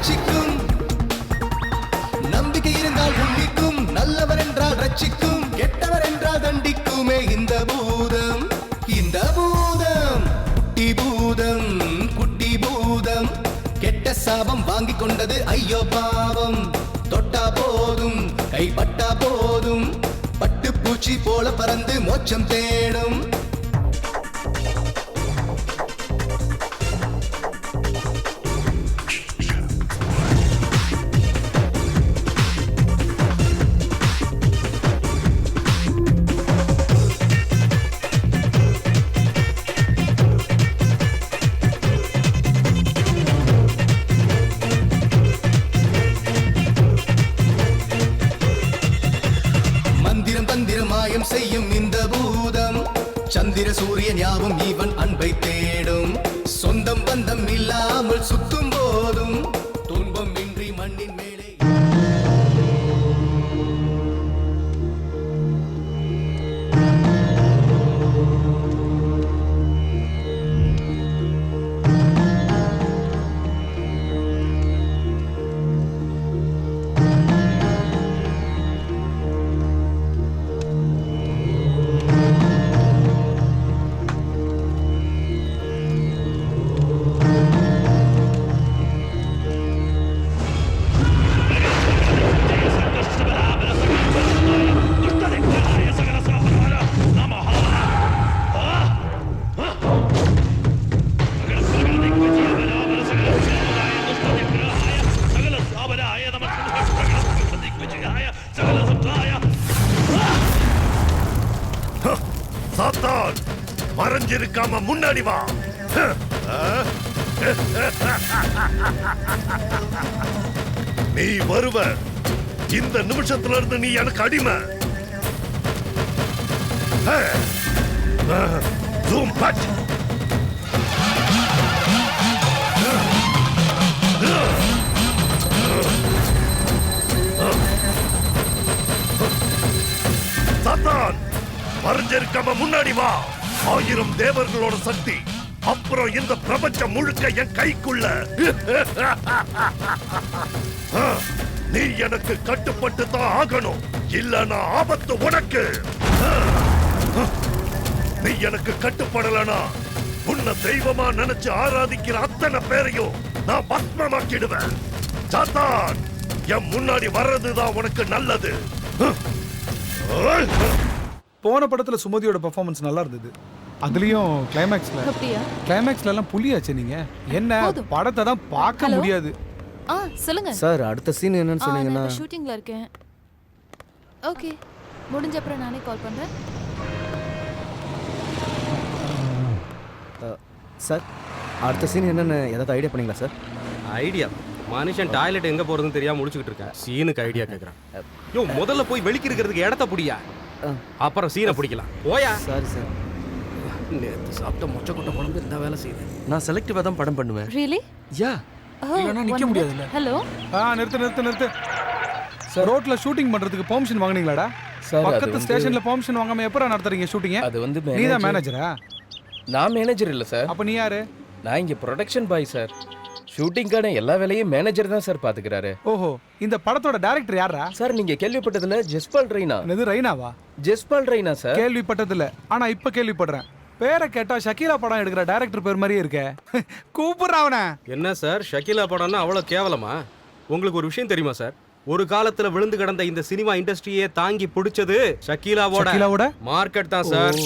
சிக்கும் நம்பிக்கை இருந்தால் உன்னிக்கும், நல்லவர் என்றால் ரட்சிக்கும், கெட்டவர் என்றால் தண்டிக்குமே இந்த பூதம். இந்த பூதம் குட்டி பூதம், குட்டி பூதம், கெட்ட சாபம் வாங்கி கொண்டது ஐயோ பாவம். தொட்டா போதும் கைப்பட்டா போதும், பட்டு பூச்சி போல பறந்து மோட்சம் தேடும். செய்யும் இந்த பூதம், சந்திர சூரியன் யாவும் இவன் அன்பை தேடும். சொந்தம் பந்தம் இல்லாமல் சுத்தும் போதும் துன்பம் இன்றி மண்ணின் மேலே. சாத்தான், மறைஞ்சிருக்காம முன்னாடி வா. நீ வருவ. இந்த நிமிஷத்துல இருந்து நீ எனக்கு அடிமை. Zoom but. சாத்தான், மறைஞ்சிருக்காம முன்னாடி வா. 1000 தேவர்களோட சக்தி, அப்புறம் இந்த பிரபஞ்சம் முழுக்க என் கைக்குள்ள. நீ எனக்கு கட்டுப்பட்டு தான் ஆகணும், இல்லனா ஆபத்து உனக்கு. நீ எனக்கு கட்டுப்படலனா உன்னை தெய்வமா நினைச்சு ஆராதிக்கிற அத்தனை பேரையும் நான் பத்மமாக்கிடுவேன். சாத்தான், என் முன்னாடி வர்றதுதான் உனக்கு நல்லது. போன படத்துல சுமதியோட பெர்ஃபார்மன்ஸ் நல்லா இருந்தது. அதுலயும் கிளைமேக்ஸ்ல எல்லாம் புலியாச்சு. நீங்க என்ன படத்தை தான் பார்க்க முடியாது. சொல்லுங்க சார், அடுத்த சீன் என்னன்னு சொன்னீங்கன்னா. நான் ஷூட்டிங்ல இருக்கேன். ஓகே, முடிஞ்ச அப்புறம் நானே கால் பண்றேன். சார், அடுத்த சீன் என்னன்னு ஏதாவது ஐடியா பண்ணீங்களா சார்? ஐடியா? மனுஷன் டாய்லெட் எங்க போறதுன்னு தெரியாம முடிச்சுக்கிட்டு இருக்கேன். சீனுக்கு ஐடியா கேக்குறான். யோ, முதல்ல போய் வெளிக்கிறதுக்கு இடத்த புடியா, அப்புறம் சீனை பிடிக்கலாம். ஓயா. Sorry sir. நேத்து சாப்பிட்ட மொச்ச கொட்டை குழம்பு இந்த வேலை செய்யுது. நான் செலக்டிவா தான் படம் பண்ணுவேன். ரியலி? யா. இல்லனா நிக்க முடியாதுல. ஹலோ. நிறுத்து. சார், ரோட்ல ஷூட்டிங் பண்றதுக்கு பெர்மிஷன் வாங்குனீங்களாடா? பக்கத்து ஸ்டேஷன்ல பெர்மிஷன் வாங்காம எப்பற நடத்துறீங்க ஷூட்டிங்? அது வந்து நீ தான் மேனேஜரா? நான் மேனேஜர் இல்ல சார். அப்ப நீ யாரு? நான் இங்க ப்ரொடக்ஷன் பாய் சார். ஷூட்டிங்கான எல்லா வேலையும் மேனேஜர் தான் சார் பாத்துக்கிறாரு. ஓஹோ, இந்த படத்தோட டைரக்டர் யாரா? சார், நீங்க கேள்விப்பட்டதுல ஜஸ்பால் ரெய்னா. இது ரெய்னாவா? ஜஸ்பால் ரெய்னா சார். கேள்விப்பட்டதில்ல, ஆனா இப்ப கேள்விப்படுறேன். பேரை கேட்டா ஷக்கீலா படம் எடுக்கிற டைரக்டர் பேர் மாதிரியே இருக்க. கூப்பிடுறவன. என்ன சார், ஷக்கீலா படம்னா அவ்வளவு கேவலமா? உங்களுக்கு ஒரு விஷயம் தெரியுமா சார்? ஒரு காலத்துல விழுந்து கிடந்த இந்த சினிமா இண்டஸ்ட்ரியே தாங்கி பிடிச்சது ஷக்கீலாவோட மார்க்கெட் தான் சார்.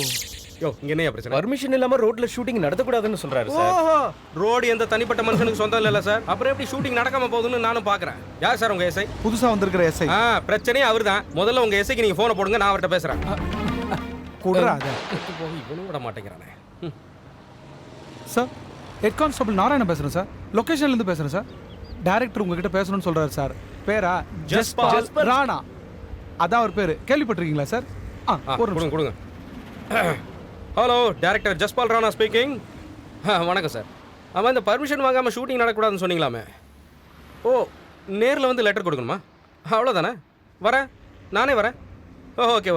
யோ, இங்க என்ன பிரச்சனை? பர்மிஷன் இல்லாம ரோட்ல ஷூட்டிங் நடத்த கூடாதுன்னு சொல்றாரு சார். ஓஹோ, ரோடு எந்த தனிப்பட்ட மனுஷனுக்கு சொந்தம் இல்ல சார். அப்புறம் எப்படி ஷூட்டிங் நடக்காம போகுதுன்னு நானும் பாக்குறேன். யார் சார் உங்க எஸ்ஐ? புதுசா வந்திருக்கிற எஸ்ஐ. பிரச்சனையே அவர்தான். முதல்ல உங்க எஸ்ஐக்கு நீங்க போனை போடுங்க, நான் அவர்கிட்ட பேசுறேன். கூடுறாத போய் இவனும் விட மாட்டேங்கிறானே. சார், ஹெட் கான்ஸ்டபிள் நாராயணன் பேசுறேன் சார். லொகேஷன்ல இருந்து பேசுறேன் சார். டைரக்டர் உங்ககிட்ட பேசணும்னு சொல்றாரு சார். பேரா ஜஸ்பால் ராணா. அதான் அவர் பேரு. கேள்விப்பட்டிருக்கீங்களா சார்? கொடுங்க. Hello, director Jaspal Rana speaking. வணக்கம் சார். ஆமாம், இந்த பர்மிஷன் வாங்காமல் ஷூட்டிங் நடக்கூடாதுன்னு சொன்னீங்களாமே. ஓ, நேரில் வந்து லெட்டர் கொடுக்கணுமா? அவ்வளோதானே? வரேன், நானே வரேன். ஓகே.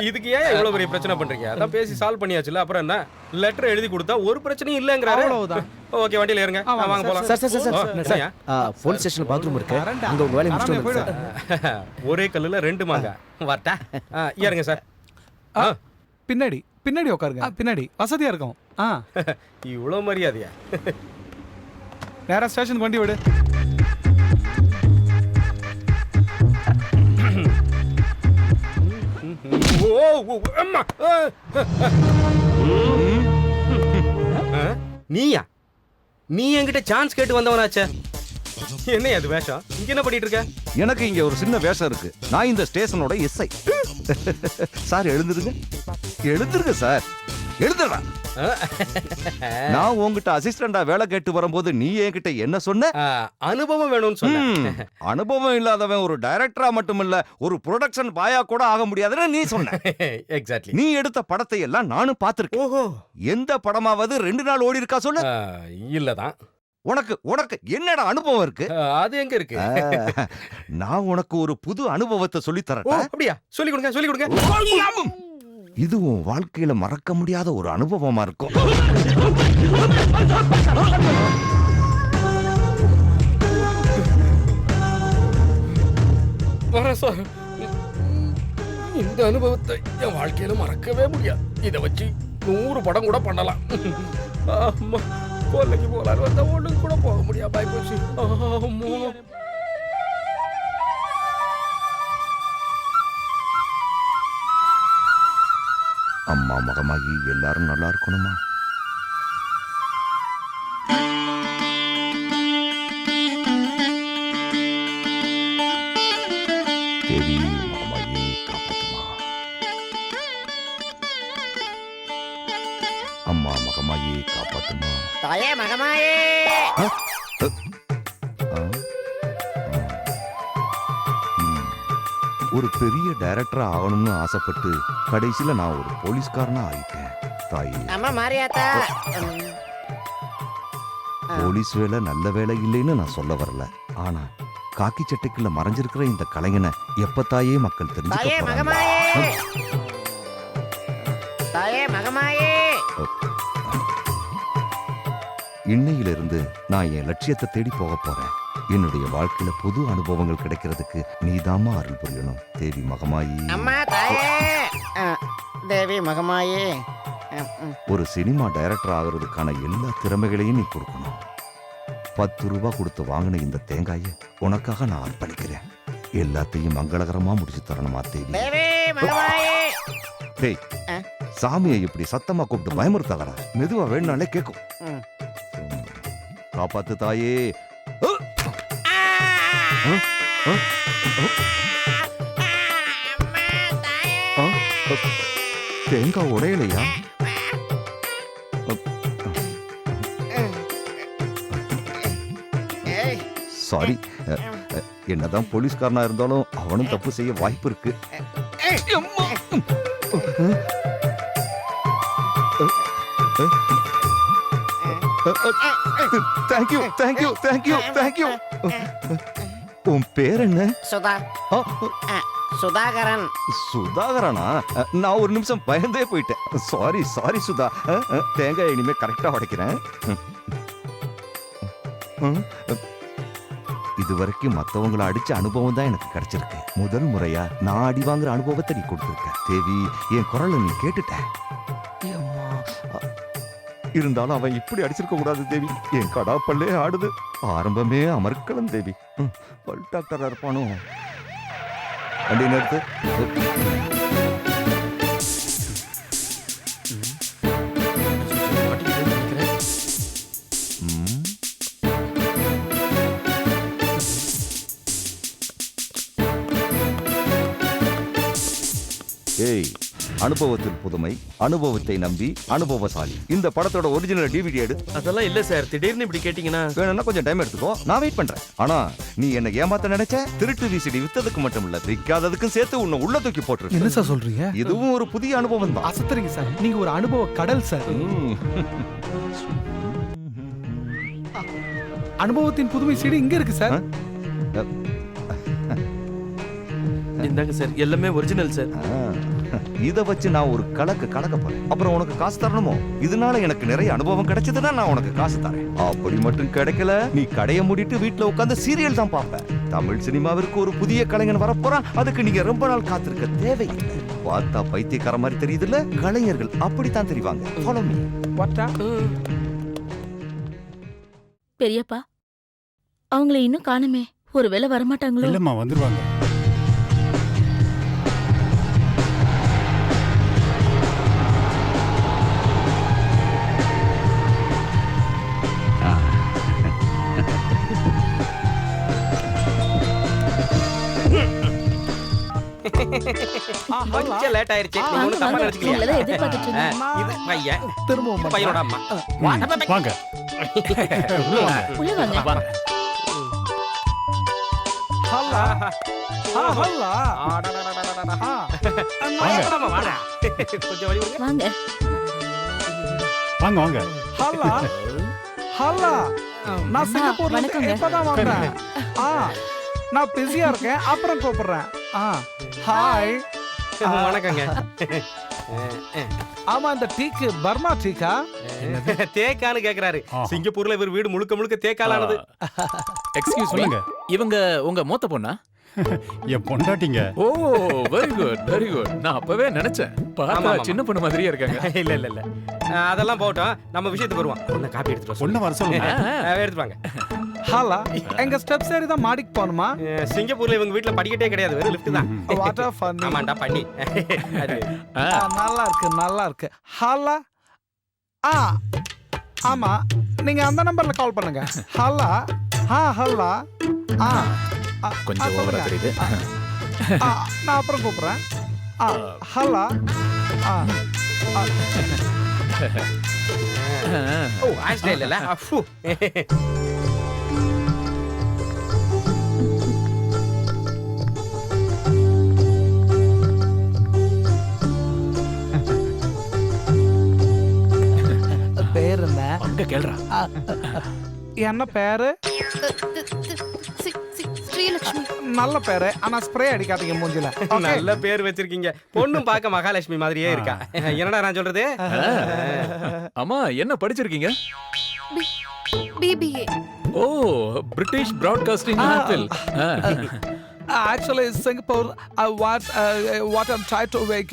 இதுக்கு ஏன் இவ்வளோ பெரிய பிரச்சனை பண்ணுறீங்க? அதான் பேசி சால்வ் பண்ணியாச்சுல. அப்புறம் என்ன, லெட்டர் எழுதி கொடுத்தா ஒரு பிரச்சனையும் இல்லைங்கிறாரு. அவ்வளவுதான். ஓகே வண்டியில ஏறுங்க வாங்க போலாம் சார் சார் சார் ஓ, சார் என்னய்யா? போலீஸ் ஸ்டேஷன்ல பாத்ரூம் இருக்கு வரேன்டா. அங்க உங்க வேலையை முடிச்சுட்டு வரேன், வந்துடுங்க சார் ஒரே கல்லுல 2 மாங்க வரட்டா ஏறுங்க சார் பின்னாடி பின்னாடி உட்காருங்க பின்னாடி வசதியா இருக்கும் இவ்வளோ மரியாதையா நேரா ஸ்டேஷனுக்கு வண்டி விடு. ஓ ஓ, அம்மா நீயா நீ என்கிட்ட சான்ஸ் கேட்டு வந்தவனாச்சே என்ன அது வேஷம் இங்க என்ன பண்ணிட்டு இருக்க எனக்கு இங்க ஒரு சின்ன வேஷம் இருக்கு. நான் இந்த ஸ்டேஷனோட எஸ்ஐ. சார் எழுந்துருங்க, எழுந்துருங்க சார், எழுந்துடா. நான் உங்ககிட்ட அசிஸ்டண்டா வேலை கேட்டு வரும்போது நீ என்கிட்ட என்ன சொன்ன? அனுபவம் வேணும்னு சொன்னேன் அனுபவம் இல்லாதவன் ஒரு டைரக்டரா மட்டுமில்ல ஒரு ப்ரொடக்ஷன் பாயா கூட ஆக முடியாதுன்னு நீ சொன்ன. எக்ஸாக்ட்லி நீ எடுத்த படத்தை எல்லாம் நானும் பார்த்திருக்கேன். ஓஹோ எந்த படமாவது 2 நாள் ஓடி இருக்கா சொல்லு. இல்லதான் உனக்கு உனக்கு என்னடா அனுபவம் இருக்கு? அது எங்க இருக்கு நான் உனக்கு ஒரு புது அனுபவத்தை சொல்லி ஓ தரேன். அப்படியா சொல்லி கொடுங்க இது உன் வாழ்க்கையில மறக்க முடியாத ஒரு அனுபவமா இருக்கும். வரேன் சார் இந்த அனுபவத்தை என் வாழ்க்கையில மறக்கவே முடியாது. இதை வச்சு 100 படம் கூட பண்ணலாம். ஆமா கொல்லைக்கு போகலான்னு வந்தா ஒண்ணுக்கு கூட போக முடியாது பாய் போச்சு. ஆமா அம்மா மகமாகி எல்லாரும் நல்லா இருக்கணுமா? தேவி மகமாகி காப்பாத்துமா. அம்மா மகமாகி காப்பாத்துமா. தாயே மகமாயே ஆ? ஒரு பெரிய டைரக்டரா ஆகணும்னு ஆசைப்பட்டு கடைசியில நான் ஒரு போலீஸ்காரனா ஆயிட்டேன். தாயி, அம்மா மாரியாத்தா போலீஸ் வேலை நல்ல வேலை இல்லைன்னு நான் சொல்ல வரல. ஆனா காக்கி சட்டைக்குள்ள மறைஞ்சிருக்கிற இந்த கலைஞனை எப்ப தாயே மக்கள் தாயே தெரிஞ்சுக்க மகமாயே போறாங்க? தாயே மகமாயே இன்னையிலிருந்து நான் என் லட்சியத்தை தேடி போக போறேன். என்னுடைய வாழ்க்கையில புது அனுபவங்கள் கிடைக்கிறதுக்கு நீதாம்மா அருள் புரியணும். தேவி மகமாயி. அம்மா தாயே தேவி மகமாயே ஒரு சினிமா டைரக்டர் ஆகிறதுக்கான எல்லா திறமைகளையும் நீ கொடுக்கணும். 10 ரூபாய் கொடுத்து வாங்கின இந்த தேங்காயை உனக்காக நான் அர்ப்பணிக்கிறேன். எல்லாத்தையும் மங்களகரமா முடிச்சு தரணுமா தேவி? தேவி மகமாயே டேய், சாமியை இப்படி சத்தமா கூப்பிட்டு பயமுறுத்தாதடா. மெதுவா வேணும்னாலே கேட்கும். காப்பாத்து தாயே. தேங்காய் உடையலையா? சாரி, என்னதான் போலீஸ்காரனா இருந்தாலும் அவனும் தப்பு செய்ய வாய்ப்பு இருக்கு. Thank you thank you thank you thank you. உன் பேர் என்ன? சுதா சுதாகரன். சுதாகரனா? நான் ஒரு நிமிஷம் பயந்தே போயிட்டேன். Sorry sorry Sudha. தேங்காய் இனிமே கரெக்டா உடைக்கிறேன். இதுவரைக்கும் மத்தவங்களை அடிச்ச அனுபவம் தான் எனக்கு கிடைச்சிருக்கு. முதல் முறையா நான் அடி வாங்குற அனுபவத்தை நீ கொடுத்துருக்க தேவி. என் குரலை நீ கேட்டுட்ட. இருந்தாலும் அவன் இப்படி அடிச்சிருக்க கூடாது தேவி. என் கடாப்பல்லே ஆடுது. ஆரம்பமே அமர்க்கலாம் தேவி. பல் டாக்டரா இருப்பானோ? வண்டி நிறுத்து. ஏய், அனுபவத்தில் புதுமை, அனுபவத்தை நம்பி அனுபவசாலி. இந்த படத்தோட ஒரிஜினல் டிவிடி எடு. அதெல்லாம் இல்ல சார், திடீர்னு இப்படி கேட்டீங்கன்னா வேணும்னா கொஞ்சம் டைம் எடுத்துக்கோ, நான் வெயிட் பண்றேன். ஆனா நீ என்ன ஏமாத்த நினைச்ச? திருட்டு விசிடி வித்ததுக்கு மட்டும் இல்ல, விக்காததுக்கும் சேர்த்து உன்னை உள்ள தூக்கி என்ன போட்டுருக்கு. சார் சொல்றீங்க? இதுவும் ஒரு புதிய அனுபவம் தான். அசத்துறீங்க சார். நீங்க ஒரு அனுபவ கடல் சார். அனுபவத்தின் புதுமை சீடு இங்க இருக்கு சார். இந்தாங்க சார், எல்லாமே ஒரிஜினல் சார். இத வச்சு நான் ஒரு கலக்க போறேன். அப்புறம் உனக்கு காசு தரணுமோ? இதனால எனக்கு நிறைய அனுபவம் கிடைச்சதுன்னா நான் உனக்கு காசு தரேன். அப்படி மட்டும் கிடைக்கல, நீ கடையை மூடிட்டு வீட்டுல உட்கார்ந்து சீரியல் தான் பார்ப்ப. தமிழ் சினிமாவிற்கு ஒரு புதிய கலைஞன் வரப்போறான். அதுக்கு நீங்க ரொம்ப நாள் காத்திருக்க தேவையில்லை. பார்த்தா பைத்தியக்கார மாதிரி தெரியுதுல்ல? கலைஞர்கள் அப்படித்தான் தெரிவாங்க. Follow me. வாட்டா பெரியப்பா அவங்கள இன்னும் காணுமே. ஒருவேளை வரமாட்டாங்களோ? இல்லம்மா, வந்துருவாங்க. கொஞ்சம் லேட் ஆயிருச்சு. நீங்க ஒண்ணும் தப்பா நினைச்சுக்கலையா? உங்களை தான் எதிர்பார்த்துட்டு இருந்தேன். இது பையன், திரும்பவும் பையனோட அம்மா. வாங்க உள்ள வாங்க. உள்ள வாங்க. ஹல்லா ஹல்லா அடடடடடடடா. வாங்க வாடா. கொஞ்சம் வழி விடுங்க. வாங்க. வாங்க. ஹல்லா ஹல்லா நான் சிங்கப்பூர்ல இருந்து வணக்கங்க. இப்பதான் வந்தேன். நான் பிஸியா இருக்கேன், அப்புறம் கூப்பிடுறேன். ஹாய். வணக்கங்க. ஆமா, இந்த டீக்கு பர்மா டீக்கா? தேக்கான்னு கேக்குறாரு. சிங்கப்பூர்ல இவர் வீடு முழுக்க முழுக்க தேக்காலானது. எக்ஸ்கியூஸ் சொல்லுங்க. இவங்க உங்க மூத்த பொண்ணா? என் பொண்டாட்டிங்க. ஓ வெரி குட் வெரி குட். நான் அப்பவே நினைச்சேன், பார்த்தா ஆமா. சின்ன பொண்ணு மாதிரியே இருக்காங்க. இல்ல அதெல்லாம் போட்டோம், நம்ம விஷயத்துக்கு வருவோம். ஒண்ணு காப்பி எடுத்துட்டு பொண்ணை வர சொல்லுங்க. எடுத்து வாங்க. ஹலா, எங்க ஸ்டெப்ஸ் ஏறி தான் மாடிக்கு போகணுமா? சிங்கப்பூர்ல இவங்க வீட்ல படிக்கட்டே கிடையாது, வெறும் லிஃப்ட் தான். What a funny. ஆமாண்டா பண்ணி. அது நல்லா இருக்கு. ஹலா. ஆமா, நீங்க அந்த நம்பர்ல கால் பண்ணுங்க. ஹலா. ஹலா. கொஞ்சம் ஓவரா தெரியுது. நான் அப்புறம் கூப்பிடுறேன். ஹலா. ஓ ஆஸ்டே இல்ல. அஃபு. பேர் என்ன? அங்க கேளுடா. என்ன பேரு? ஸ்ரீலட்சுமி. நல்ல பேரு, ஆனா ஸ்ப்ரே அடிக்காதீங்க மூஞ்சில. நல்ல பேர் வச்சிருக்கீங்க. பொண்ணும் பார்க்க மகாலட்சுமி மாதிரியே இருக்கா. என்னடா நான் சொல்றது? அம்மா என்ன படிச்சிருக்கீங்க? BBA. Oh British Broadcasting apple. Actually, Singapore, what I'm trying to make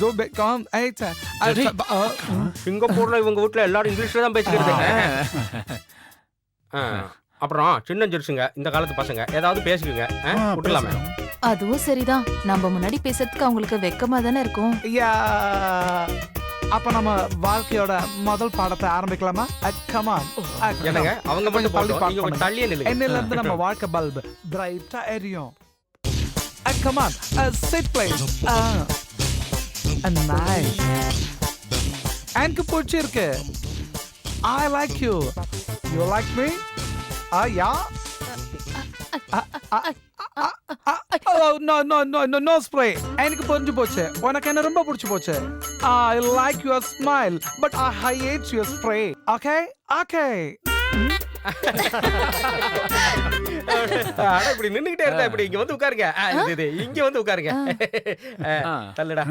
do become சிங்கப்பூர்ல இவங்க வீட்ல எல்லாரும் இங்கிலீஷ்ல தான் பேசிக்கிறது. அப்புறம் சின்ன ஜெருசுங்க, இந்த காலத்து பசங்க ஏதாவது பேசிக்குங்க, விட்டுலாமே. அதுவும் சரிதான். நம்ம முன்னாடி பேசுறதுக்கு அவங்களுக்கு வெக்கமா தானே இருக்கும். அப்ப நம்ம வாழ்க்கையோட முதல் பாடத்தை ஆரம்பிக்கலாமா? Come on. என்னங்க அவங்க மட்டும் பள்ளி போடுறோம், நீங்க கொஞ்சம் தள்ளியே நில்லுங்க. என்னையில இருந்து நம்ம வாழ்க்கை பல்பு பிரைட்டா எரியும். Come on, sit please. Nice. எனக்கு பிடிச்சிருக்கு. I like you. You like me? Yeah. No spray. எனக்கு புரிஞ்சு போச்சு. உனக்கு என்ன ரொம்ப பிடிச்சு போச்சு. I like your smile, but I hate your spray. Okay? அட இப்படி நின்னுகிட்டே இருந்தா இப்படி இங்க வந்து உட்காருங்க. இது இங்க வந்து உட்காருங்க. தள்ளுடா.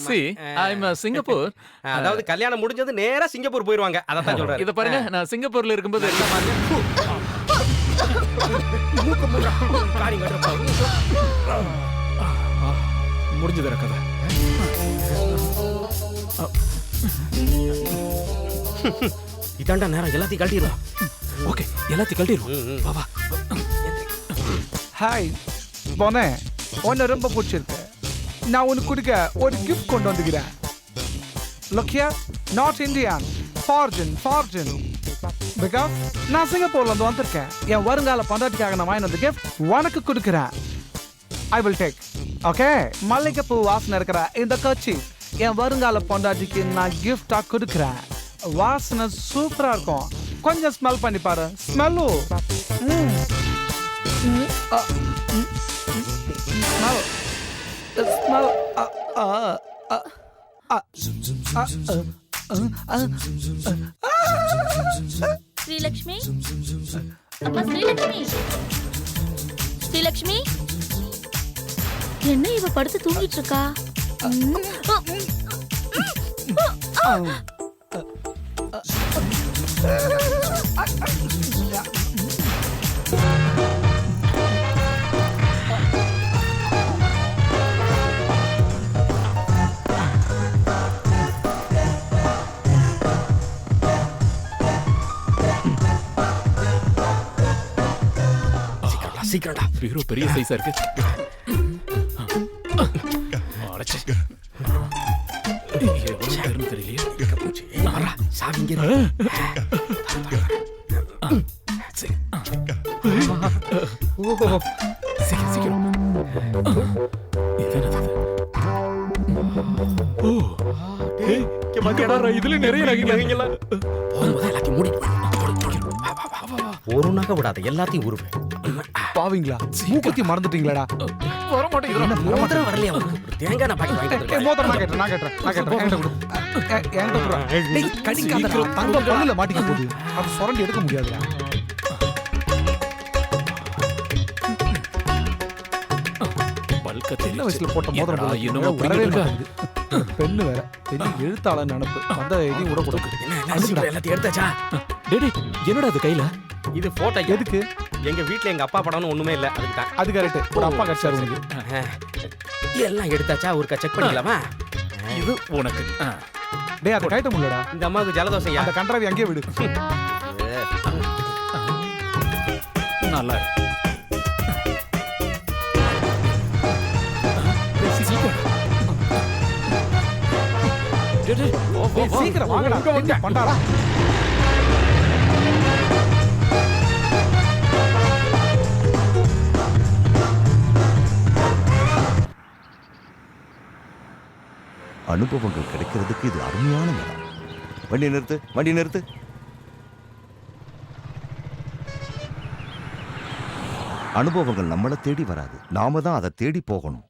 See, I'm Singapore. அதாவது கல்யாணம் முடிஞ்சது நேரா சிங்கப்பூர் போயிடுவாங்க. அத தான் சொல்றாரு. இத பாருங்க, நான் சிங்கப்பூர்ல இருக்கும்போது முடிஞ்சது கதை. இதாண்டா நேரம், எல்லாத்தையும் கழட்டிடலாம். ஓகே, எல்லாத்தையும் கழட்டிடுவோம். வா வா. ஹாய் போனே, உன்னை ரொம்ப பிடிச்சிருக்கு. நான் உனக்கு கொடுக்க ஒரு கிஃப்ட் கொண்டு வந்துக்கிறேன். Look here, not Indian, foreign. Because நான் சிங்கப்பூர்ல இருந்து வந்திருக்கேன். என் வருங்கால பொண்டாட்டிக்காக நான் வாங்கி வந்த கிஃப்ட் உனக்கு கொடுக்குறேன். I will take. Okay? மல்லிகைப்பூ வாசனை இருக்கிற இந்த கட்சி என் வருங்கால பொண்டாட்டிக்கு நான் கிஃப்டா கொடுக்குறேன். வாசனை சூப்பரா இருக்கும். கொஞ்சம் ஸ்மெல் பண்ணி பாரு. ஸ்மெல்லு ஸ்ரீலட்சுமி, அம்மா ஸ்ரீலட்சுமி. என்ன இவ படுத்து தூங்கிட்டு இருக்கா? சீக்கிரம்டா. பீரோ பெரிய சைஸா இருக்கு. அடச்சே. எவ்வளவு நேரம் தெரியலையே. நாரா, சாவிங்க. சரி. சீக்கிரம். ஓ, ஏய், இதுல நிறைய நகைங்களா? போகும்போது எல்லாத்தையும் மூடிட்டு போய். ஒரு நகை விடாத, எல்லாத்தையும் உருவேன். பாவீங்களா, மூக்குத்தி மறந்துட்டீங்களாடா? வர மாட்டேன். மோதிரம் வரலையா உனக்கு? ஒரு தேங்காய் நான் பாக்கெட் வாங்கிட்டு வந்திருக்கேன். மோதிரம் நான் கேட்டேன். என்கிட்ட கொடு. என்கிட்ட கொடு. டேய், கடிக்காதடா. தங்க பல்லுல மாட்டிக்க போகுது. அது சுரண்டி எடுக்க முடியாதுடா. சின்ன வயசுல போட்ட மோதிரம் போல இன்னும் வரவே மாட்டேங்குது. பெண்ணு வேற பெரிய எழுத்தாளர் நினப்பு. அந்த இதையும் கூட கொடுக்கு. எல்லாத்தையும் எடுத்தாச்சா? டேய், என்னடா அது கையில? இது போட்டோ. எதுக்கு? எங்க வீட்ல எங்க அப்பா படம்னு ஒண்ணுமே இல்ல, அதுக்கு தான். அது கரெக்ட். ஒரு அப்பா கிடைச்சாரு உனக்கு. எல்லாம் எடுத்தாச்சா? ஒருக்கா செக் பண்ணிக்கலாமா? இது உனக்கு. டேய், அதை கைட்ட முடியலடா. இந்த அம்மாவுக்கு ஜலதோஷம். அந்த கன்றாவி அங்கேயே விடு. நல்லா இருக்கு. சீக்கிரம் வாங்கடா. பண்டாடா. அனுபவங்கள் கிடைக்கிறதுக்கு இது அருமையான இடம். வண்டி நிறுத்து. அனுபவங்கள் நம்மளை தேடி வராது, நாம தான் அதை தேடி போகணும்.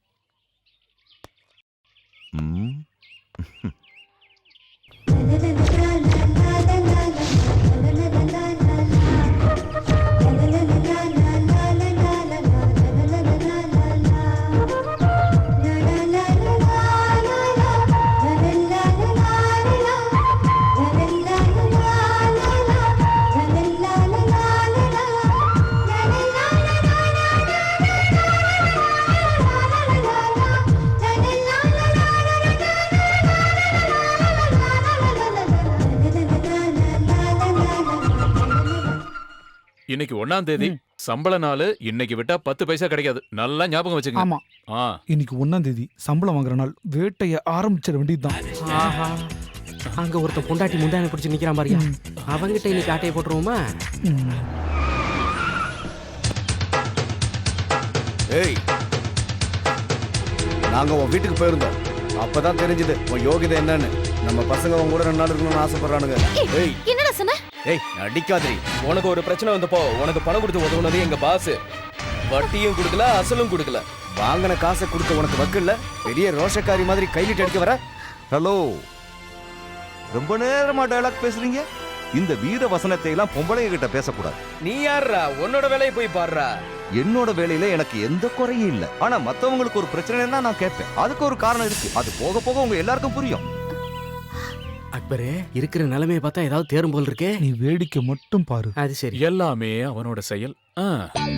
இன்னைக்கு 1ஆம் தேதி சம்பள நாள். இன்னைக்கு விட்டா 10 பைசா கிடைக்காது. நல்லா ஞாபகம் வச்சுக்கங்க. ஆமா, இன்னைக்கு 1ஆம் தேதி சம்பளம் வாங்குற நாள். வேட்டைய ஆரம்பிச்சிட வேண்டியதுதான். அங்க ஒருத்தன் பொண்டாட்டி முந்தானை பிடிச்சு நிக்கிறான் பாரியா, அவங்கிட்ட இன்னைக்கு ஆட்டையை போட்டுருவோமா? ஏய், நாங்க உன் வீட்டுக்கு போயிருந்தோம். அப்பதான் தெரிஞ்சது உன் யோகிதை என்னன்னு. நம்ம பசங்க உன் கூட 2 நாள் இருக்கணும்னு ஆசைப்படுறானுங்க. ஏய், என்னடா சொன்ன? ஏய், நடிக்காதே. உனக்கு ஒரு பிரச்சனை வந்தப்போ உனக்கு பணம் கொடுத்து உதவுனது எங்க பாஸ். வட்டியும் கொடுக்கல, அசலும் கொடுக்கல. வாங்கின காசை கொடுக்க உனக்கு வக்கில்ல. பெரிய ரோஷக்காரி மாதிரி கைலிட்டு அடிக்க வர. ஹலோ, ரொம்ப நேரமா டயலாக் பேசுறீங்க. இந்த வீர வசனத்தை எல்லாம் பொம்பளைங்க கிட்ட பேசக்கூடாது. நீ யாரா? உன்னோட வேலையை போய் பாடுறா. என்னோட வேலையில எனக்கு எந்த குறையும் இல்ல. ஆனா மத்தவங்களுக்கு ஒரு பிரச்சனைன்னா நான் கேட்பேன். அதுக்கு ஒரு காரணம் இருக்கு. அது போக போக உங்க எல்லாருக்கும் புரியும். அக்பரே, இருக்கிற நிலைமையை பார்த்தா ஏதாவது தேரும் போல் இருக்கே. நீ வேடிக்கை மட்டும் பாரு. அது சரி. எல்லாமே அவனோட செயல்.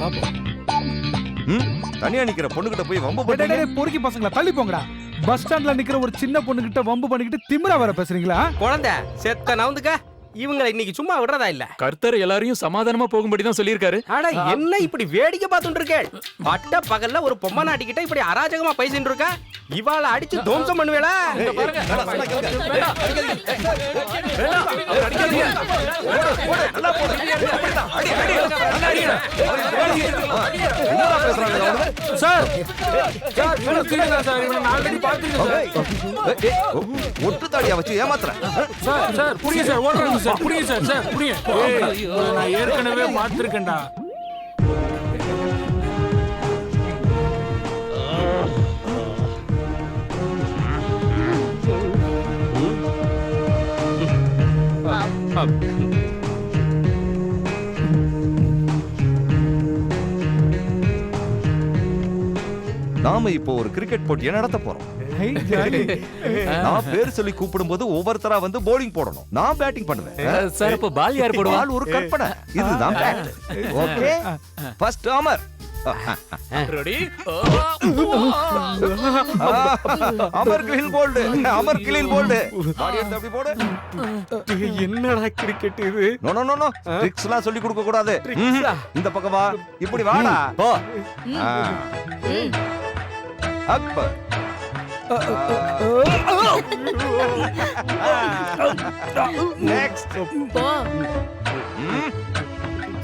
பாப்போம். தனியா நிக்கிற பொண்ணுகிட்ட போய் வம்பு பண்ணி பொறுக்கி பசங்களா தள்ளி போங்கடா. பஸ் ஸ்டாண்ட்ல நிக்கிற ஒரு சின்ன பொண்ணு கிட்ட வம்பு பண்ணிக்கிட்டு திமிரா வர பேசுறீங்களா? குழந்தை செத்த நவுந்துக்க. இவங்களை இன்னைக்கு சும்மா விடுறதா இல்ல. கர்த்தர் எல்லாரையும் சமாதானமா போகும்படி தான் சொல்லியிருக்காரு. அட, என்ன இப்படி வேடிக்கை பார்த்துட்டு இருக்கேன்? பட்ட பகல்ல ஒரு பொம்மை நாட்டிக்கிட்ட இப்படி அராஜகமா பேசிட்டு இருக்கா. இவாள அடிச்சு தோம்சம் பண்ணுவேளா? ஒட்டு தாடியா வச்சு ஏமாத்துறேன். நான் ஏற்கனவே பார்த்திருக்கேன்டா. நாம இப்போ ஒரு கிரிக்கெட் போட்டியை நடத்த போறோம். நான் பேர் சொல்லி கூப்பிடும்போது ஒவ்வொருத்தரா வந்து போலிங் போடணும். நான் பேட்டிங் பண்ணுவேன். சார் அப்ப பால் யார் போடுவா? பால் ஒரு கற்பனை. இதுதான் fact. Okay, first Amar. Ready? Amar clean bowled. Amar clean bowled. பாடி எடுத்து அப்படி போடு. என்னடா கிரிக்கெட் இது? நோ நோ நோ நோ, ட்ரிக்ஸ்லாம் சொல்லி கொடுக்க கூடாது. இந்த பக்கம் வா, இப்படி வாடா. போ. அக்பர். நெக்ஸ்ட். போ.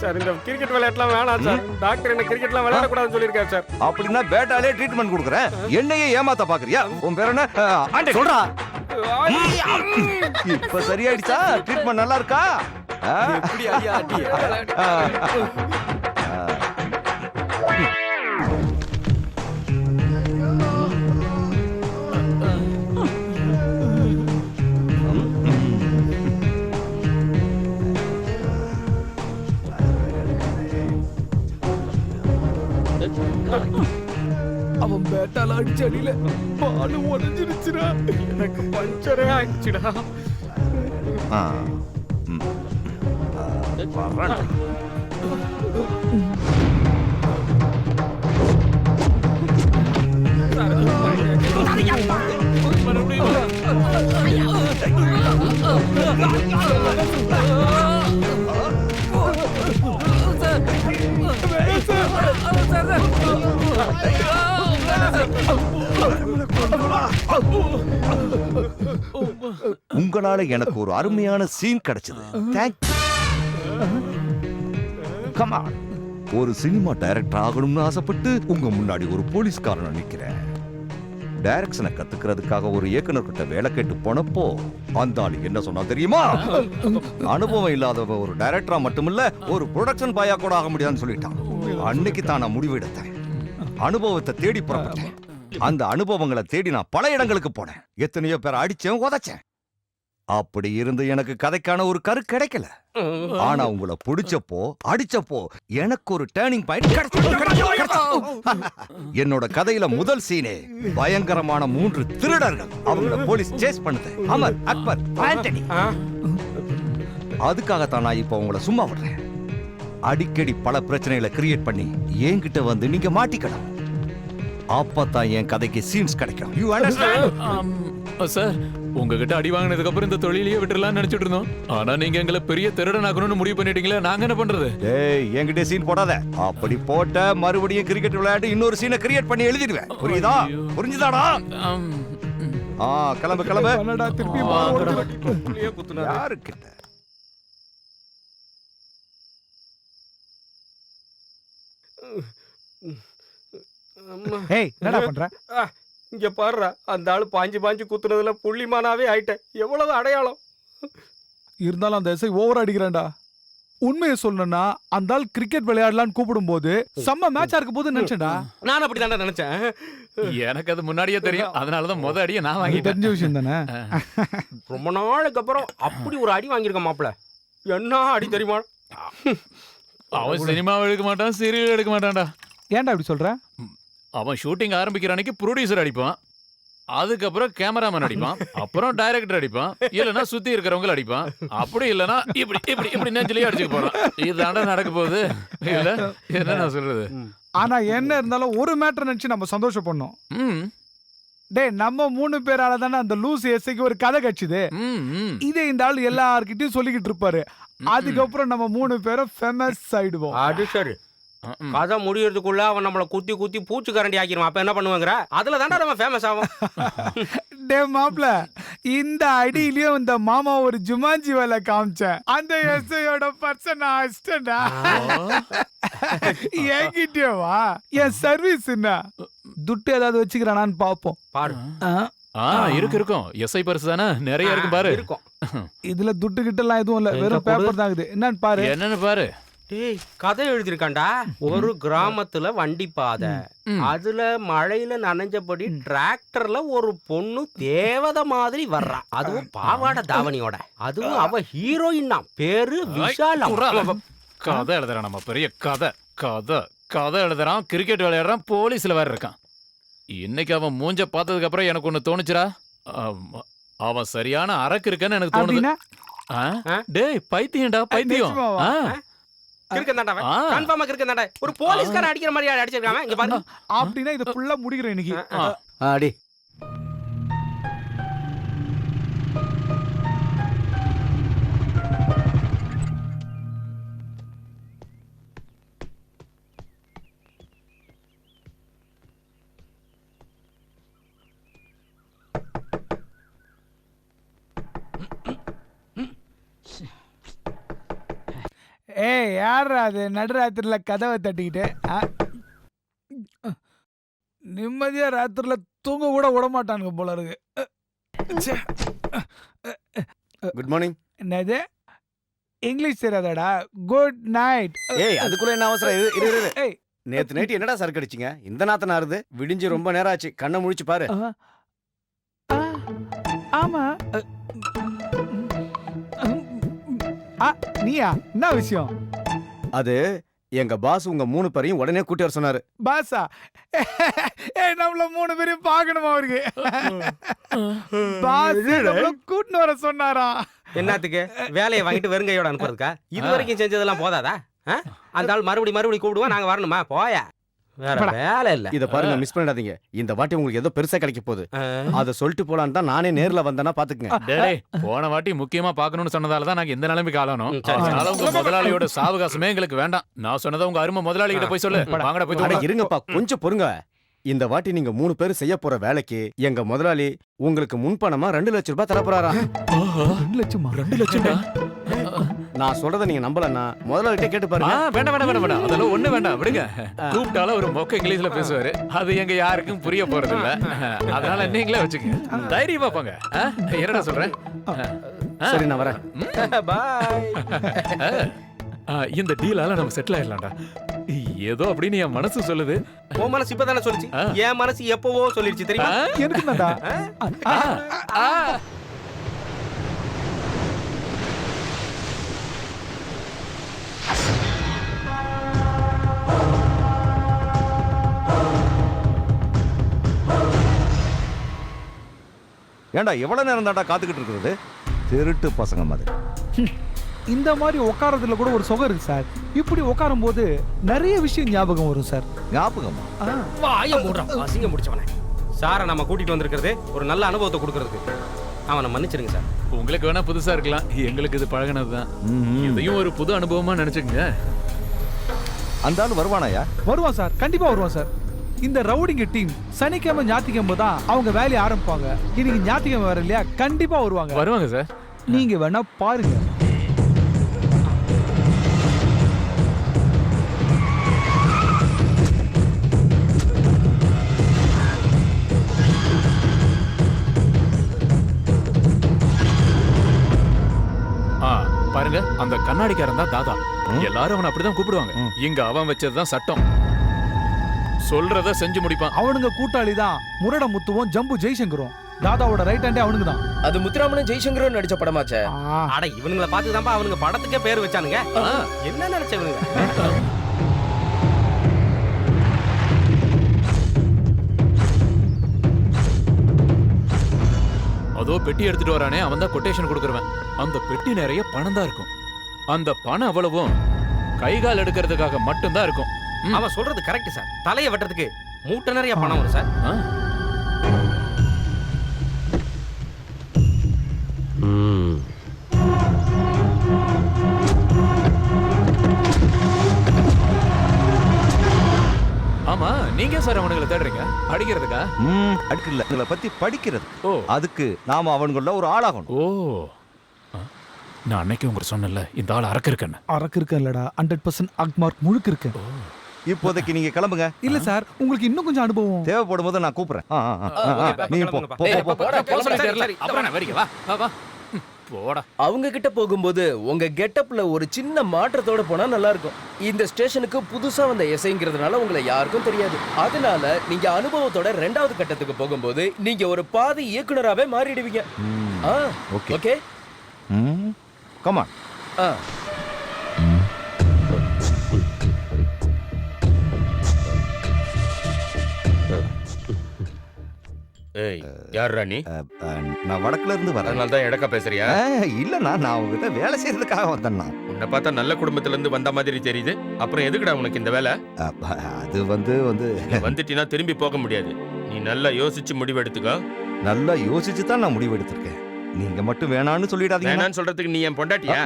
சார் இந்த கிரிக்கெட் விளையாட்டுலாம் வேணாம் சார். டாக்டர் என்ன கிரிக்கெட்லாம் விளையாடக்கூடாதுன்னு சொல்லியிருக்காரு சார். அப்படின்னா பேட்டாலே ட்ரீட்மெண்ட் கொடுக்குறேன். என்னையே ஏமாத்த பாக்குறியா? உன் பேர் என்ன? ஆண்டே சொல்றா. இப்ப சரியாயிடுச்சா? ட்ரீட்மெண்ட் நல்லா இருக்கா? எப்படி ஐயா அடி? அவன் பேட்டால அடிச்ச அடியில பால் உடைஞ்சிருச்சுடா. எனக்கு பஞ்சரே ஆயிடுச்சுடா. ஆ. ம். வரேன். உங்களால எனக்கு ஒரு அருமையான சீன் கிடைச்சது. தேங்க்யூ. Come on. ஒரு சினிமா டைரக்டர் ஆகணும்னு ஆசைப்பட்டு உங்க முன்னாடி ஒரு போலீஸ்காரன் நிக்கிறேன். டைரக்ஷனை கத்துக்கிறதுக்காக ஒரு இயக்குனர் கிட்ட வேலை கேட்டு போனப்போ அந்த ஆளு என்ன சொன்னா தெரியுமா? அனுபவம் இல்லாதவ ஒரு டைரக்டரா மட்டுமில்ல ஒரு ப்ரொடக்ஷன் பாயா கூட ஆக முடியாதுன்னு சொல்லிட்டான். அன்னைக்கு தான் நான் முடிவு எடுத்தேன். அனுபவத்தை தேடி புறப்பட்டேன். அந்த அனுபவங்களை தேடி நான் பல இடங்களுக்கு போனேன். எத்தனையோ பேரை அடிச்சேன், உதைச்சேன். அப்படி இருந்து எனக்கு கதைக்கான ஒரு கரு கிடைக்கல. ஆனா உங்களை பிடிச்சப்போ அடிச்சப்போ எனக்கு ஒரு டேர்னிங் பாயிண்ட் கிடைச்சது. என்னோட கதையில முதல் சீனே பயங்கரமான 3 திருடர்கள். அவங்கள போலீஸ் சேஸ் பண்ணுது. அமர், அக்பர், ஆண்டனி. அதுக்காகத்தான் நான் இப்ப உங்களை சும்மா விடுறேன். அடிக்கடி பல பிரச்சனைகளை கிரியேட் பண்ணி என்கிட்ட வந்து நீங்க மாட்டிக்கணும். அப்பதான் என் கதைக்கு சீன்ஸ் கிடைக்கும். You understand? சார் உங்ககிட்ட அடி வாங்கினதுக்கு அப்புறம் இந்த தொழிலையே விட்டுறலாம்னு நினைச்சிட்டு இருந்தோம். ஆனா நீங்க எங்களை பெரிய திருடன் ஆகணும்னு முடிவு பண்ணிட்டீங்களே, நாங்க என்ன பண்றது? ஏய், என்கிட்ட சீன் போடாத. அப்படி போட்ட மறுபடியும் கிரிக்கெட் விளையாட்டு இன்னொரு சீனை கிரியேட் பண்ணி எழுதிடுவேன். புரியுதா? புரிஞ்சுதாடா? கிளம்பு கிளம்பு. யாருக்கிட்ட? ஏய், என்னடா பண்ற? இங்க பாருடா, அந்த ஆளு பாஞ்சு குத்துனதுல புள்ளிமானாவே ஆயிட்டேன். எவ்வளவு அடையாளம் இருந்தாலும் அந்த எஸ்ஐ ஓவர் அடிக்கிறான்டா. உண்மையை சொல்லணும்னா அந்த ஆள் கிரிக்கெட் விளையாடலான்னு கூப்பிடும் போது செம்ம மேட்சா இருக்க போது நினைச்சேன்டா. நான் அப்படிதான் நினைச்சேன். எனக்கு அது முன்னாடியே தெரியும். அதனாலதான் முத அடியை நான் வாங்கி தெரிஞ்ச விஷயம் தானே. ரொம்ப நாளுக்கு அப்புறம் அப்படி ஒரு அடி வாங்கியிருக்க மாப்பிள. என்ன அடி தெரியுமா? அவன் சினிமாவை எடுக்க மாட்டான், சீரியல் எடுக்க மாட்டான்டா. ஏன்டா இப்படி சொல்ற? அவன் ஷூட்டிங் ஆரம்பிக்கிற அன்னைக்கு ப்ரொடியூசர் அடிப்பான், அதுக்கப்புறம் கேமராமேன் அடிப்பான், அப்புறம் டைரக்டர் அடிப்பான், இல்லைன்னா சுத்தி இருக்கிறவங்க அடிப்பான், அப்படி இல்லைன்னா இப்படி இப்படி இப்படி நெஞ்சிலேயே அடிச்சுக்க போறான். இதுதாண்டா நடக்க போகுது. இல்ல என்ன நான் சொல்றது? ஆனா என்ன இருந்தாலும் ஒரு மேட்டர் நினைச்சு நம்ம சந்தோஷப்படணும். டேய், நம்ம 3 பேரால தானே அந்த லூஸ் எஸ்ஐக்கு ஒரு கதை கட்சிது. இதே இந்த ஆள் எல்லார்கிட்டயும் சொல்லிக்கிட்டு இருப்பாரு. அதுக்கப்புறம் நம்ம 3 பேரும் ஃபேமஸ் ஆயிடுவோம். அது சரி. கதை முடியறதுக்குள்ள அவன் நம்மள குத்தி குத்தி பூச்சி கரண்டி ஆக்கிடுவான். அப்ப என்ன பண்ணுவாங்கற? அதுல தாண்டா நம்ம ஃபேமஸ் ஆவோம். டே மாப்ள, இந்த அடியிலயும் இந்த மாமா ஒரு ஜுமான்ஜி வேலை காமிச்சேன். அந்த எஸ்ஐயோட பர்சன் அசிஸ்டன்டா. என்கிட்டயே வா, என் சர்வீஸ் என்ன துட்டு ஏதாவது வச்சுக்கிறானான்னு பாப்போம். பாரு. இருக்கும். எஸ்ஐ பர்ஸ் தானே, நிறைய இருக்கும் பாரு. இருக்கும். இதுல துட்டு கிட்ட எல்லாம் எதுவும் இல்ல, வெறும் பேப்பர் தான் இருக்குது. என்னன்னு பாரு. என்னன்னு பாரு. டேய், கதை எழுதிருக்காண்டா. ஒரு கிராமத்துல வண்டி பாதை, அதுல மழையில நனைஞ்சபடி டிராக்டர்ல ஒரு பொண்ணு தேவதை மாதிரி வர்றா. அதுவும் பாவாடை தாவணியோட. அதுவும் அவ ஹீரோயின் தான். பேரு விஷாலம். கதை எழுதுறான். நம்ம பெரிய கதை கதை கதை எழுதுறான். கிரிக்கெட் விளையாடுறான். போலீஸ்ல வேற இருக்கான். இன்னைக்கு அவன் மூஞ்ச பார்த்ததுக்கு அப்புறம் எனக்கு ஒண்ணு தோணுச்சுடா. அவன் சரியான அரக்கு இருக்கன்னு எனக்கு தோணுது. அப்படின்னா டேய் பைத்தியம்டா பைத்தியம். நிஜமாவா? கிறுக்கன்தான்டா அவன். கன்ஃபார்மா கிறுக்கன்தான்டா. ஒரு போலீஸ்காரன் அடிக்கிற மாதிரி அடிச்சிருக்கான் இங்க பாரு. அப்படின்னா இதை ஃபுல்லா முடிக்கிறேன் இன்னைக்கு. அடி ஏய் யாரா அது நடுராத்திரில கதவை தட்டிக்கிட்டு நிம்மதியா ராத்திரில தூங்க கூட விட மாட்டானுங்க போல இருக்கு. Good morning. என்னது இங்கிலீஷ் தெரியாதாடா? Good night. ஏய் அதுக்குள்ள என்ன அவசரம்? இரு இரு. ஏய் நேத்து நைட் என்னடா சரக்கு அடிச்சீங்க? இந்த நாத்த நாறுது. விடிஞ்சு ரொம்ப நேரம் ஆச்சு. கண்ணை முழிச்சு பாரு. ஆமா. நீயா என்ன விஷயம்? அது எங்க பாஸ் உங்க 3 பேரையும் உடனே கூட்டி வர சொன்னாரு. பாசா நம்மள 3 பேரையும் பார்க்கணுமா அவருக்கு? பாஸ் நம்மள கூட்டின்னு வர சொன்னாரா? என்னத்துக்கு வேலையை வாங்கிட்டு வெறுங்கையோட அனுப்புறதுக்கா? இது வரைக்கும் செஞ்சதெல்லாம் போதாதா? அந்த ஆள் மறுபடி கூப்பிடுவா, நாங்க வரணுமா? போயா, வேற வேலை இல்ல. இத பாருங்க, மிஸ் பண்ணிடாதீங்க. இந்த வாட்டி உங்களுக்கு ஏதோ பெருசா கிடைக்க போகுது. அத சொல்லிட்டு போலான்னு தான் நானே நேர்ல வந்தேன்னா பாத்துக்கங்க. டேய் போன வாட்டி முக்கியமா பாக்கணும்னு சொன்னதால தான் நாங்க இந்த நிலைமைக்கு ஆளணும். அதனால உங்க முதலாளியோட சாவகாசமே எங்களுக்கு வேண்டாம். நான் சொன்னதை உங்க அருமை முதலாளி கிட்ட போய் சொல்லு. வாங்கடா போய் அட இருங்கப்பா, கொஞ்சம் பொறுங்க. இந்த வாட்டி நீங்க 3 பேர் செய்ய போற வேலைக்கு எங்க முதலாளி உங்களுக்கு முன்பணமா 2 லட்சம் ரூபாய் தர போறாரா? 2 லட்சமா? 2 லட்சம்டா? நான் சொல்றத நீங்க நம்பலன்னா முதலாளிகிட்ட கேட்டு பாருங்க. வேண்டாம் அதெல்லாம் ஒண்ணு வேண்டாம், விடுங்க. கூப்பிட்டாலும் ஒரு மொக்க இங்கிலீஷ்ல பேசுவாரு. அது எங்க யாருக்கும் புரிய போறது இல்ல. அதனால நீங்களே வச்சுக்கங்க, தைரியமா போங்க. என்னடா சொல்றேன்? சரி நான் வரேன். பாய். இந்த டீலால நம்ம செட்டில் ஆயிடலாம்டா. ஏதோ அப்படின்னு என் மனசு சொல்லுது. உன் மனசு இப்பதானே சொல்லுச்சு. என் மனசு எப்பவோ சொல்லிடுச்சு தெரியுமா? எனக்குதான்டா. ஏண்டா எவ்வளவு நேரம் தாண்டா காத்துக்கிட்டு இருக்கிறது? திருட்டு பசங்க மாதிரி. இந்த மாதிரி உட்காரதுல கூட ஒரு சுகம் இருக்கு சார். இப்படி உட்காரும் போது நிறைய விஷயம் ஞாபகம் வரும் சார். ஞாபகமா? வாய மூடுறான் அசிங்க முடிச்சவனே. சாரை நம்ம கூட்டிட்டு வந்திருக்கிறது ஒரு நல்ல அனுபவத்தை கொடுக்கறதுக்கு. அவனை மன்னிச்சிருங்க சார். உங்களுக்கு வேணா புதுசா இருக்கலாம், எங்களுக்கு இது பழகினதுதான். இதையும் ஒரு புது அனுபவமா நினைச்சுக்கங்க. அந்த ஆள் வருவானாயா? வருவான் சார், கண்டிப்பா வருவான் சார். இந்த ரவுடிங்க டீம் சனிக்கிழமை ஞாயிற்றுக்கிழமை தான் அவங்க வேலையை ஆரம்பிப்பாங்க. இன்னைக்கு ஞாயிற்றுக்கிழமை வர இல்லையா? கண்டிப்பா வருவாங்க சார். நீங்க வேணா பாருங்க. பாருங்க, அந்த கண்ணாடிக்காரன் தான் தாதா. எல்லாரும் அவனை அப்படிதான் கூப்பிடுவாங்க. இங்க அவன் வச்சதுதான் சட்டம். சொல்றத செஞ்சு முடிப்பான். அவனுங்க கூட்டாளி தான் முரட முத்துவும் ஜம்பு ஜெய்சங்கரும். தாதாவோட ரைட் ஹேண்டே அவனுக்கு தான். அது முத்துராமனும் ஜெய்சங்கரும் நடிச்ச படமாச்சே. அட இவனுங்கள பார்த்து தான்ப்பா அவனுங்க படத்துக்கே பேர் வச்சானுங்க. என்ன நினைச்சவனுங்க? அதோ பெட்டி எடுத்துட்டு வரானே, அவன் தான் கொட்டேஷன் கொடுக்கறவன். அந்த பெட்டி நிறைய பணம் தான் இருக்கும். அந்த பணம் அவ்வளவும் கைகால் எடுக்கிறதுக்காக மட்டும்தான் இருக்கும். அவன் சொல்றது கரெக்ட் சார். தலையை வெட்டுறதுக்கு மூட்டை நிறைய பணம் வரும் சார். ஆமா, நீங்க சார் அவனுங்களை தேடுறீங்க? அடிக்கிறதுக்கா? அடிக்கல, இதுல பத்தி படிக்கிறது. ஓ, அதுக்கு நாம அவனுக்குள்ள ஒரு ஆளாகணும். ஓ, நான் அன்னைக்கு உங்களுக்கு சொன்னல, இந்த ஆள் அரக்கு இருக்கேன்னு. அரக்கு இருக்க இல்லடா, 100% அக்மார்க் முழுக்க இருக்கு. இப்போதைக்கு நீங்க கிளம்புங்க. இல்ல சார், உங்களுக்கு இன்னும் கொஞ்சம் அனுபவம் தேவைப்படும் போது நான் கூப்பிடுறேன். நீ போடா. அவங்க கிட்ட போகும்போது உங்க கெட்டப்ல ஒரு சின்ன மாற்றத்தோட போனா நல்லா இருக்கும். இந்த ஸ்டேஷனுக்கு புதுசா வந்த எஸ்ஐங்கிறதுனால உங்களை யாருக்கும் தெரியாது. அதனால நீங்க அனுபவத்தோட 2வது கட்டத்துக்கு போகும்போது நீங்க ஒரு பாதி இயக்குனராவே மாறிடுவீங்க. ஓகே? Come on. ஏய் யார் ராணி? நான் வடக்குல இருந்து வரேன். அதனால தான் எடக்கா பேசுறியா? இல்லண்ணா, நான் உங்ககிட்ட வேலை செய்யறதுக்காக வந்தேன்னா. உன்னை பார்த்தா நல்ல குடும்பத்துல இருந்து வந்த மாதிரி தெரியுது. அப்புறம் எதுக்குடா உனக்கு இந்த வேலை? அது வந்து வந்துட்டினா திரும்பி போக முடியாது. நீ நல்லா யோசிச்சு முடிவு எடுத்துக்கோ. நல்லா யோசிச்சு தான் நான் முடிவு எடுத்திருக்கேன். நீங்க மட்டும் வேணான்னு சொல்லிடாதீங்க. வேணான்னு சொல்றதுக்கு நீ என் பொண்டாட்டியா?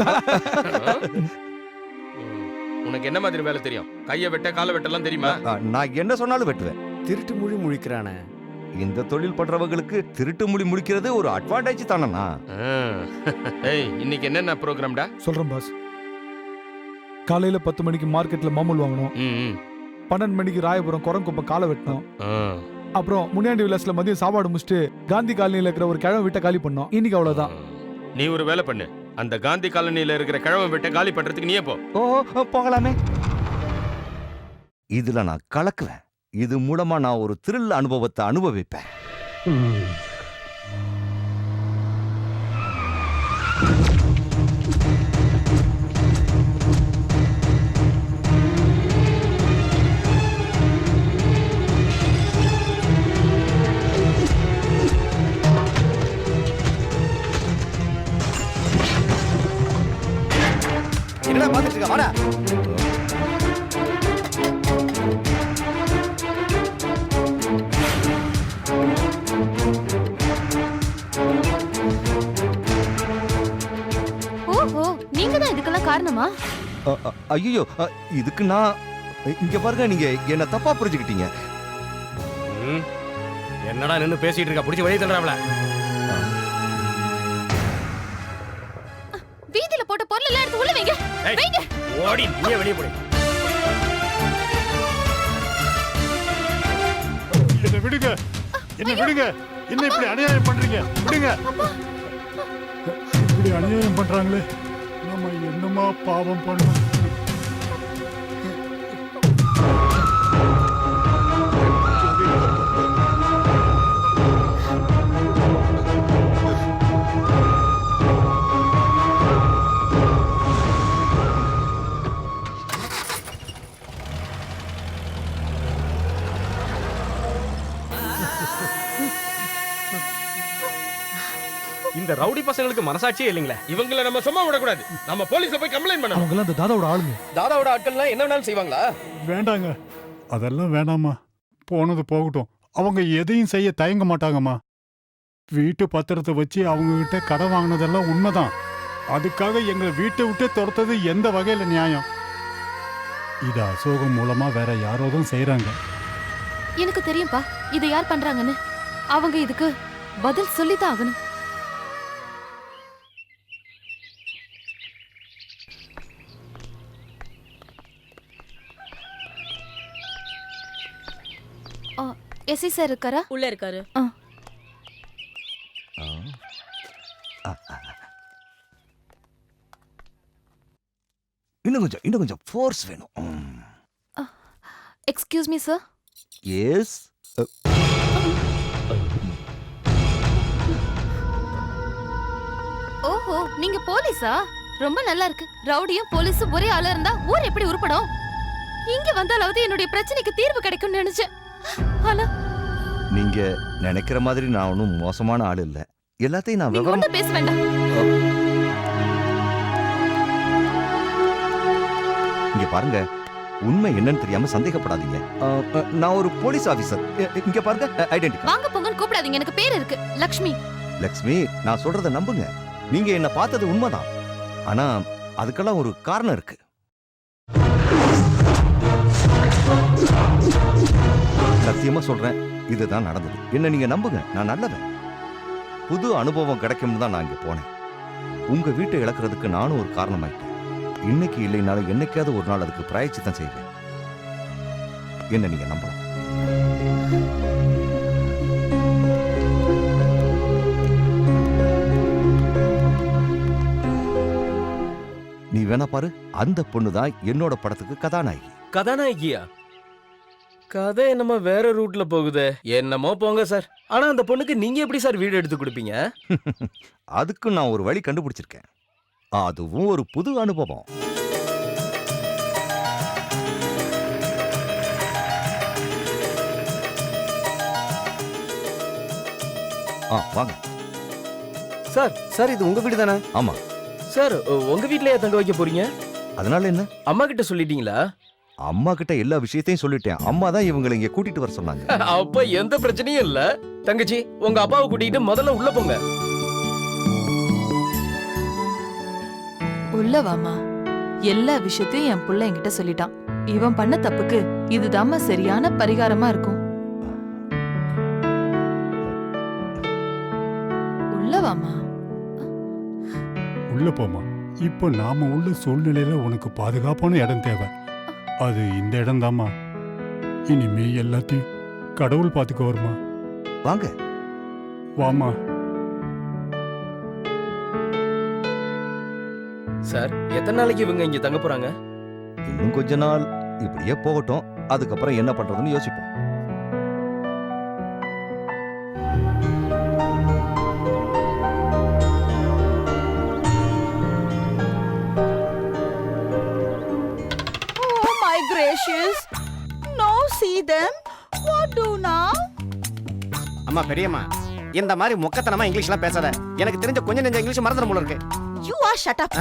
உனக்கு என்ன மாதிரி வேலை தெரியும்? கையை வெட்ட காலை வெட்டலாம் தெரியுமா? நான் என்ன சொன்னாலும் வெட்டுவேன். திருட்டு மொழி முழிக்கிறானே. இந்த தொழில் பண்றவங்களுக்கு திருட்டு முடி முடிக்கிறது ஒரு அட்வான்டேஜ் தானண்ணா. ஏய் இன்னைக்கு என்னென்ன ப்ரோக்ராம்டா? சொல்றேன் பாஸ். காலையில 10 மணிக்கு மார்க்கெட்ல மாமூல் வாங்கணும். 12 மணிக்கு ராயபுரம் குரங்குப்பம் காலை வெட்டணும். அப்புறம் முனியாண்டி விலாஸ்ல மதியம் சாப்பாடு முடிச்சுட்டு காந்தி காலனியில இருக்கிற ஒரு கிழமை வீட்டை காலி பண்ணோம். இன்னைக்கு அவ்வளவுதான். நீ ஒரு வேலை பண்ணு. அந்த காந்தி காலனியில இருக்கிற கிழமை வீட்டை காலி பண்றதுக்கு நீயே போ. போகலாமே. இதுல நான் கலக்குவேன். இது மூலமா நான் ஒரு த்ரில் அனுபவத்தை அனுபவிப்பேன். என்னடா பாத்துட்டு இருக்க? வாடா. ஓஹோ, நீங்க தான் இதுக்கெல்லாம் காரணமா? ஐயோ, இதுக்கு நான் இங்க பாருங்க, நீங்க என்ன தப்பா புரிஞ்சுக்கிட்டீங்க. என்னடா நின்னு பேசிட்டு இருக்க? புடிச்சு வெளிய தள்ளுறாப்ல. வீதியில போட்ட பொருள் எல்லாம் எடுத்து உள்ள வைங்க. வைங்க. ஓடி நீயே வெளிய போடு. என்ன விடுங்க, என்ன விடுங்க. என்ன இப்படி அநியாயம் பண்றீங்க? விடுங்க. இப்படி அநியாயம் பண்றாங்களே, நம்ம என்னமா பாவம் பண்ணோம்? இந்த ரவுடி பசங்களுக்கு மனசாட்சியே இல்லைங்களே. இவங்களை நம்ம சும்மா விடக்கூடாது. நம்ம போலீஸ்ல போய் கம்ப்ளைண்ட் பண்ணணும். அவங்க அந்த தாதாவோட ஆளுங்க. தாதாவோட ஆட்கள்லாம் என்ன வேணாலும் செய்வாங்களா? வேண்டாங்க, அதெல்லாம் வேணாமா. போனது போகட்டும். அவங்க எதையும் செய்ய தயங்க மாட்டாங்கம்மா. வீட்டு பத்திரத்தை வச்சு அவங்க கிட்ட கடன் வாங்கினதெல்லாம் உண்மைதான். அதுக்காக எங்களை வீட்டை விட்டு துரத்தது எந்த வகையில நியாயம்? இது அசோகம் மூலமா வேற யாரோ தான் செய்யறாங்க. எனக்கு தெரியும்பா இதை யார் பண்றாங்கன்னு. அவங்க இதுக்கு பதில் சொல்லித்தான் ஆகணும். எஸ்ஐ சார் இருக்காரா? உள்ள இருக்காரு. இன்னும் கொஞ்சம் ஃபோர்ஸ் வேணும். Excuse me sir. எஸ். ஓஹோ, நீங்க போலீஸா? ரொம்ப நல்லா இருக்கு. ரவுடியும் போலீஸும் ஒரே ஆளா இருந்தா ஊர் எப்படி உருப்படும்? இங்க வந்தாலாவது என்னுடைய பிரச்சனைக்கு தீர்வு கிடைக்கும்னு நினைச்சேன். ஆனா நீங்க நினைக்கிற மாதிரி நான் ஒன்றும் மோசமான ஆள் இல்ல. எல்லாத்தையும் நான் நீங்க ஒண்ணும் பேச வேண்டாம். இங்க பாருங்க, உண்மை என்னன்னு தெரியாம சந்தேகப்படாதீங்க. நான் ஒரு போலீஸ் ஆபீசர். இங்க பாருங்க, ஐடென்டிட்டி. வாங்க போங்கன்னு கூப்பிடாதீங்க. எனக்கு பேர் இருக்கு, லக்ஷ்மி. லக்ஷ்மி, நான் சொல்றத நம்புங்க. நீங்க என்ன பார்த்தது உண்மைதான். ஆனா அதுக்கெல்லாம் ஒரு காரணம் இருக்கு. சத்தியமா சொல்றேன், இதுதான் நடந்தது. என்ன நீங்க நம்புங்க, நான் நல்லவன். புது அனுபவம் கிடைக்கும்னு தான் நான் இங்க போனேன். உங்க வீட்டை இழக்கிறதுக்கு நானும் ஒரு காரணமாயிட்டேன். இன்னைக்கு இல்லைனாலும் என்னைக்காவது ஒரு நாள் அதுக்கு பிராயச்சித்தம் செய்வேன். என்ன நீங்க நம்பலாம். நீ வேணா பாரு, அந்த பொண்ணுதான் என்னோட படத்துக்கு கதாநாயகி. கதாநாயகியா? கதை என்னமோ வேற ரூட்ல போகுதே. என்னமோ போங்க சார். ஆனா அந்த பொண்ணுக்கு நீங்க எப்படி சார் வீடு எடுத்து கொடுப்பீங்க? அதுக்கு நான் ஒரு வழி கண்டுபிடிச்சிருக்கேன். அதுவும் ஒரு புது அனுபவம். வாங்க. சார் சார் இது உங்க வீடு தானே? ஆமா. சார் உங்க வீட்லயே தங்க வைக்க போறீங்க? அதனால என்ன? அம்மா கிட்ட சொல்லிட்டீங்களா? அம்மா கிட்ட எல்லா விஷயத்தையும் சொல்லிட்டேன். அம்மா தான் இவங்களை இங்க கூட்டிட்டு வர சொன்னாங்க. அப்ப எந்த பிரச்சனையும் இல்ல. தங்கச்சி உங்க அப்பாவை கூட்டிட்டு முதல்ல உள்ள போங்க. உள்ள வாமா. எல்லா விஷயத்தையும் என் புள்ள என்கிட்ட சொல்லிட்டான். இவன் பண்ண தப்புக்கு இதுதாம்மா சரியான பரிகாரமா இருக்கும். உள்ள வாமா. உள்ள போமா. இப்போ நாம உள்ள சூழ்நிலையில உனக்கு பாதுகாப்பான இடம் தேவை. அது இந்த இடம் தாம்மா. இனிமே எல்லாத்தையும் கடவுள் பார்த்துக்க வருமா. வாங்க. வாமா. சார் எத்தனை நாளைக்கு இவங்க இங்க தங்க போறாங்க? இன்னும் கொஞ்ச நாள் இப்படியே போகட்டும். அதுக்கப்புறம் என்ன பண்றதுன்னு யோசிப்போம். Oh my gracious. Now see them. What do now? அம்மா பெரியம்மா, இந்த மாதிரி மொக்கத்தனமா இங்கிலீஷ்லாம் பேசாத. எனக்கு தெரிஞ்ச கொஞ்சம் நெஞ்ச இங்கிலீஷ் மறந்துட போல இருக்கு. You are shut up.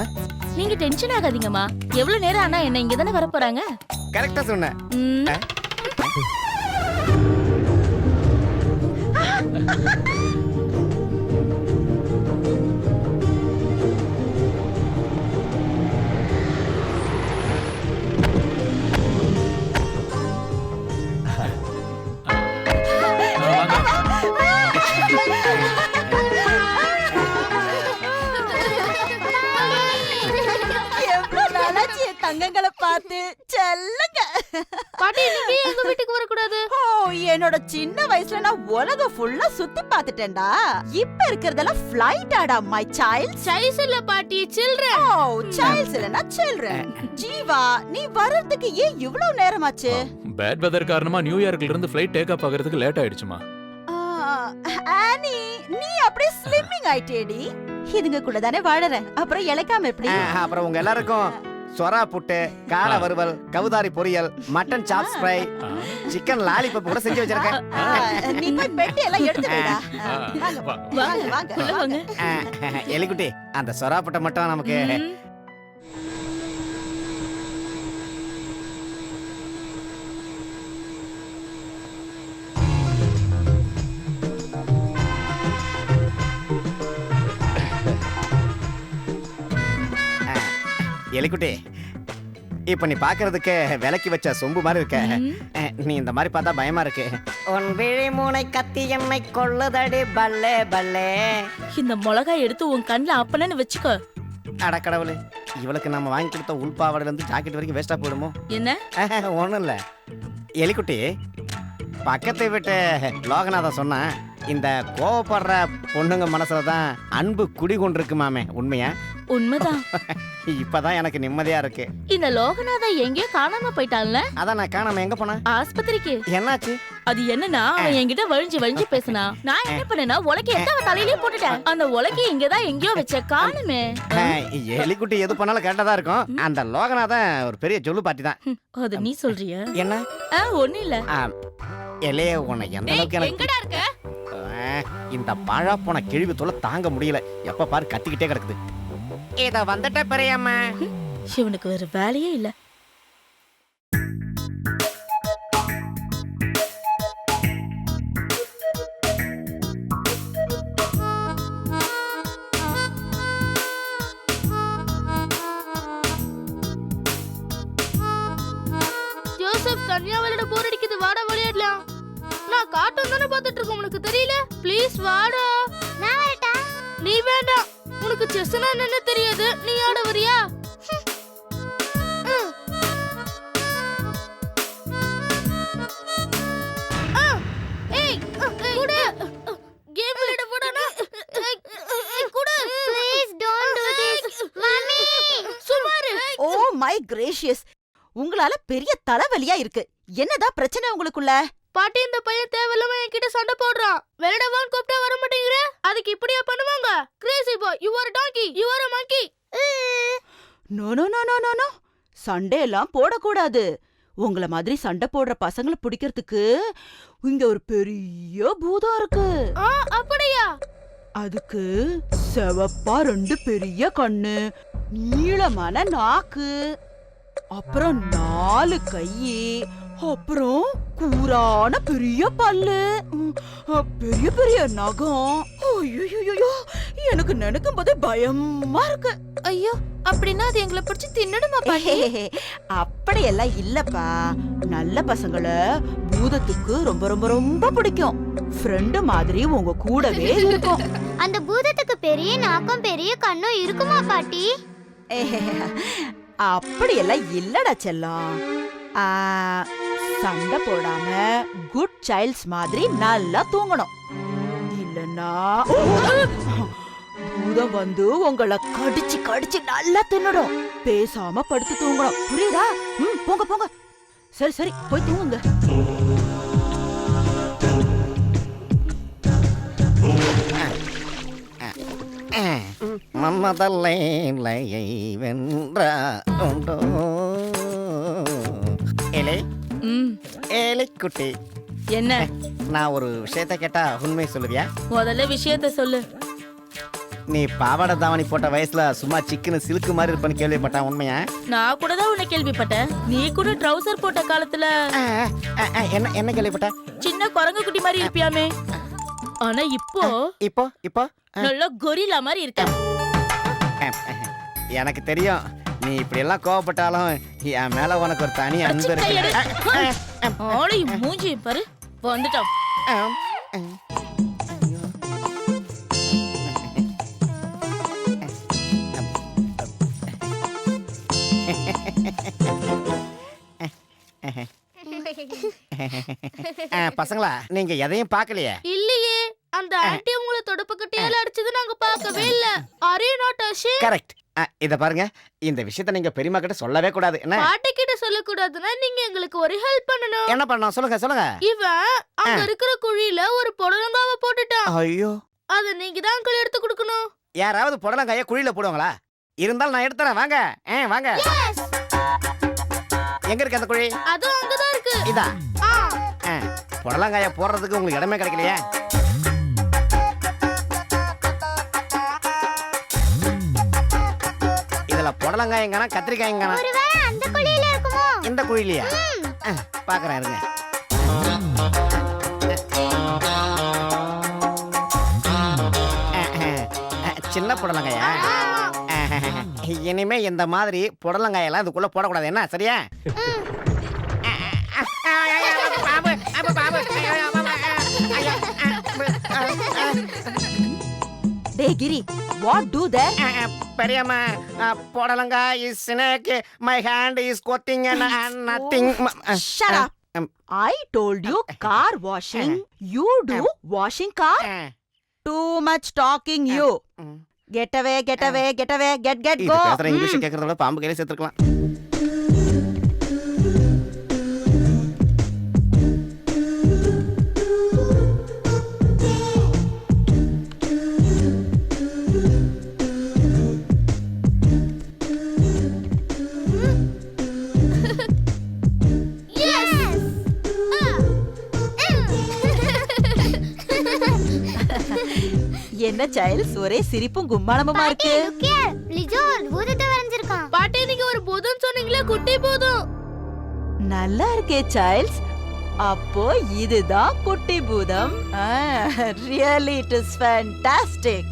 நீங்க டென்ஷன் ஆகாதீங்கம்மா. எவ்வளவு நேரம் ஆனா என்ன இங்க தானே வர போறாங்க? கரெக்டா சொன்ன. எவ்வளவு நாளாச்சு என் தங்கங்களை பார்த்து செல்லுங்க. பாட்டி நீங்க எங்க வீட்டுக்கு வர கூடாது. ஓ, என்னோட சின்ன வயசுல நான் உலகம் ஃபுல்லா சுத்தி பார்த்துட்டேன்டா. இப்ப இருக்கிறதெல்லாம் ஃளைட் ஆடா மை சைல்ட். சைஸ் இல்ல பாட்டி, சில்ட்ரன். ஓ, சைல்ட்ஸ் இல்லனா சில்ட்ரன். ஜீவா, நீ வரதுக்கு ஏன் இவ்வளவு நேரமாச்சு? பேட் வெதர் காரணமா நியூயார்க்ல இருந்து ஃளைட் டேக் ஆஃப் ஆகிறதுக்கு லேட் ஆயிடுச்சுமா. ஆனி, நீ அப்படியே ஸ்லிம்மிங் ஆயிட்டேடி. இதுங்க கூட தானே வாழறேன். அப்புறம் இளைக்காம எப்படி? அப்புறம் உங்க எல்லாருக்கும் சொரா புட்டு, காடை வறுவல், கவுதாரி பொரியல், mutton chops fry, chicken lollipop கூட செஞ்சு வச்சிருக்கேன். நீ போய் பெட்டி எல்லாம் எடுத்து வைடா. வாங்க வாங்க வாங்க. எலிக்குட்டி, அந்த சொரா புட்டை மட்டும் நமக்கு. எலிக்குட்டி, இப்ப நீ பாக்குறதுக்கு விலைக்கு வச்ச சொம்பு மாதிரி இருக்க. நீ இந்த மாதிரி பார்த்தா பயமா இருக்கு. உன் விழிமூனை கத்தி என்னை கொள்ளுதடி பல்லே பல்லே. இந்த மிளகாய் எடுத்து உன் கண்ணுல அப்பனன்னு வச்சுக்கோ. அடக்கடவுளே, இவளுக்கு நம்ம வாங்கி கொடுத்த உள்பாவடையில இருந்து ஜாக்கெட் வரைக்கும் வேஸ்டா போயிடுமோ? என்ன? ஒண்ணும் இல்ல எலிக்குட்டி, பக்கத்தை விட்டு லோகநாதன் சொன்னா இந்த கோவப்படுற பொண்ணுங்க மனசுலதான் அன்பு குடி கொண்டிருக்கு மாமே. உண்மையா? உண்மைதான். இப்பதான் எனக்கு நிம்மதியா இருக்கு. இந்த லோகநாதா எங்கேயோ காணாம போயிட்டான்ல? அதான் நான் காணாம எங்க போனா? ஆஸ்பத்திரிக்கு. என்னாச்சு? அது என்னன்னா, அவன் என்கிட்ட வழிஞ்சு பேசினா. நான் என்ன பண்ணேன்னா, உலக்கை எடுத்து அவன் தலையிலேயே போட்டுட்டேன். அந்த உலக்கை இங்கதான் எங்கேயோ வச்ச, காணுமே. எலிக்குட்டி எது பண்ணாலும் கரெக்டா தான் இருக்கும். அந்த லோகநாதன் ஒரு பெரிய சொல்லு பாட்டி தான். அது நீ சொல்றியா? என்ன? ஒண்ணு இல்ல. எலையே, உன்னை எந்த அளவுக்கு எனக்கு எங்கடா இருக்க? இந்த பழா போன கிழிவு தொலை தாங்க முடியல. எப்ப பாரு கத்திக்கிட்டே கிடக்குது. இத வந்துட்ட பெரியம்மா. இவனுக்கு வேற வேலையே இல்ல. ஜோசப், தனியா விளையாட போர் அடிக்குது, வாடா விளையாடலாம். நான் கார்ட்டூன் தானே பார்த்துட்டு இருக்கேன், உனக்கு தெரியல? ப்ளீஸ் வாடா. நான் வரட்டா? நீ வேண்டாம், உனக்கு செஸ்னா என்னன்னு தெரியாது. நீ ஆட வரியா? ஏய், குடு. கேம் விளையாட போடானா? குடு. Please don't do this. Mummy, சுமாரு. ஓ மை கிரேஷியஸ், உங்களால பெரிய தலைவலியா இருக்கு. என்னதான் பிரச்சனை உங்களுக்குள்ள? பாட்டி, இந்த பையன் தேவையில்லாம என்கிட்ட சண்டை போடுறான். விளையாடவான்னு கூப்பிட்டா வர மாட்டேங்கிற. அதுக்கு இப்படியா பண்ணுவாங்க? Crazy boy, you are donkey, you are a monkey. No no no no no no, Sunday எல்லாம் போடக்கூடாது. உங்கள மாதிரி சண்டை போடுற பசங்களை பிடிக்கிறதுக்கு இங்க ஒரு பெரிய பூதம் இருக்கு. அப்படியா? அதுக்கு செவப்பா 2 பெரிய கண்ணு, நீளமான நாக்கு, அப்புறம் 4 கை, அப்புறம் கூரான பெரிய பல்லு, பெரிய பெரிய நகம். ஐயோ, எனக்கு நினைக்கும் போதே பயமா இருக்கு. ஐயோ, அப்படின்னா அது எங்களை பிடிச்சி தின்னுடுமா பாட்டி? அப்படியெல்லாம் இல்லப்பா. நல்ல பசங்களை பூதத்துக்கு ரொம்ப ரொம்ப ரொம்ப பிடிக்கும். ஃப்ரெண்டு மாதிரி உங்க கூடவே இருக்கும். அந்த பூதத்துக்கு பெரிய நாக்கம் பெரிய கண்ணும் இருக்குமா பாட்டி? அப்படியெல்லாம் இல்லடா செல்லம். சண்டை போடாம குட் சைல்ட்ஸ் மாதிரி நல்லா தூங்கணும். இல்லன்னா பூதம் வந்து உங்களை கடிச்சு கடிச்சு நல்லா தின்னுடும். பேசாம படுத்து தூங்கணும். புரியுதா? போங்க போங்க. சரி சரி, போய் தூங்குங்க. மன்மதல்லை வென்றா ஏலே ஏலே குட்டி, என்ன? நான் ஒரு விஷயத்த கேட்டா உண்மை சொல்லுவியா? முதல்ல விஷயத்த சொல்லு. நீ பாவாடை தாவணி போட்ட வயசுல சும்மா சிக்கனு சிலுக்கு மாதிரி இருப்பேன்னு கேள்விப்பட்டேன், உண்மையா? நான் கூட தான் உன்னை கேள்விப்பட்டேன். நீ கூட ட்ரவுசர் போட்ட காலத்துல என்ன என்ன கேள்விப்பட்ட? சின்ன குரங்கு குட்டி மாதிரி இருப்பியாமே. ஆனா இப்போ இப்போ இப்போ நல்ல கொரில்லா மாதிரி இருக்க. எனக்கு தெரியும், நீ இப்படி எல்லாம் கோவப்பட்டாலும் என் மேல உனக்கு ஒரு தனி அன்பு இருக்கு. ஆளையும் மூஞ்சியும் பாரு, வந்துட்டோம். பசங்களா, நீங்க எதையும் பார்க்கலையே? இல்லையே, அந்த ஆன்ட்டி உங்களை தொடப்பக்கட்டையால அடிச்சது நாங்க பார்க்கவே இல்ல. Are you not ashamed? Correct. இத பாருங்க, இந்த விஷயத்தை நீங்க பெரியம்மா கிட்ட சொல்லவே கூடாது. என்ன பாட்டி கிட்ட சொல்ல கூடாதுன்னா நீங்க எங்களுக்கு ஒரு ஹெல்ப் பண்ணணும். என்ன பண்ணணும்? சொல்லுங்க சொல்லுங்க. இவன் அங்க இருக்கிற குழியில ஒரு புடலங்காவை போட்டுட்டான். ஐயோ, அத நீங்க தான் அங்கிள் எடுத்து கொடுக்கணும். யாராவது புடலங்காய குழியில போடுவாங்களா? இருந்தாலும் நான் எடுத்துறேன். வாங்க வாங்க. எங்க இருக்கு அந்த குழி? அது அங்கதான் இருக்கு. இதா? புடலங்காய போடுறதுக்கு உங்களுக்கு இடமே கிடைக்கலையே. இதுல புடலங்காயங்கனா கத்திரிக்காயங்கனா? ஒருவேளை அந்த குழியில இருக்குமோ? இந்த குழியிலயா? பாக்குறேன் இருங்க. சின்ன புடலங்காயா? இனிமே இந்த மாதிரி புடலங்காயெல்லாம் இதுக்குள்ள போடக்கூடாது. என்ன சரியா? டேய் கிரி, what do that? பெரியம்மா, புடலங்கா is snake, my hand is cutting and nothing. Shut up. I told you car washing. You do washing car? Too much talking you. Get away, get away, get away, get go. பேசுற English கேக்குறத விட பாம்பு கையில சேர்த்துக்கலாம். என்ன child's, ஒரே சிரிப்பும் கும்மாளமுமா இருக்கு. லிஜோ பூதத்தை வரைஞ்சிருக்கான். பாட்டி, நீங்க ஒரு பூதம் சொன்னீங்களே, குட்டி பூதம். நல்லா இருக்கே சைல்ட்ஸ். அப்போ இதுதான் குட்டி பூதம். Really it is fantastic.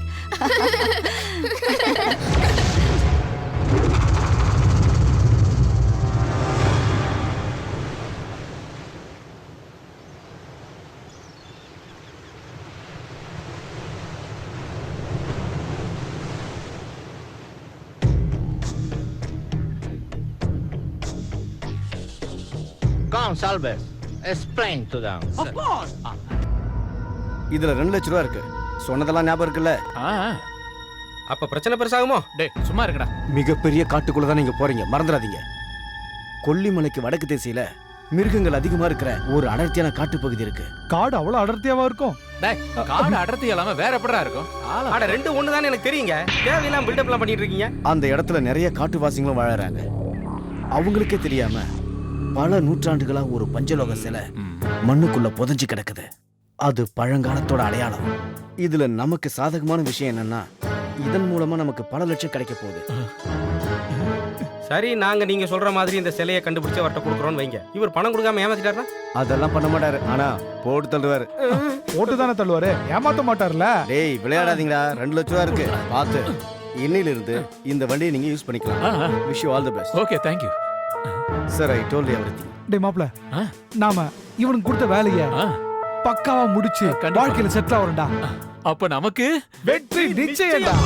Come, Salves. Explain to them. Of course. இதுல 2 லட்சம் ரூபா இருக்கு. சொன்னதெல்லாம் ஞாபகம் இருக்குல்ல? அப்ப பிரச்சனை பெருசாகுமோ? டேய் சும்மா இருக்கடா. மிகப்பெரிய காட்டுக்குள்ள தான் நீங்க போறீங்க, மறந்துடாதீங்க. கொல்லிமலைக்கு வடக்கு திசையில மிருகங்கள் அதிகமா இருக்கிற ஒரு அடர்த்தியான காட்டுப்பகுதி இருக்கு. காடு அவ்வளவு அடர்த்தியாவா இருக்கும்? டேய், காடு அடர்த்தி இல்லாம வேற எப்படிடா இருக்கும்? அட 2 ஒண்ணு தானே எனக்கு தெரியுங்க. தேவையில்லாம பில்டப்லாம் பண்ணிட்டு இருக்கீங்க. அந்த இடத்துல நிறைய காட்டுவாசிகளும் வாழறாங்க. அவங்களுக்கே தெரியாம பல நூற்றாண்டுகளா ஒரு பஞ்சலோக சிலை மண்ணுக்குள்ள புதைஞ்சு கிடக்குது. அது பழங்காலத்தோட அடையாளம். இதுல நமக்கு சாதகமான விஷயம் என்னன்னா, இதன் மூலமா நமக்கு பல லட்சம் கிடைக்க போகுது. சரி, நாங்க நீங்க சொல்ற மாதிரி இந்த சிலையை கண்டுபிடிச்சு அவர்கிட்ட கொடுக்குறோம்னு வைங்க. இவர் பணம் கொடுக்காம ஏமாத்திட்டாருன்னா? அதெல்லாம் பண்ண மாட்டாரு, ஆனா போட்டு தள்ளுவாரு. போட்டு தானே தள்ளுவாரு, ஏமாத்த மாட்டார்ல. டேய் விளையாடாதீங்களா, 2 லட்சம் ரூபா இருக்கு பார்த்து. இன்னையில இருந்து இந்த வண்டியை நீங்க யூஸ் பண்ணிக்கலாம். Wish you all the best. Okay, thank you sir. I told you everything. டேய் மாப்ள, நாம இவனுக்கு கொடுத்த வேலையை பக்காவா முடிச்சு வாழ்க்கையில செட்டில் ஆவறடா. அப்ப நமக்கு வெற்றி நிச்சயம்டா.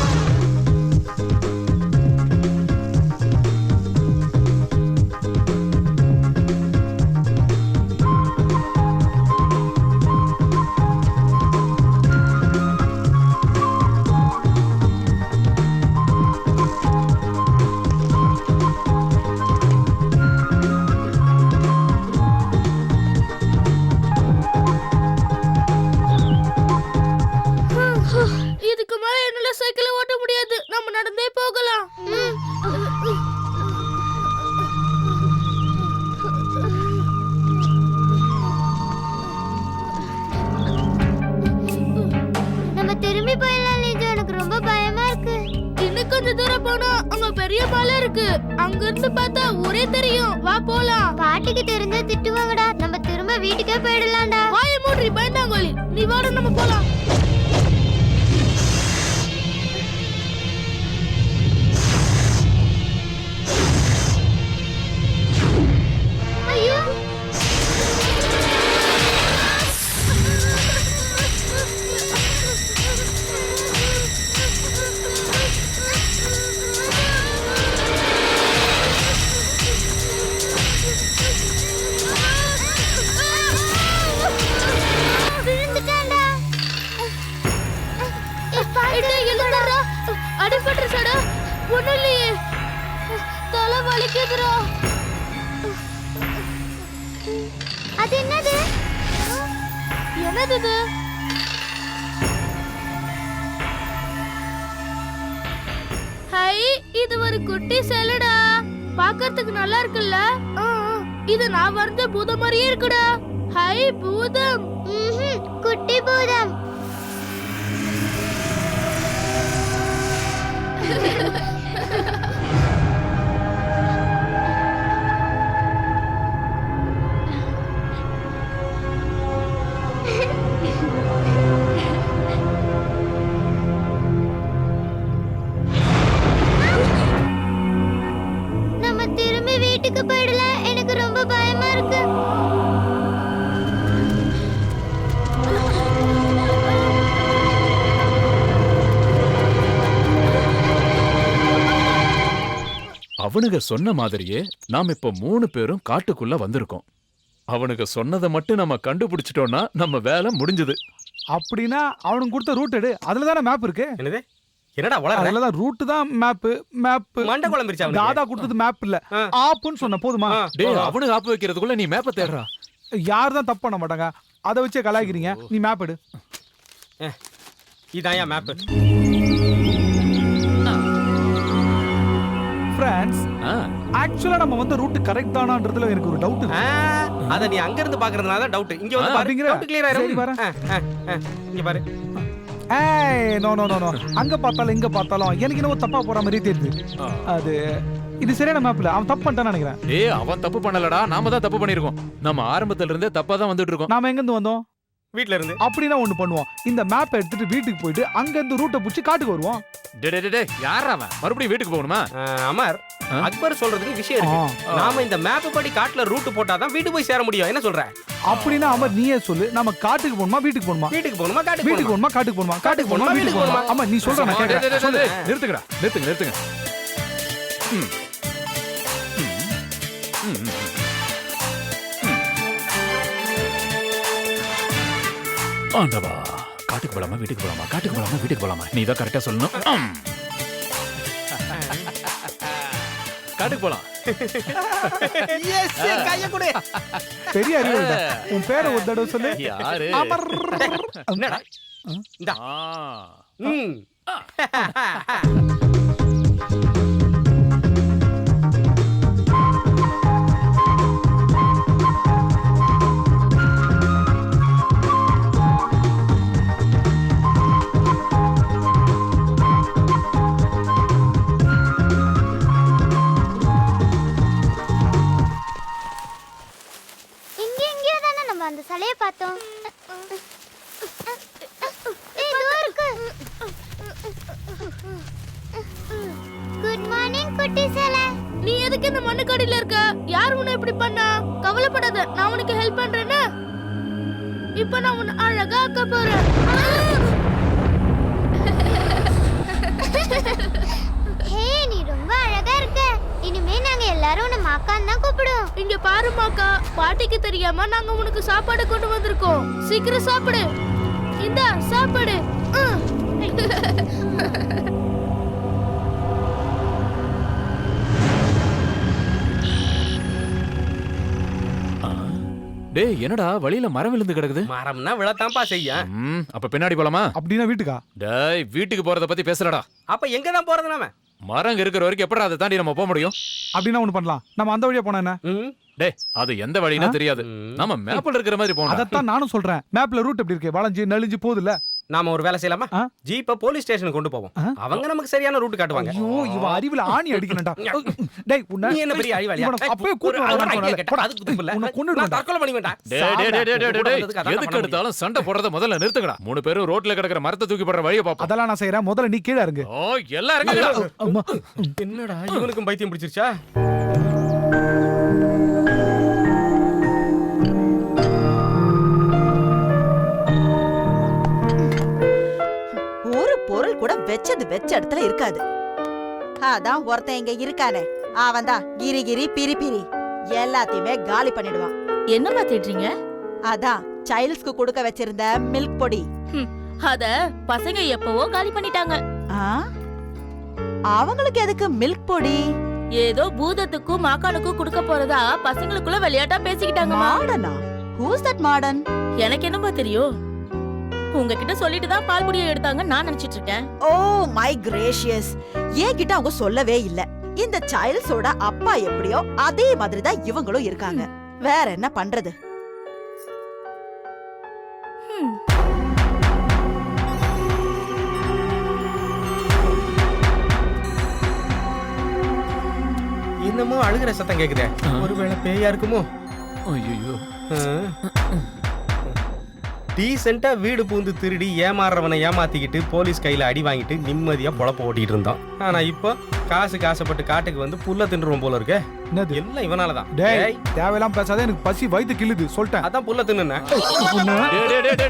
இதுக்கு மேல என்னால சைக்கிளை ஓட்ட முடியாது. நம்ம நடந்தே போகலாம். நம்ம திரும்பி போயிடலாம் லிஜோ, எனக்கு ரொம்ப பயமா இருக்கு. இன்னும் கொஞ்சம் தூரம் போனா அங்க பெரிய மலை இருக்கு. அங்க இருந்து பார்த்தா ஊரே தெரியும். வா போலாம். பாட்டிக்கு தெரிஞ்சா திட்டுவாங்கடா. நம்ம திரும்ப வீட்டுக்கே போயிடலாம்டா. வாயை மூடி பயந்தாங்கோலி. நீ வாட, நம்ம போலாம். ஐயோ, விழுந்துட்டான்டா. அடிபட்டுருச்சடா. ஒண்ணும் இல்லையே. தலை வலிக்குதுடா. அது என்னது? என்னது இது? ஹை, இது ஒரு குட்டி செல்லடா. பார்க்கிறதுக்கு நல்லா இருக்குல்ல? இது நான் வரைஞ்ச பூதம் மாதிரியே இருக்குடா. ஹை, பூதம். குட்டி பூதம். நம்ம திரும்பி வீட்டுக்கு போயிடலாம். எனக்கு ரொம்ப பயமா இருக்கு. அவனுங்க சொன்ன மாதிரியே நாம் இப்ப 3 பேரும் காட்டுக்குள்ள வந்திருக்கோம். அவனுங்க சொன்னதை மட்டும் நம்ம கண்டுபிடிச்சிட்டோம்னா நம்ம வேலை முடிஞ்சது. அப்படின்னா அவனுக்கு கொடுத்த ரூட் எடு. அதுல தானே மேப் இருக்கு. என்னது? என்னடா வளர? அதுல தான் ரூட் தான் மேப். மண்டை குழம்பிருச்சு அவனுக்கு. தாதா கொடுத்தது மேப் இல்ல, ஆப்புன்னு சொன்ன போதுமா? டேய், அவனுக்கு ஆப்பு வைக்கிறதுக்குள்ள நீ மேப்பை தேடுறா. யார் தான் தப்பு பண்ண மாட்டாங்க, அதை வச்சே கலாய்க்கிறீங்க. நீ மேப் எடு. இதான் மேப். ஃப்ரெண்ட்ஸ், ஆக்சுவலா நம்ம வந்து ரூட் கரெக்ட் தானான்றதுல எனக்கு ஒரு டவுட் இருக்கு. அத நீ அங்க இருந்து பாக்குறதுனால தான் டவுட். இங்க வந்து பாருங்க, டவுட் கிளியர் ஆயிரும். சரி பாரு. இங்க பாரு. ஏய், நோ நோ நோ நோ. அங்க பார்த்தாலும் இங்க பார்த்தாலும் எனக்கு என்னவோ தப்பா போற மாதிரி தெரியுது. அது இது சரியான மேப் இல்ல. அவன் தப்பு பண்ணிட்டான்னு நினைக்கிறேன். டேய், அவன் தப்பு பண்ணலடா, நாம தான் தப்பு பண்ணிருக்கோம். நம்ம ஆரம்பத்துல இருந்தே தப்பா தான் வந்துட்டு இருக்கோம். நாம எங்க இருந்து வந்தோம்? வீட்ல இருந்து. அப்படினா ஒண்ணு பண்ணுவோம். இந்த மேப் எடுத்துட்டு வீட்டுக்கு போயிட்டு அங்க இருந்து ரூட்டை புடிச்சு காட்டுக்கு வருவோம். டேய், யாரா அவன்? மறுபடியும் வீட்டுக்கு போகணுமா? அமர், அக்பர் சொல்றதுக்கு விஷயம் இருக்கு. நாம இந்த மேப் படி காட்டுல ரூட் போட்டாதான் வீட்டுக்கு போய் சேர முடியும். என்ன சொல்ற? அப்படினா அமர் நீயே சொல்லு. நாம காட்டுக்கு போணுமா வீட்டுக்கு போணுமா? வீட்டுக்கு போணுமா காட்டுக்கு வீட்டுக்கு போணுமா காட்டுக்கு போணுமா? காட்டுக்கு போணுமா வீட்டுக்கு போணுமா? அம்மா நீ சொல்ற நான் கேக்குறேன். சொல்லு. நிறுத்துங்கடா, நிறுத்துங்க. ஆண்டவா, காட்டுக்கு போலாமா வீட்டுக்கு போலாமா? காட்டுக்கு போலாமா வீட்டுக்கு போலாமா? நீ தான் கரெக்டா சொல்லணும். காட்டுக்கு போலாம். எஸ், கைய கொடு. பெரிய அறிவுடா. உன் பேரை ஒரு தடவை சொல்லு. யாரு? அமர். என்னடா? இந்தா. தலைய பார்த்தோம். இதோ இருக்கு. குட் மார்னிங் குட்டி சேலை. நீ எதுக்கு இந்த மண்ணுக்கடியில இருக்க? யார் உன்னை இப்படி பண்ணா? கவலைப்படாத, நான் உனக்கு ஹெல்ப் பண்றேன்னு. இப்ப நான் உன்னை அழகா ஆக்க போறேன். ஹே, நீ ரொம்ப அழகா இருக்க. இனிமே நாங்க எல்லாரும் உன்னை மாக்கான்னு தான் கூப்பிடுவோம். இங்க பாரு மாக்கா, பாட்டிக்கு தெரியாம நாங்க உனக்கு சாப்பாடு கொண்டு வந்திருக்கோம். சீக்கிரம் சாப்பிடு. இந்தா சாப்பாடு. டேய் என்னடா வழியில மரம் விழுந்து கிடக்குது? மரம்னா விழத்தாம்பா செய்ய. அப்ப பின்னாடி போலாமா? அப்படின்னா வீட்டுக்கா? டேய் வீட்டுக்கு போறத பத்தி பேசலடா. அப்ப எங்க தான் போறது நாம? மரம் இருக்கிற வரைக்கும் எப்படா அதை தாண்டி நம்ம போக முடியும்? அப்படின்னா ஒண்ணு பண்ணலாம், நம்ம அந்த வழியா போனா என்ன? டேய் அது எந்த வழினா தெரியாது. நம்ம மேப்ல இருக்கிற மாதிரி போறோம். அதத்தான் நானும் சொல்றேன். மேப்ல ரூட் எப்படி இருக்கு? வளைஞ்சு நெளிஞ்சு போகுதுல. நாம ஒரு வேலை செய்யலாமா? ஜீப்ப போலீஸ் ஸ்டேஷனுக்கு கொண்டு போவோம். அவங்க நமக்கு சரியான ரூட் காட்டுவாங்க. ஐயோ இவ அறிவுல ஆணி அடிக்கணும்டா. டேய் உன்ன நீ என்ன பெரிய அறிவாளியா? அப்பவே கூட்டி வரணும். போடா அதுக்கு துப்புல. உன்னை கொன்னுடுவேன். தற்கொலை பண்ணி வேண்டாம். டேய் எதுக்கு எடுத்தாலும் சண்டை போடுறத முதல்ல நிறுத்துங்கடா. 3 பேரும் ரோட்ல கிடக்குற மரத்தை தூக்கி போடுற வழியை பாப்போம். அதெல்லாம் நான் செய்யறேன். முதல்ல நீ கீழ இறங்கு. ஓ எல்லாம் இறங்குடா. என்னடா இவனுக்கும் பைத்தியம் பிடிச்சிருச்சா? ஒரு பொருள் கூட வெச்சது வெச்ச இடத்துல இருக்காது. அதான் ஒருத்தன் இங்க இருக்கானே, அவன் தான் கிரி கிரி பிரி பிரி எல்லாத்தையுமே காலி பண்ணிடுவான். என்னமா தேடுறீங்க? அதான் சைல்ட்ஸ்க்கு கொடுக்க வச்சிருந்த மில்க் பொடி. அத பசங்க எப்பவோ காலி பண்ணிட்டாங்க. அவங்களுக்கு எதுக்கு மில்க் பொடி? ஏதோ பூதத்துக்கும் மாக்கானுக்கும் கொடுக்க போறதா பசங்களுக்குள்ள விளையாட்டா பேசிக்கிட்டாங்க. மாடனா? Who's that Madan? எனக்கு என்னமா தெரியும்? உங்ககிட்ட சொல்லிட்டு தான் பால் பொடியை எடுத்தாங்க நான் நினைச்சிட்டு இருக்கேன். ஓ மை கிரேஷியஸ், ஏன் கிட்ட அவங்க சொல்லவே இல்ல. இந்த சைல்ட்ஸோட அப்பா எப்படியோ அதே மாதிரி தான் இவங்களும் இருக்காங்க. வேற என்ன பண்றது? என்னமோ அழுகிற சத்தம் கேக்குதே. ஒருவேளை பேயா இருக்குமோ? ஐயோ டீசெண்டா வீடு பூந்து திருடி ஏமாறுறவனை ஏமாத்திக்கிட்டு போலீஸ் கையில அடி வாங்கிட்டு நிம்மதியா பொழப்ப ஓட்டிட்டு இருந்தோம். ஆனா இப்போ காசுக்கு ஆசைப்பட்டு காட்டுக்கு வந்து புல்ல தின்றுவோம் போல இருக்கு. என்னது எல்லாம் இவனாலதான். டேய் தேவையெல்லாம் பேசாத, எனக்கு பசி வயித்து கிள்ளுது சொல்லிட்டேன். அதான் புல்ல தின்னுனேன்.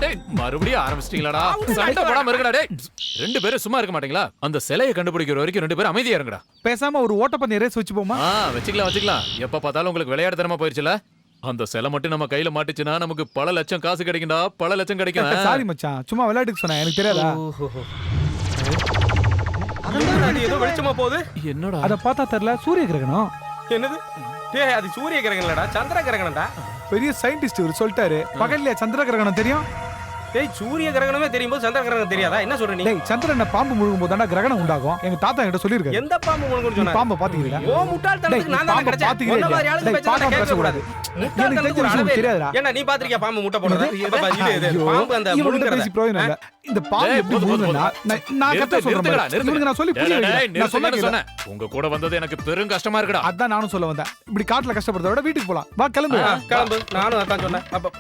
டேய் மறுபடியும் ஆரம்பிச்சிட்டீங்களாடா? சண்டை போடாம இருக்கடா. டேய் 2 பேரும் சும்மா இருக்க மாட்டீங்களா? அந்த சிலையை கண்டுபிடிக்கிற வரைக்கும் 2 பேரும் அமைதியா இருங்கடா. பேசாம ஒரு ஓட்டப்பந்தய ரேஸ் வச்சு போமா? வச்சுக்கலாம். எப்ப பார்த்தாலும் உங்களுக்கு விளையாட தரமா போயிருச்சுல. அந்த சிலை மட்டும் நம்ம கையில மாட்டுச்சுன்னா நமக்கு பல லட்சம் காசு கிடைக்கும்டா. பல லட்சம் கிடைக்கும். சாரி மச்சான், சும்மா விளையாட்டுக்கு சொன்னேன், எனக்கு தெரியாதா? அது ஏதோ வெளிச்சமா போகுது. என்னடா அத பார்த்தா தெரியல. சூரிய கிரகணம். என்னது? டேய் அது சூரிய கிரகணம் இல்லடா, சந்திர கிரகணம்டா. பெரிய சயின்டிஸ்ட் இவர் சொல்லிட்டாரு. பகல்ல சந்திர கிரகணம் தெரியும். டேய் சூரிய கிரகணமே தெரியும் போது சந்திர கிரகணம் தெரியாதா? என்ன சொல்ற நீ? டேய் சந்திரனை பாம்பு முழுகும் போதுதான்டா கிரகணம் உண்டாகும். எங்க தாத்தா என்கிட்ட சொல்லிருக்காரு. எந்த பாம்பு முழுகும்னு சொன்னா? பாம்பை பாத்தீங்களா? ஓ முட்டாள்தனத்துக்கு நான் தான் கிடைச்சேன். இந்த மாதிரி ஆளுங்க பேச்ச கேட்க கூடாது. முட்டாள்தனத்துக்கு அளவே தெரியாதா? என்ன நீ பாத்திருக்கியா பாம்பு முட்டை போடுறத? இது பாம்பு அந்த முழுங்கறத. பேசி பிரயோஜனம் இல்ல. இந்த பாம்பு எப்படி முழுகுனா நான் கரெக்ட்டா சொல்றேன். இவனுக்கு நான் சொல்லி புரிய வைக்கிறேன். நான் சொன்னேன். உங்க கூட வந்தது எனக்கு பெரும் கஷ்டமா இருக்குடா. அதான் நானும் சொல்ல வந்தேன். இப்படி காட்டுல கஷ்டப்படுறத விட வீட்டுக்கு போலாம். வா கிளம்பு. நானும் அதான் சொன்னேன். அப்ப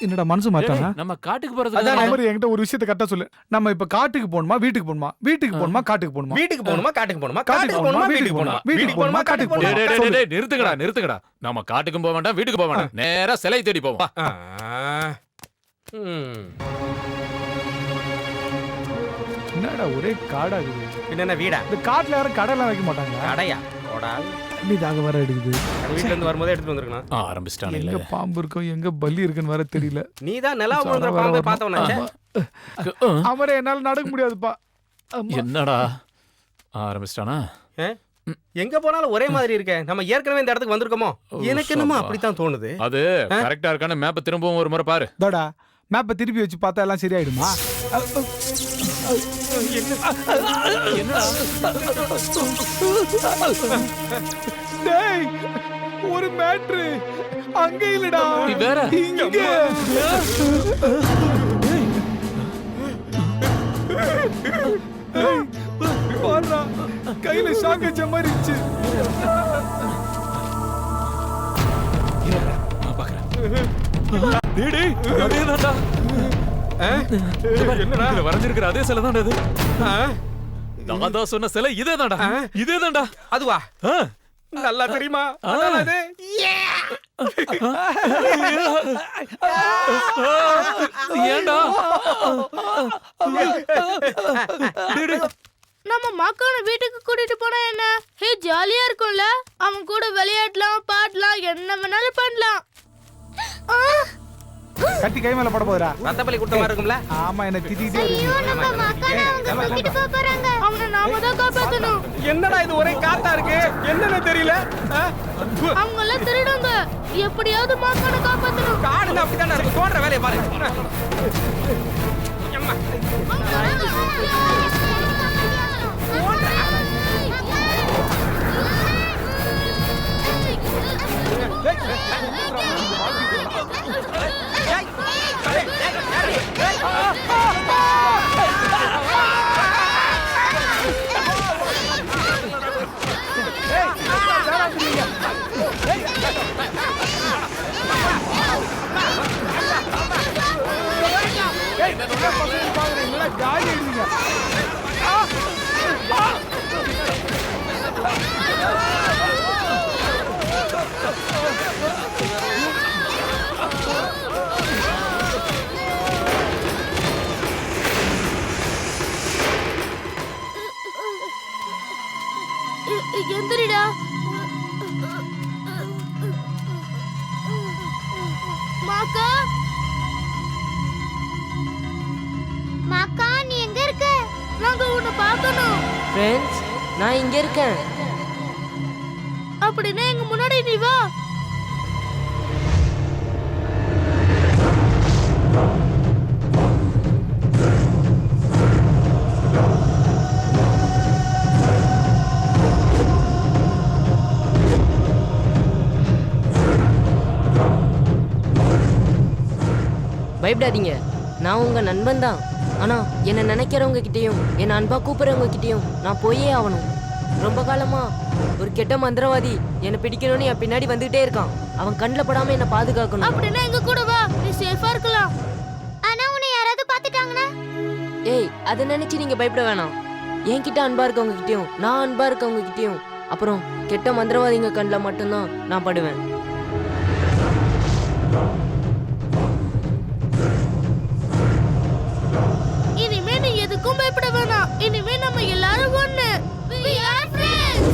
என்னடா மனசு மாட்டாங்க? நம்ம காட்டுக்கு போறது. அதான் மாதிரி என்கிட்ட ஒரு விஷயத்தை கரெக்ட்டா சொல்லு. நம்ம இப்ப காட்டுக்கு போணுமா வீட்டுக்கு போணுமா? வீட்டுக்கு போணுமா காட்டுக்கு போணுமா? வீட்டுக்கு போணுமா காட்டுக்கு போணுமா? காட்டுக்கு போணுமா வீட்டுக்கு போணுமா? வீட்டுக்கு போணுமா காட்டுக்கு போணுமா? டேய் நிறுத்துங்கடா. நம்ம காட்டுக்கும் போக வேண்டாம், வீட்டுக்கு போக வேண்டாம். நேரா சிலை தேடி போவோம். என்னடா ஒரே காடாகுது. என்ன வீடா? இந்த காட்டுல யாரும் கடலாம் வைக்க மாட்டாங்க. கடையா? போடா. நீ தாக வர எடுக்குது. வீட்ல இருந்து வரும்போதே எடுத்து வந்திருக்கணும். ஆரம்பிச்சிட்டானே. எங்க பாம்பு இருக்கும் எங்க பல்லி இருக்குன்னு வர தெரியல. நீ தான் நிலா முழுங்கற பாம்பை பார்த்தவனாச்சே. அவரே என்னால நடக்க முடியாதுப்பா. என்னடா ஆரம்பிச்சிட்டானா? எங்க போனாலும் ஒரே மாதிரி இருக்கே. நம்ம ஏற்கனவே இந்த இடத்துக்கு வந்திருக்கோமோ? எனக்கு என்னமோ அப்படித்தான் தோணுது. அது கரெக்ட்டா இருக்கானே மேப்பை திரும்பவும் ஒரு முறை பாரு. டடா மேப்பை திருப்பி வச்சு பார்த்தா எல்லாம் சரியாயிடுமா? டேய் ஒரு மேட்ரு அங்க இல்லடா. நீ வேற இங்க. பாருடா கையில ஷாக் அடிச்ச மாதிரி இருந்துச்சு. டேய் அதேதான்டா. என்னடா இதுல வரைஞ்சிருக்கிற அதே சிலை தான்டா இது. நான் தான் சொன்ன சிலை இதேதான்டா. இதேதான்டா. அதுவா? நல்லா தெரியுமா? அதான் அது. ஏன்டா? நம்ம மாக்கான வீட்டுக்கு கூட்டிட்டு போனா என்ன? ஹே ஜாலியா இருக்கும்ல. அவன் கூட விளையாடலாம், பாடலாம், என்ன வேணாலும் பண்ணலாம். கட்டி கை மேல பட போறா. ரத்தப்பலி குட்ட மாதிரி இருக்கும்ல? ஆமா என்ன திட்டிட்டே ஐயோ நம்ம மாக்கான அவங்க கூட்டிட்டு போக போறாங்க. அவனை நாம தான் காப்பாத்தணும். என்னடா இது ஒரே காத்தா இருக்கு? என்னன்னு தெரியல. அவங்க எல்லாம் திருடுங்க. எப்படியாவது மாக்கான காப்பாத்தணும். காடுங்க அப்படிதானே இருக்கு. தோன்ற வேலையை பாரு. அம்மா. எந்திரிடா. மாக்கா மாக்கா நீ எங்க இருக்க? நாங்க உன்னை பார்க்கணும். ஃப்ரெண்ட்ஸ் நான் இங்க இருக்கேன். அப்படின்னா எங்க முன்னாடி நீ வா. பயப்படாதீங்க, நான் உங்க நண்பன் தான். ஆனா என்ன நினைக்கிறவங்க கிட்டயும் என்ன அன்பா கூப்பிடுறவங்க கிட்டயும் நான் போயே ஆகணும். ரொம்ப காலமா ஒரு கெட்ட மந்திரவாதி என்னை பிடிக்கணும்னு என் பின்னாடி வந்துகிட்டே இருக்கான். அவன் கண்ணில் படாம என்ன பாதுகாக்கணும். அப்படின்னா எங்க கூட வா, நீ சேஃபா இருக்கலாம். ஆனா உன்னை யாராவது பாத்துட்டாங்கன்னா? ஏய், அதை நினைச்சு நீங்க பயப்பட வேணாம். என்கிட்ட அன்பா இருக்கவங்க கிட்டயும் நான் அன்பா இருக்கவங்க கிட்டயும் அப்புறம் கெட்ட மந்திரவாதிங்க கண்ணில் மட்டும்தான் நான் படுவேன். இனிமே நீ எதுக்கும் பயப்பட வேணாம். இனிமே நம்ம எல்லாரும் ஒண்ணு. We are friends.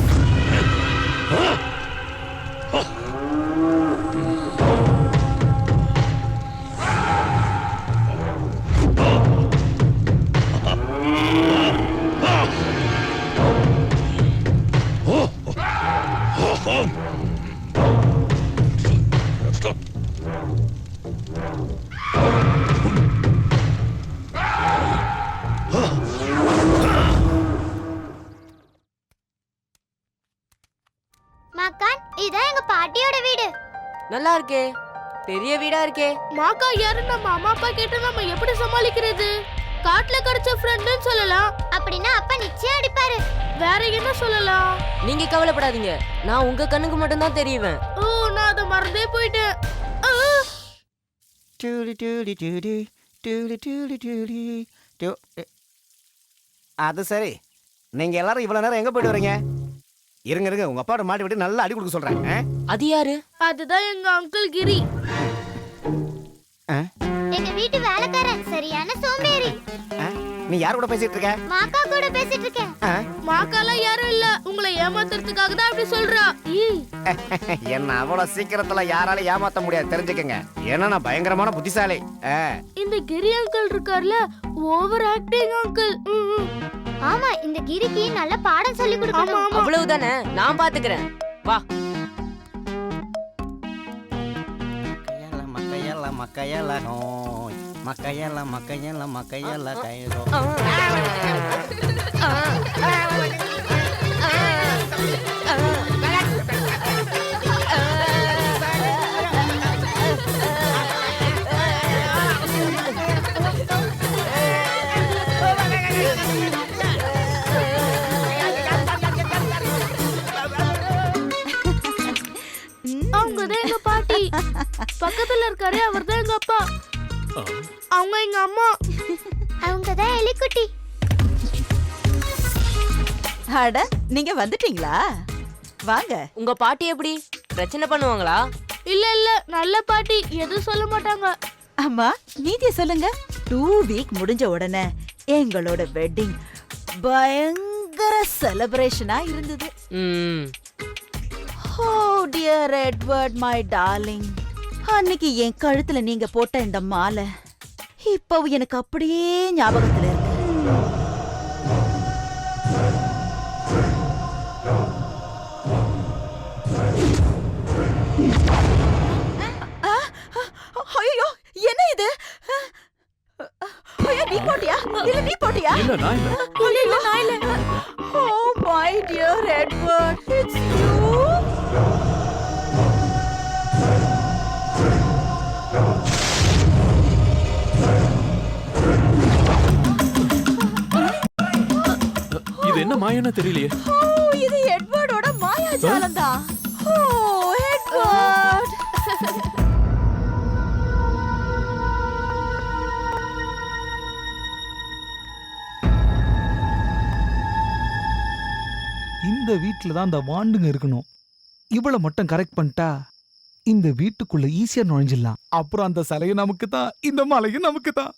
மாக்கான் இதான் எங்க பாட்டியோட வீடு. நல்லா இருக்கே, பெரிய வீடா இருக்கே. மாக்கா யாரு? நம்ம அம்மா அப்பா கேட்டு நம்ம எப்படி சமாளிக்கிறது? காட்டுல கிடைச்ச ஃப்ரெண்ட்னு சொல்லலாம். அப்படின்னா அப்பா நிச்சயம் அடிப்பாரு. வேற என்ன சொல்லலாம்? நீங்க கவலைப்படாதீங்க, நான் உங்க கண்ணுக்கு மட்டும் தான் தெரியுவேன். ஓ, நான் அதை மறந்தே போயிட்டேன். அது சரி, நீங்க எல்லாரும் இவ்வளவு நேரம் எங்க போயிட்டு வரீங்க? இருங்க இருங்க, உங்க அப்பாவோட மாட்டி விட்டு நல்லா அடி கொடுக்க சொல்றேன். அது யாரு? அதுதான் எங்க அங்கிள் கிரி. எங்க வீட்டு வேலைக்காரன், சரியான சோம்பேறி. நீ யார் கூட பேசிட்டு இருக்க? மாக்கா கூட பேசிட்டு இருக்கேன். மாக்காலாம் யாரும் இல்ல, உங்களை ஏமாத்துறதுக்காக தான் அப்படி சொல்றா. என்ன அவ்வளவு சீக்கிரத்துல யாராலும் ஏமாத்த முடியாது, தெரிஞ்சுக்கங்க. ஏன்னா நான் பயங்கரமான புத்திசாலி. இந்த கிரி அங்கிள் இருக்கார்ல, ஓவர் ஆக்டிங் அங்கிள். ஆமா, இந்த கிரிக்கு நல்ல பாடம் சொல்லி கொடுக்கணும். அவ்வளவுதானே, நான் பாத்துக்கிறேன். வா. மக்கையல நோய், மக்கையல மக்கையல மக்கையல கைரோ. அவங்கதான் எங்க பாட்டி. பக்கத்துல பிக்சர்ல இருக்காரே அவர்தான் எங்க அப்பா. அவங்க எங்க அம்மா. அவங்க தான் எலிக்குட்டி. அட நீங்க வந்துட்டீங்களா? வாங்க. உங்க பாட்டி எப்படி பிரச்சனை பண்ணுவாங்களா? இல்ல இல்ல, நல்ல பாட்டி, எதுவும் சொல்ல மாட்டாங்க. அம்மா நீதிய சொல்லுங்க. 2 வீக் முடிஞ்ச உடனே எங்களோட வெட்டிங் பயங்கர செலிப்ரேஷனா இருந்தது. ஓ டியர் எட்வர்ட் மை டார்லிங், அன்னைக்கு என் கழுத்துல நீங்க போட்ட இந்த மாலை இப்போ எனக்கு அப்படியே ஞாபகத்துல இருக்கு. ஐயோ என்ன இது? ஐயோ நீ போட்டியா? இல்ல நீ போட்டியா? இல்ல நான் இல்ல. இல்ல நான் இல்ல. Oh my dear Edward, it's you. இது என்ன மாயம்னு தெரியலையே. ஓ இது எட்வர்டோட மாயாஜாலம் தான். ஓ எட்வர்ட். இந்த வீட்டில் தான் அந்த வாண்டுங்க இருக்கணும். இவளை மட்டும் கரெக்ட் பண்ணிட்டா இந்த வீட்டுக்குள்ள ஈஸியா நுழைஞ்சிடலாம். அப்புறம் அந்த சிலையும் நமக்கு தான், இந்த மலையும் நமக்கு தான்.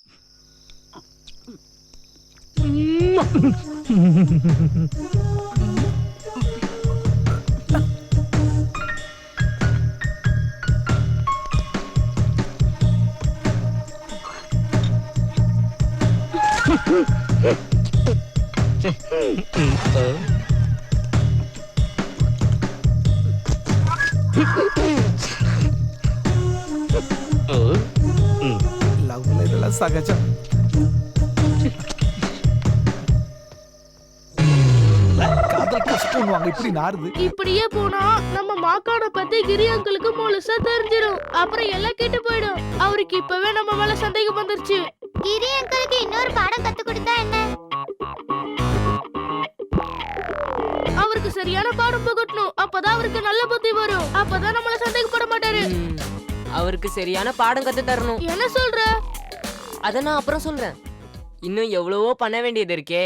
லவ்ல இதெல்லாம் சகஜம். காதல் கஷ்டம்வாங்க, இப்படி நாறுது. இப்படியே போனா நம்ம மாக்கான பத்தி கிரி அங்கிளுக்கு முழுசா தெரிஞ்சிடும். அப்புறம் எல்லாம் கேட்டு போயிடும். அவருக்கு இப்பவே நம்ம மேல சந்தேகம் வந்துருச்சு. கிரி அங்கிளுக்கு இன்னொரு பாடம் கத்து கொடுத்தா என்ன? அவருக்கு சரியான பாடம் புகட்டணும். அப்பதான் அவருக்கு நல்ல புத்தி வரும். அப்பதான் நம்மள சந்தேகப்பட மாட்டாரு. அவருக்கு சரியான பாடம் கத்து தரணும். என்ன சொல்ற? அத நான் அப்புறம் சொல்றேன். இன்னும் எவ்வளவோ பண்ண வேண்டியது இருக்கே.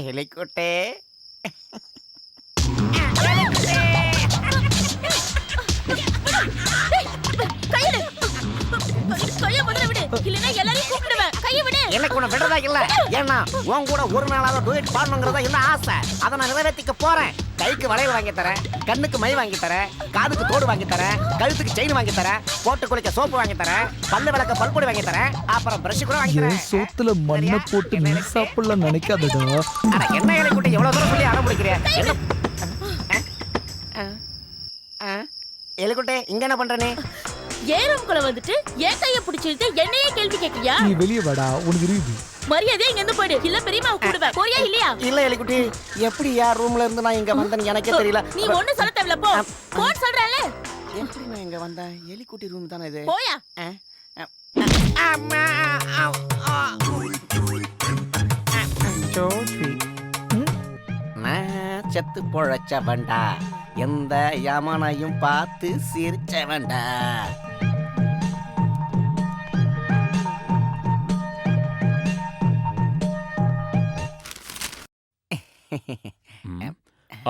எலிக்குட்டே எனக்கு உன்னை விடுறதா இல்ல. ஏன்னா உன் கூட ஒரு நாளாவது டூயட் பாடணுங்கிறதா என்ன ஆசை. அதை நான் நிறைவேற்றிக்க போறேன். கைக்கு வளையல் வாங்கி தரேன், கண்ணுக்கு மை வாங்கி தரேன், காதுக்கு தோடு வாங்கி தரேன், கழுத்துக்கு செயின் வாங்கி தரேன், போட்டு குளிக்க சோப்பு வாங்கி தரேன், பல்லு விளக்க பல்பொடி வாங்கி தரேன், அப்புறம் பிரஷ் கூட வாங்கி தரேன். சோத்துல மண்ணை போட்டு நீ சாப்பிடலாம் நினைக்காதடா. அட என்ன எலிக்குட்டி எவ்வளவு தூரம் சொல்லி ஆரம்பிக்கிறியா? எலிக்குட்டி இங்க என்ன பண்ற நீ? ஏறும்குள்ள வந்துட்டு என் கைய பிடிச்சிட்டு என்னையே கேள்வி கேட்கியா? நீ வெளியே வாடா, உனக்கு இருக்குது. மரியாதை இங்க இருந்து போயிடு. இல்ல பெரியம்மா கூடுவேன். போறியா இல்லையா? இல்ல எலிக்குட்டி, எப்படி யார் ரூம்ல இருந்து நான் இங்க வந்தேன்னு எனக்கே தெரியல. நீ ஒண்ணு சொல்ல தேவையில்ல, போ. போன் சொல்றேன்ல. எப்படி நான் இங்க வந்தேன்? எலிக்குட்டி ரூம் தானே இது. போயா. நான் செத்து பொழைச்ச வேண்டா, எந்த யமனையும் பார்த்து சிரிச்ச வேண்டா.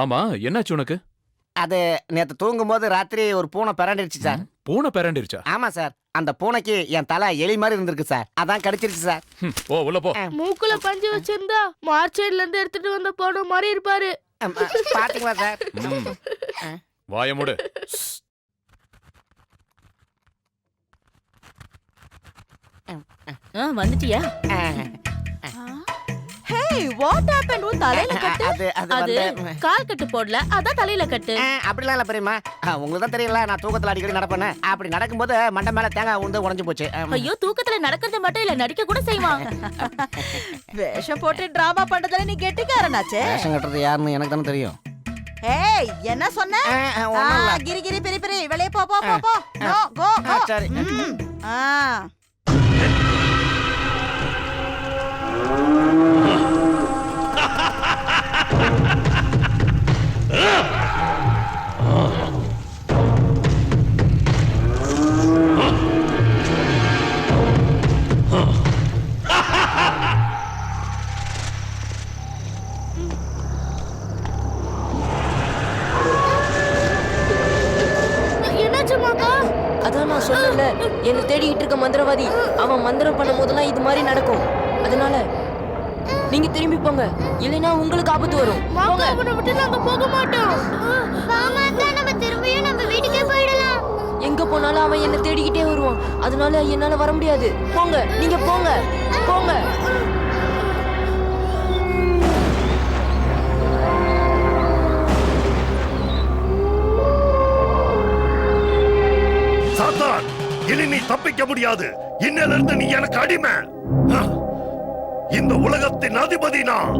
ஆமா, என்னாச்சு உனக்கு? அது நேத்து தூங்கும் போது ராத்திரி ஒரு பூனை பிறண்டிருச்சு சார். பூனை பிறண்டிருச்சா? ஆமா சார். அந்த பூனைக்கு என் தலை எலி மாதிரி இருந்திருக்கு சார். அதான் கடிச்சிருச்சு சார். ஓ உள்ள போ. மூக்குல பஞ்சு வச்சிருந்தா மார்ச்சைட்ல இருந்து எடுத்துட்டு வந்த போன மாதிரி இருப்பாரு. பாத்தீங்களா சார்? வாய மூடு. வந்துட்டியா? Hey what happen? உன் தலையில கட்டு. அது கால் கட்டு போடல, அதான் தலையில கட்டு. அப்படிலாம் இல்ல பெரியம்மா. உங்களுக்கு தான் தெரியல, நான் தூக்கத்துல அடிக்கடி நடப்பேன். அப்படி நடக்கும்போது மண்டை மேல தேங்காய் உண்டு உடைஞ்சு போச்சு. ஐயோ, தூக்கத்துல நடக்கிறது மட்டும் இல்ல, நடிக்க கூட செய்வான். வேஷம் போட்டு டிராமா பண்றதுல நீ கெட்டிக்காரனாச்சே. வேஷம் கட்டுறது யாருன்னு எனக்கு தானே தெரியும். ஏய் என்ன சொன்ன? கிரி கிரி பெரி பெரி வெளிய போ போ போ போ. நோ கோ கோ. சரி. அதான் நான் சொன்னேன்ல, என்ன தேடிக்கிட்டு இருக்க மந்திரவாதி அவன் மந்திரம் பண்ணும் போதெல்லாம் இது மாதிரி நடக்கும். அதனால நீங்க திரும்பி போங்க, இல்லைன்னா உங்களுக்கு ஆபத்து வரும். மாமா அவனை விட்டு நாங்க போக மாட்டோம். வாமாக்கா, நம்ம திரும்பியும் நம்ம வீட்டுக்கே போயிடலாம். எங்க போனாலும் அவன் என்ன தேடிக்கிட்டே வருவான். அதனால என்னால வர முடியாது. போங்க, நீங்க போங்க போங்க. சாத்தான், இனி நீ தப்பிக்க முடியாது. இன்னையில இருந்து நீ எனக்கு அடிமை. இந்த உலகத்தின் அதிபதி நான்.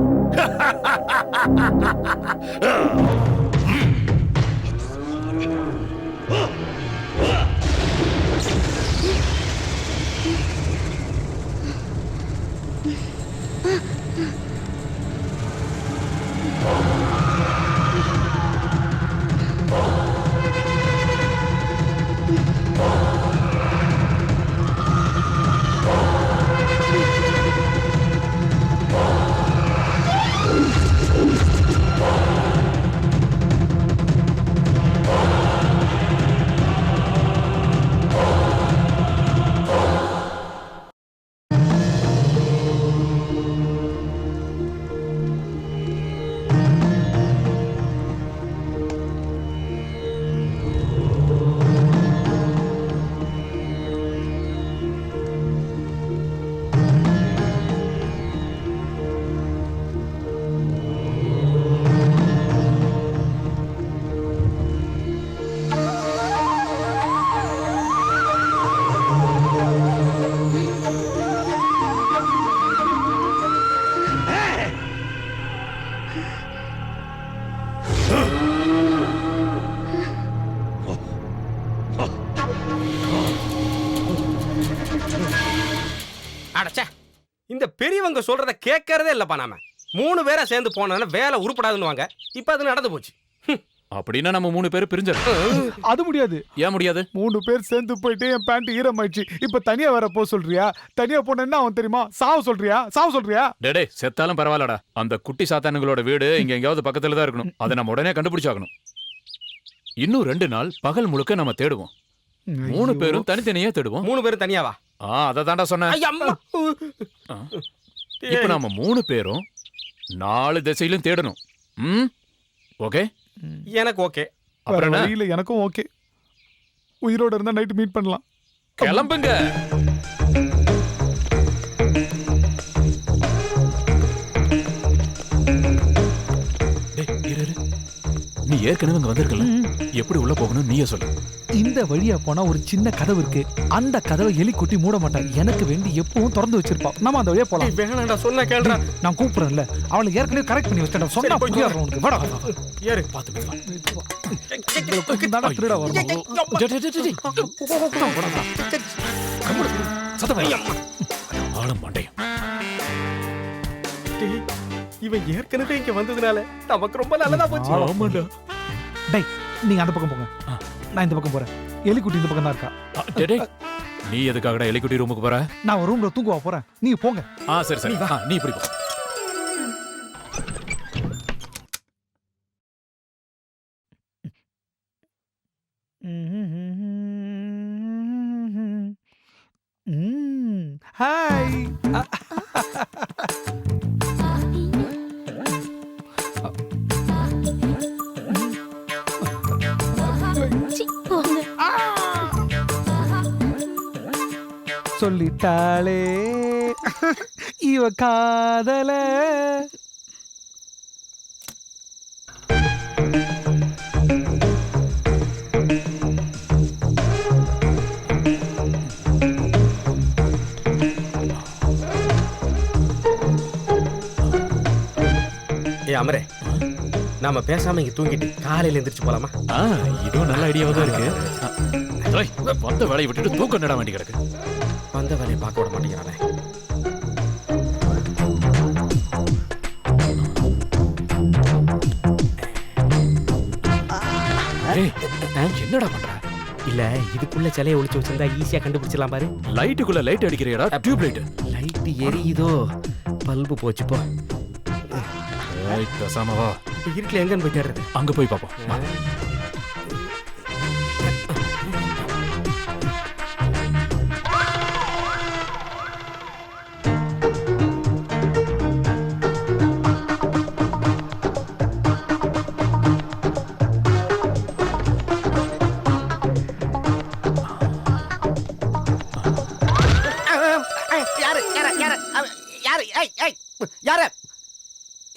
அடச்சே, இந்த பெரியவங்க சொல்றத கேட்கறதே இல்லப்பா. நாம 3 பேரை சேர்ந்து போனா வேலை உருப்படாதுன்னு. இப்ப அது நடந்து போச்சு. அப்படின்னா நம்ம 3 பேர் பிரிஞ்சிடும். அது முடியாது. ஏன் முடியாது? 3 பேர் சேர்ந்து போயிட்டு என் பேண்ட் ஈரமாயிடுச்சு. இப்ப தனியா வேற போ சொல்றியா? தனியா போனா அவன் தெரியுமா? சாவு சொல்றியா? சாவு சொல்றியா? டேடே, செத்தாலும் பரவாயில்லடா. அந்த குட்டி சாத்தானுங்களோட வீடு இங்க எங்கயாவது பக்கத்துல தான் இருக்கணும். அதை நம்ம உடனே கண்டுபிடிச்சாகணும். இன்னும் 2 நாள் பகல் முழுக்க நம்ம தேடுவோம். 3 பேரும் தனித்தனியா தேடுவோம். 3 பேரும் தனியாவா? அதை தாண்டா சொன்னேன். இப்ப நாம 3 பேரும் 4 திசையிலும் தேடணும். ஓகே? எனக்கு ஓகே. அப்புறம் இல்ல, எனக்கும் ஓகே. உயிரோட இருந்தா நைட் மீட் பண்ணலாம். கிளம்புங்க. நீ ஏற்கனவே அங்க வந்திருக்கல, எப்படி உள்ள போகணும் நீயே சொல்லு. இந்த வழியா போனா ஒரு சின்ன கதவு இருக்கு. அந்த கதவை எலி குட்டி மூட மாட்டான். எனக்கு வேண்டி எப்பவும் திறந்து வச்சிருப்பா. நம்ம அந்த வழியா போலாம். வேணாடா, சொன்ன கேளுடா. நான் கூப்பிடுறேன்ல, அவளை ஏற்கனவே கரெக்ட் பண்ணி வச்சிட்டேன். சொன்னா புரியாது உனக்கு. வாடா ஏறு. பாத்து தாடா திருடா வரணும். ஆளும் மண்டையும். இவன் ஏற்கனவே இங்க வந்ததுனால நமக்கு ரொம்ப நல்லதா போச்சு. ஆமாடா. டேய், நீங்க அந்த பக்கம் போங்க, நான் இந்த பக்கம் போறேன். எலிக்குட்டி இந்த பக்கம் தான் இருக்கா. டேய், நீ எதுக்காகடா எலிக்குட்டி ரூமுக்கு போற? நான் ஒரு ரூம்ல தூங்குவா போறேன். நீங்க போங்க. சரி சரி, நீ இப்படி போ. ஹாய். சொல்லிட்டாளே இவ காதல. அமரே, நாம பேசாம இங்க தூங்கிட்டு காலையில எந்திரிச்சு போலாமா? இதுவும் நல்ல ஐடியாவா தான் இருக்கு. வந்த வேலையை விட்டுட்டு தூக்கம் நட வேண்டி கிடக்கு. வந்த வேலையை பார்க்க விட மாட்டேங்கிறானே. என்னடா பண்ற? இல்ல இதுக்குள்ள சிலையை ஒளிச்சு வச்சிருந்தா ஈஸியா கண்டுபிடிச்சிடலாம் பாரு. லைட்டுக்குள்ள லைட் அடிக்கிறியடா? Tube light. லைட் எரியுதோ? பல்பு போச்சு போ. பேசாம வா. இருட்டுல எங்கன்னு போய் தேடுறது? அங்க போய் பாப்போம்.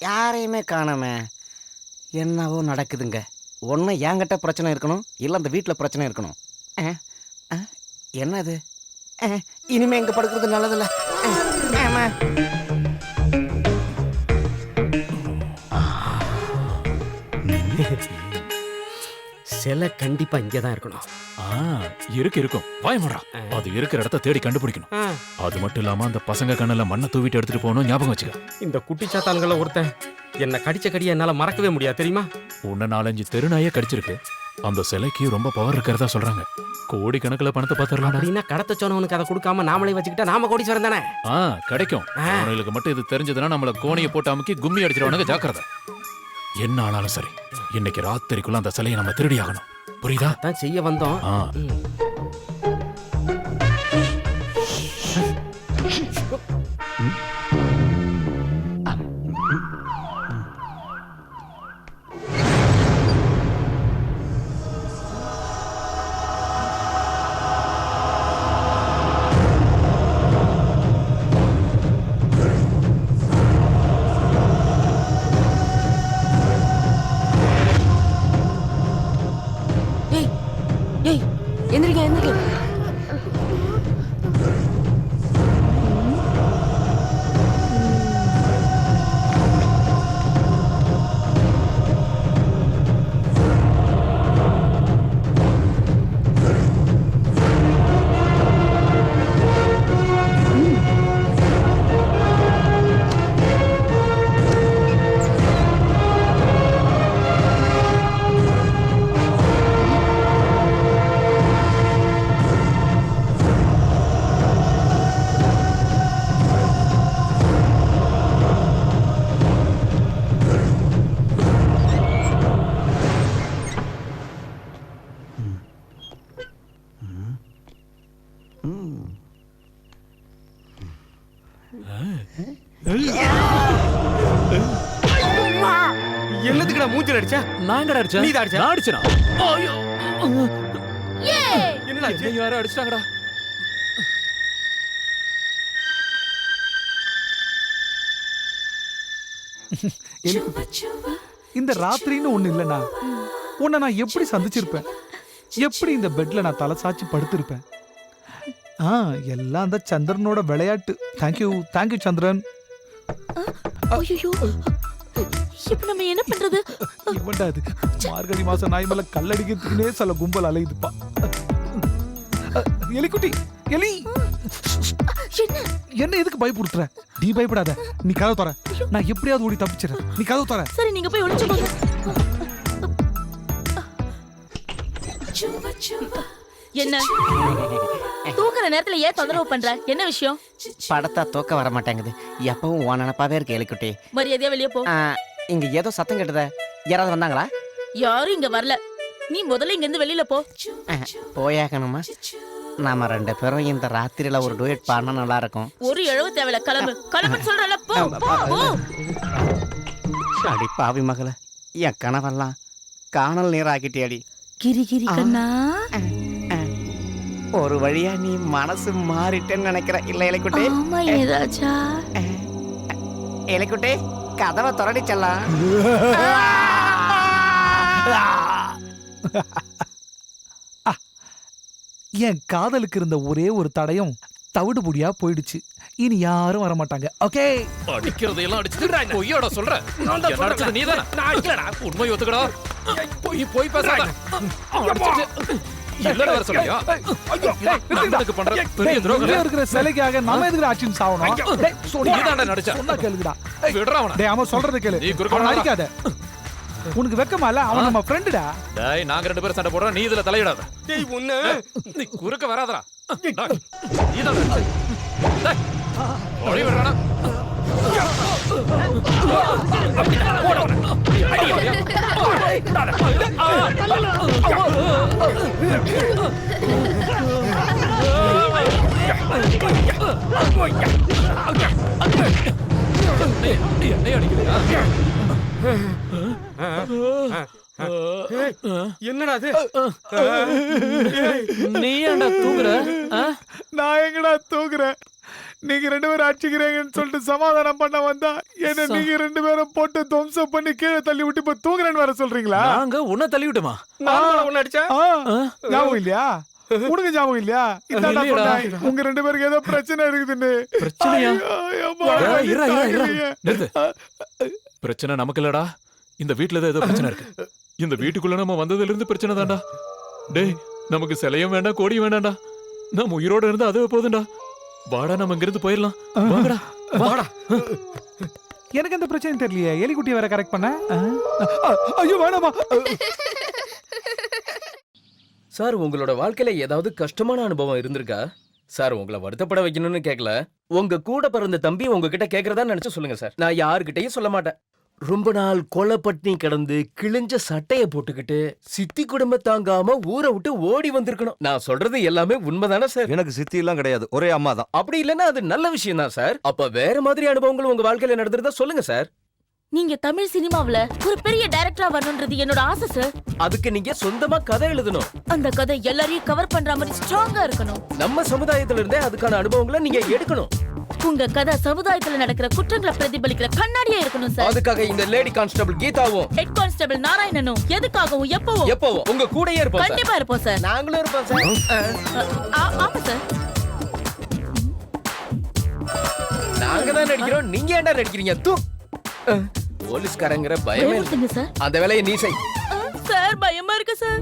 யாரையுமே காணாம. என்னவோ நடக்குதுங்க. ஒன்று என்கிட்ட பிரச்சனை இருக்கணும், இல்லை அந்த வீட்டில் பிரச்சனை இருக்கணும். என்னது? இனிமே இங்கே படுக்கிறது நல்லதில்ல. சிலை கண்டிப்பா இங்கதான் இருக்கணும். இருக்கும். பயமுடா. அது இருக்கிற இடத்த தேடி கண்டுபிடிக்கணும். அது மட்டும் இல்லாம அந்த பசங்க கண்ணுல மண்ணை தூவிட்டு எடுத்துட்டு போகணும். ஞாபகம் வச்சுக்க. இந்த குட்டி சாத்தான்கள ஒருத்தன் என்ன கடிச்ச கடியை என்னால மறக்கவே முடியாது தெரியுமா? உன்ன 4-5 தெருநாயே கடிச்சிருக்கு. அந்த சிலைக்கு ரொம்ப பவர் இருக்கிறதா சொல்றாங்க. கோடி கணக்குல பணத்தை பாத்துறலாம். அப்படின்னா கடத்த சொன்னவனுக்கு அதை கொடுக்காம நாமளே வச்சுக்கிட்டா நாம கோடீஸ்வரன் தானே? கிடைக்கும். அவனுக்கு மட்டும் இது தெரிஞ்சதுன்னா நம்மள கோணியை போட்டு அமுக்கி கும்மி அடிச்சிருவானுங்க. ஜாக்கிரதை. என்ன ஆனாலும் சரி, இன்னைக்கு ராத்திரிக்குள்ள அந்த சிலையை நம்ம திருடி ஆகணும். புரியுதா? தான் செய்ய வந்தோம். எந்திரிக்க எந்திரிக்க. என்னதுக்குடா மூஞ்சில அடிச்சா? நாங்கடா அடிச்சா? நீ தான் அடிச்சா? நான் அடிச்சனா? ஐயோ. என்னடா என்ன யாரோ அடிச்சாங்கடா. இந்த ராத்திரின்னு ஒண்ணு இல்லனா உன்னை நான் எப்படி சந்திச்சிருப்பேன்? எப்படி இந்த பெட்ல நான் தலை சாச்சி படுத்திருப்பேன்? எல்லாம் அந்த சந்திரனோட விளையாட்டு. தேங்க்யூ சந்திரன். ஐயோ, இப்ப நம்ம என்ன பண்றது? இவன்டா அது மார்கழி மாசம் நாய் மேல கல்லடிக்கிறதுக்குனே சில கும்பல் அலையுதுப்பா. எலிக்குட்டி, எலி என்ன எதுக்கு பயப்படுத்துற? நீ பயப்படாத. நீ கதவு தர. நான் எப்படியாவது ஓடி தப்பிச்சிடறேன். நீ கதவு தர. சரி, நீங்க போய் ஒளிச்சுக்கோங்க. என்ன தூக்குற நேரத்துல ஏன் தொந்தரவு பண்ற? என்ன விஷயம்? படத்தா தூக்க வர மாட்டேங்குது. எப்பவும் உன் நினப்பாவே இருக்கு எலிக்குட்டி. மரியாதையா வெளியே போ. இங்க ஏதோ சத்தம் கேட்டத. யாராவது வந்தாங்களா? யாரும் இங்க வரல. நீ முதல்ல இங்க இருந்து வெளியில போ. போயாகணுமா? நாம 2 பேரும் இந்த ராத்திரியில ஒரு டூயட் பாடினா நல்லா இருக்கும். ஒரு எழுவ தேவையில்ல, கிளம்பு கிளம்புன்னு சொல்றல. போ போ. அடி பாவி மகள, என் கனவெல்லாம் காணல் நீராக்கிட்டியடி. கிரி கிரி கண்ணா, ஒரு வழியா நீ மனசு மாறிட்டேன்னு நினைக்கிற இல்ல இலைக்குட்டி? ஆமா ஏதாச்சா. இலைக்குட்டி, கதவை திறடி செல்லாம். என் காதலுக்கு இருந்த ஒரே ஒரு தடையும் தவிடுபுடியா போயிடுச்சு. இனி யாரும் வர மாட்டாங்க. ஓகே, அடிக்கிறதையெல்லாம் அடிச்சு பொய்யோட சொல்ற. நடச்சது நீதானே? நான் இல்லடா. உண்மை ஒத்துக்கடா. போய் பேசாத. இல்லடா வர சொல்றியா? நண்பனுக்கு பண்ற பெரிய துரோகம் இருக்கிற சிலைக்காக நாம எதுக்கு ஆக்ஷன் சாவணும்? டேய் நீதான்டா நடிச்ச. சொன்னா கேளுடா. விடுறா அவனை. டேய் அவன் சொல்றத கேளு. நீ குறுக்க அவனை அடிக்காத. உனக்கு வெக்கமா இல்ல? அவன் நம்ம ஃப்ரெண்டுடா. டேய் நாங்க 2 பேரும் சண்டை போடுறோம், நீ இதுல தலையிடாத. டேய் உன்ன நீ குறுக்க வராதடா. நீதான் டேய் ஓடி வரடா. என்னடா அது? நீ ஏன்டா தூங்குற? நான் எங்கடா தூங்குறேன்? நீங்க 2 பேரும் அடிச்சுக்கிறீங்கன்னு சொல்லிட்டு சமாதானம் பண்ண வந்தா என்ன நீங்க 2 பேரும் போட்டு துவம்சம் பண்ணி கீழே தள்ளி விட்டு இப்ப தூங்குறேன்னு வர சொல்றீங்களா? நாங்க உன்னை தள்ளி விட்டோமா? உன்னை அடிச்சா? ஞாபகம் இல்லையா? உனக்கு ஞாபகம் இல்லையா? உங்க 2 பேருக்கு ஏதோ பிரச்சனை இருக்குதுன்னு. பிரச்சனையா? பிரச்சனை நமக்கு இல்லடா. இந்த வீட்டுல தான் ஏதோ பிரச்சனை இருக்கு. இந்த வீட்டுக்குள்ள நம்ம வந்ததுல இருந்து பிரச்சனை தான்டா. டேய் நமக்கு சிலையும் வேண்டாம், கோடியும் வேண்டாம்டா. நம்ம உயிரோட இருந்து அதுவே போதும்டா. வாடா, நம்ம இங்கிருந்து போயிடலாம். வாடா வாடா. எனக்கு அந்த பிரச்சனை தெரியலையே. எலிக்குட்டியை வேற கரெக்ட் பண்ண. ஐயோ வேணாமா. சார், உங்களோட வாழ்க்கையில ஏதாவது கஷ்டமான அனுபவம் இருந்திருக்கா? சார், உங்களை வருத்தப்பட வைக்கணும்னு கேட்கல. உங்க கூட பிறந்த தம்பி உங்ககிட்ட கேட்கறதா நினைச்சு சொல்லுங்க சார். நான் யாருக்கிட்டையும் சொல்ல மாட்டேன். ரொம்ப நாள் கொலை பட்டினி கிடந்து கிழிஞ்ச சட்டைய போட்டுக்கிட்டு சித்தி குடும்ப தாங்காம ஊரை விட்டு ஓடி வந்திருக்கணும். நான் சொல்றது எல்லாமே உண்மைதானே சார்? எனக்கு சித்தி எல்லாம் கிடையாது, ஒரே அம்மா தான். அப்படி இல்லைன்னா அது நல்ல விஷயம் தான் சார். அப்ப வேற மாதிரி அனுபவங்கள் உங்க வாழ்க்கையில நடந்திருந்தா சொல்லுங்க சார். நீங்க தமிழ் சினிமாவுல ஒரு பெரிய டைரக்டரா வரணும்ன்றது என்னோட ஆசை சார். அதுக்கு நீங்க சொந்தமா கதை எழுதணும். அந்த கதை எல்லாரையும் கவர் பண்ற மாதிரி ஸ்ட்ராங்கா இருக்கணும். நம்ம சமுதாயத்துல இருந்தே அதுக்கான அனுபவங்களை நீங்க எடுக்கணும். உங்க கதை சமுதாயத்துல நடக்கிற குற்றங்களை பிரதிபலிக்கிற கண்ணாடியா இருக்கணும் சார். அதுக்காக இந்த லேடி கான்ஸ்டபிள் கீதாவும் ஹெட் கான்ஸ்டபிள் நாராயணனும் எதுக்காகவும் எப்பவும் உங்க கூடயே இருப்போம். கண்டிப்பா இருப்போம் சார். நாங்களும் இருப்போம் சார். ஆமா சார். நாங்க தான் நடிக்கிறோம், நீங்க ஏன்டா நடிக்கிறீங்க? தூ போலீஸ்காரங்கிற பயமே இல்ல சார். அந்த வேலையை நீ செய். சார் பயமா இருக்கு சார்.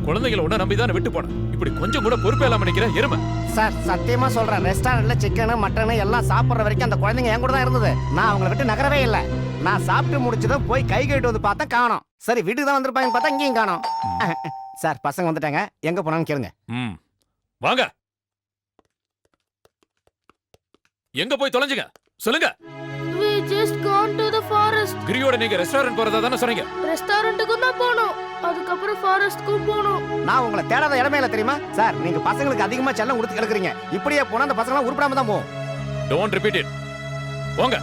குழந்தைகளை உன்ன நம்பிதான் விட்டு போன. இப்படி கொஞ்சம் கூட பொறுப்பே இல்லாம நிக்கிற எருமை. சார் சத்தியமா சொல்றேன், ரெஸ்டாரண்ட்ல சிக்கன் மட்டன் எல்லாம் சாப்பிடுற வரைக்கும் அந்த குழந்தைங்க என் கூட தான் இருந்தது. நான் அவங்களை விட்டு நகரவே இல்லை. நான் சாப்பிட்டு முடிச்சதும் போய் கை கழுவிட்டு வந்து பார்த்தா காணோம். சரி வீட்டுக்கு தான் வந்திருப்பாங்கன்னு பார்த்தா இங்கேயும் காணோம். சார் பசங்க வந்துட்டாங்க, எங்க போனான்னு கேளுங்க. வாங்க, எங்க போய் தொலைஞ்சுங்க சொல்லுங்க. We just gone to the forest. கிரியோட நீங்க ரெஸ்டாரண்ட் போறதா தானே சொன்னீங்க? ரெஸ்டாரண்ட்டுக்கு தான் போனோம், அதுக்கப்புறம் ஃபாரஸ்ட்க்கும் போனோம். நான் உங்களை தேடாத இடமே இல்ல தெரியுமா சார். நீங்க பசங்களுக்கு அதிகமா செல்லம் கொடுத்து கிடக்குறீங்க. இப்படியே போனா அந்த பசங்க உருப்படாம தான் போகும். Don't repeat it. போங்க.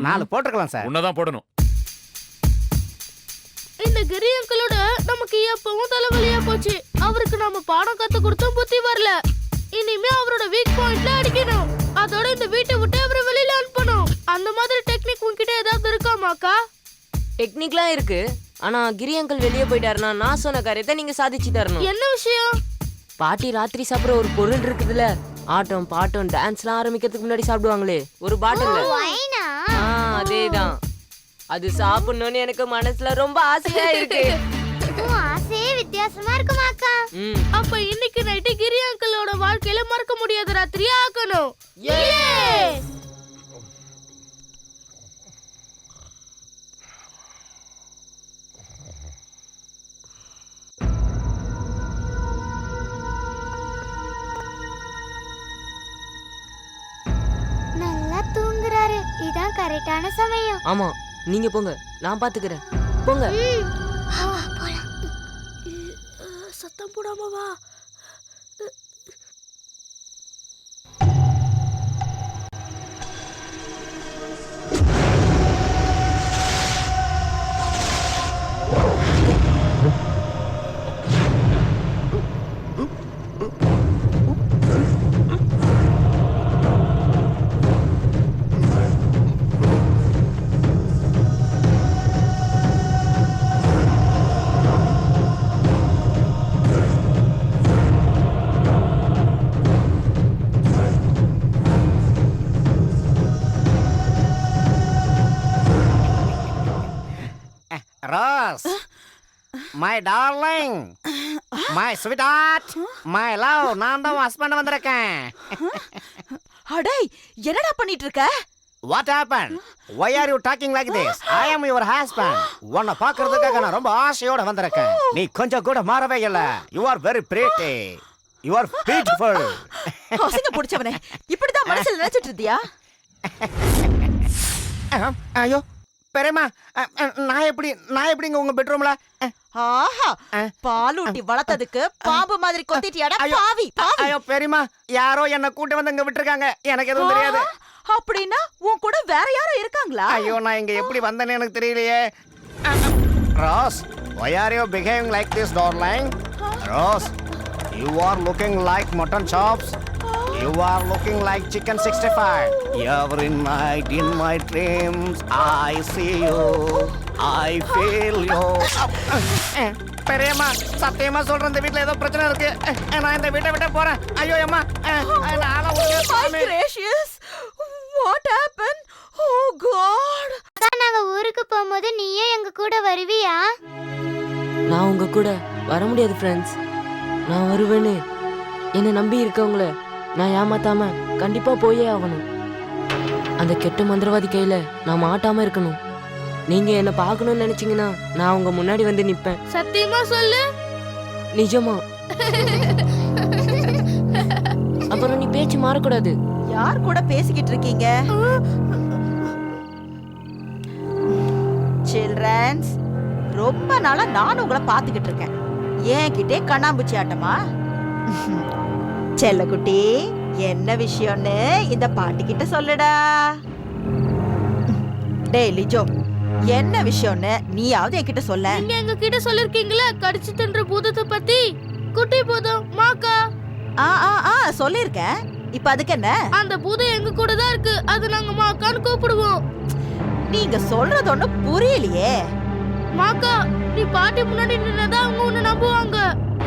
4 போட்டுக்கலாம் சார். உன்னதான் போடணும். இந்த கிரி அங்கிளோட நமக்கு எப்பவும் தலைவலியா போச்சு. அவருக்கு நாம பாடம் கத்து கொடுத்தும் புத்தி வரல. இனிமே அவரோட வீக் பாயிண்ட்ல அடிக்கணும். அதோட இந்த வீட்டை விட்டு அவரை வெளியில அனுப்பணும். அந்த மாதிரி டெக்னிக் உன்கிட்ட ஏதாவது இருக்காமாக்கா? டெக்னிக்லாம் இருக்கு. ஆனா கிரி அங்கிள் வெளியே போயிட்டாருன்னா நான் சொன்ன காரியத்தை நீங்க சாதிச்சு தரணும். என்ன விஷயம்? பாட்டி ராத்திரி சாப்பிடுற ஒரு பொருள் இருக்குதுல, ஆட்டம் பாட்டம் டான்ஸ்லாம் ஆரம்பிக்கிறதுக்கு முன்னாடி சாப்பிடுவாங்களே ஒரு பாட்டில். அதேதான். அது சாப்பிடணும்னு எனக்கு மனசுல ரொம்ப ஆசையா இருக்கு. ஆசையே வித்தியாசமா இருக்குமாக்கா. அப்ப இன்னைக்கு நைட்டு கிரி அங்கிளோட வாழ்க்கையில மறக்க முடியாத ராத்திரியா ஆக்கணும். இதுதான் கரெக்டான சமயம். ஆமா நீங்க போங்க, நான் பாத்துக்கிறேன். போங்க. சத்தம் போடாம வா. Rose, my darling, my sweetheart, my love, நான் தான் ஹஸ்பண்ட் வந்திருக்கேன். அடே என்னடா பண்ணிட்டு இருக்க? What happened? Why are you talking like this? I am your husband. உன்னை பார்க்கிறதுக்காக நான் ரொம்ப ஆசையோட வந்திருக்கேன். நீ கொஞ்சம் கூட மாறவே இல்ல. You are very pretty. You are beautiful. அசிங்க புடிச்சவனே, இப்படிதான் மனசுல நினைச்சிட்டு இருந்தியா? ஐயோ பெரியம்மா, நான் எப்படிங்க உங்க பெட்ரூம்ல? ஆஹா, பாலூட்டி வளர்த்ததுக்கு பாம்பு மாதிரி கொத்திட்டியாடா பாவி பாவி. ஐயோ பெரியம்மா, யாரோ என்ன கூட்டி வந்து இங்க விட்டுருக்காங்க, எனக்கு எதுவும் தெரியாது. அப்படின்னா உன் கூட வேற யாரும் இருக்காங்களா? ஐயோ நான் இங்க எப்படி வந்தேன்னு எனக்கு தெரியலையே. Rose, why are you behaving like this, darling? Rose, you are looking like mutton chops. You are looking like chicken 65. Every night in my dreams, I see you. I feel you. பெரியம்மா, சத்தியமா சொல்றேன், இந்த வீட்ல ஏதோ பிரச்சனை இருக்கு. நான் இந்த வீட்டை விட்டு போறேன். ஐயோ அம்மா, My gracious, what happened? Oh God. நாங்க ஊருக்கு போகும்போது நீயே எங்க கூட வருவியா? நான் உங்க கூட வர முடியாது ஃப்ரெண்ட்ஸ். நான் வருவேன்னு என்னை நம்பி இருக்கவங்கள நான் ஏமாத்தாம கண்டிப்பா போயே ஆகணும். அந்த கெட்ட மந்திரவாதி கையில நான் மாட்டாம இருக்கணும். நீங்க என்ன பார்க்கணும்னு நினைச்சீங்கன்னா நான் உங்க முன்னாடி வந்து நிப்பேன். சத்தியமா சொல்லு. நிஜமா. அப்புறம் நீ பேச்சு மாறக்கூடாது. யார் கூட பேசிக்கிட்டு இருக்கீங்க? சில்ட்ரன்ஸ், ரொம்ப நாளா நான் உங்களை பாத்துக்கிட்டு இருக்கேன். என்கிட்டே கண்ணாம்பூச்சி ஆட்டமா? செல்லக்குட்டி, என்ன விஷயம்னு இந்த பாட்டி கிட்ட சொல்லுடா. டேய் லிஜோ, என்ன விஷயம்னு நீயாவது என்கிட்ட சொல்ல. நீங்க எங்க கிட்ட சொல்லிருக்கீங்களா கடிச்சு தின்ற பூதத்தை பத்தி? குட்டி பூதம் மாக்கா. சொல்லிருக்கேன். இப்ப அதுக்கு என்ன? அந்த பூதம் எங்க கூட தான் இருக்கு. அது நாங்க மாக்கான்னு கூப்பிடுவோம். நீங்க சொல்றது ஒண்ணு புரியலையே. மாக்கா, நீ பாட்டி முன்னாடி நின்னதா அவங்க உன்னை நம்புவாங்க.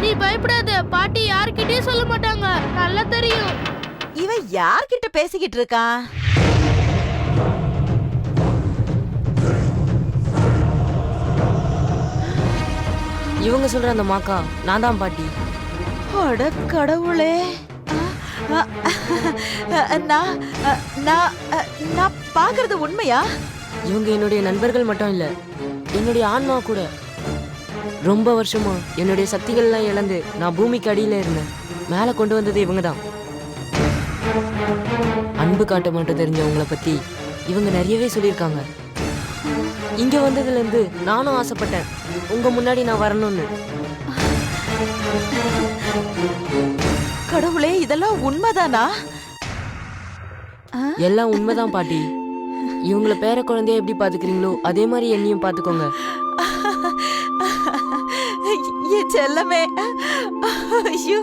நீ பயப்படாத, பாட்டி யார்கிட்டயும் சொல்ல மாட்டாங்க, நல்லா தெரியும். இவன் யார்கிட்ட பேசிக்கிட்டு இருக்கான்? இவங்க சொல்ற அந்த மாக்கா நான் தான் பாட்டி. அட கடவுளே, நான் பாக்குறது உண்மையா? இவங்க என்னுடைய நண்பர்கள் மட்டும் இல்ல, என்னுடைய ஆன்மா கூட. ரொம்ப வருஷமா என்னுடைய சக்திகள்லாம் இழந்து நான் பூமிக்கு அடியில இருந்தேன். மேல கொண்டு வந்தது இவங்க தான். அன்பு காட்ட மட்டும் தெரிஞ்சவங்கள பத்தி இவங்க நிறையவே சொல்லியிருக்காங்க. இங்க வந்ததுல இருந்து நானும் ஆசைப்பட்டேன் உங்க முன்னாடி நான் வரணும்னு. கடவுளே, இதெல்லாம் உண்மைதானா? எல்லாம் உண்மைதான் பாட்டி. இவங்கள பேர குழந்தைய எப்படி பாத்துக்கிறீங்களோ அதே மாதிரி என்னையும் பாத்துக்கோங்க. என் செல்லமே. ஐயோ.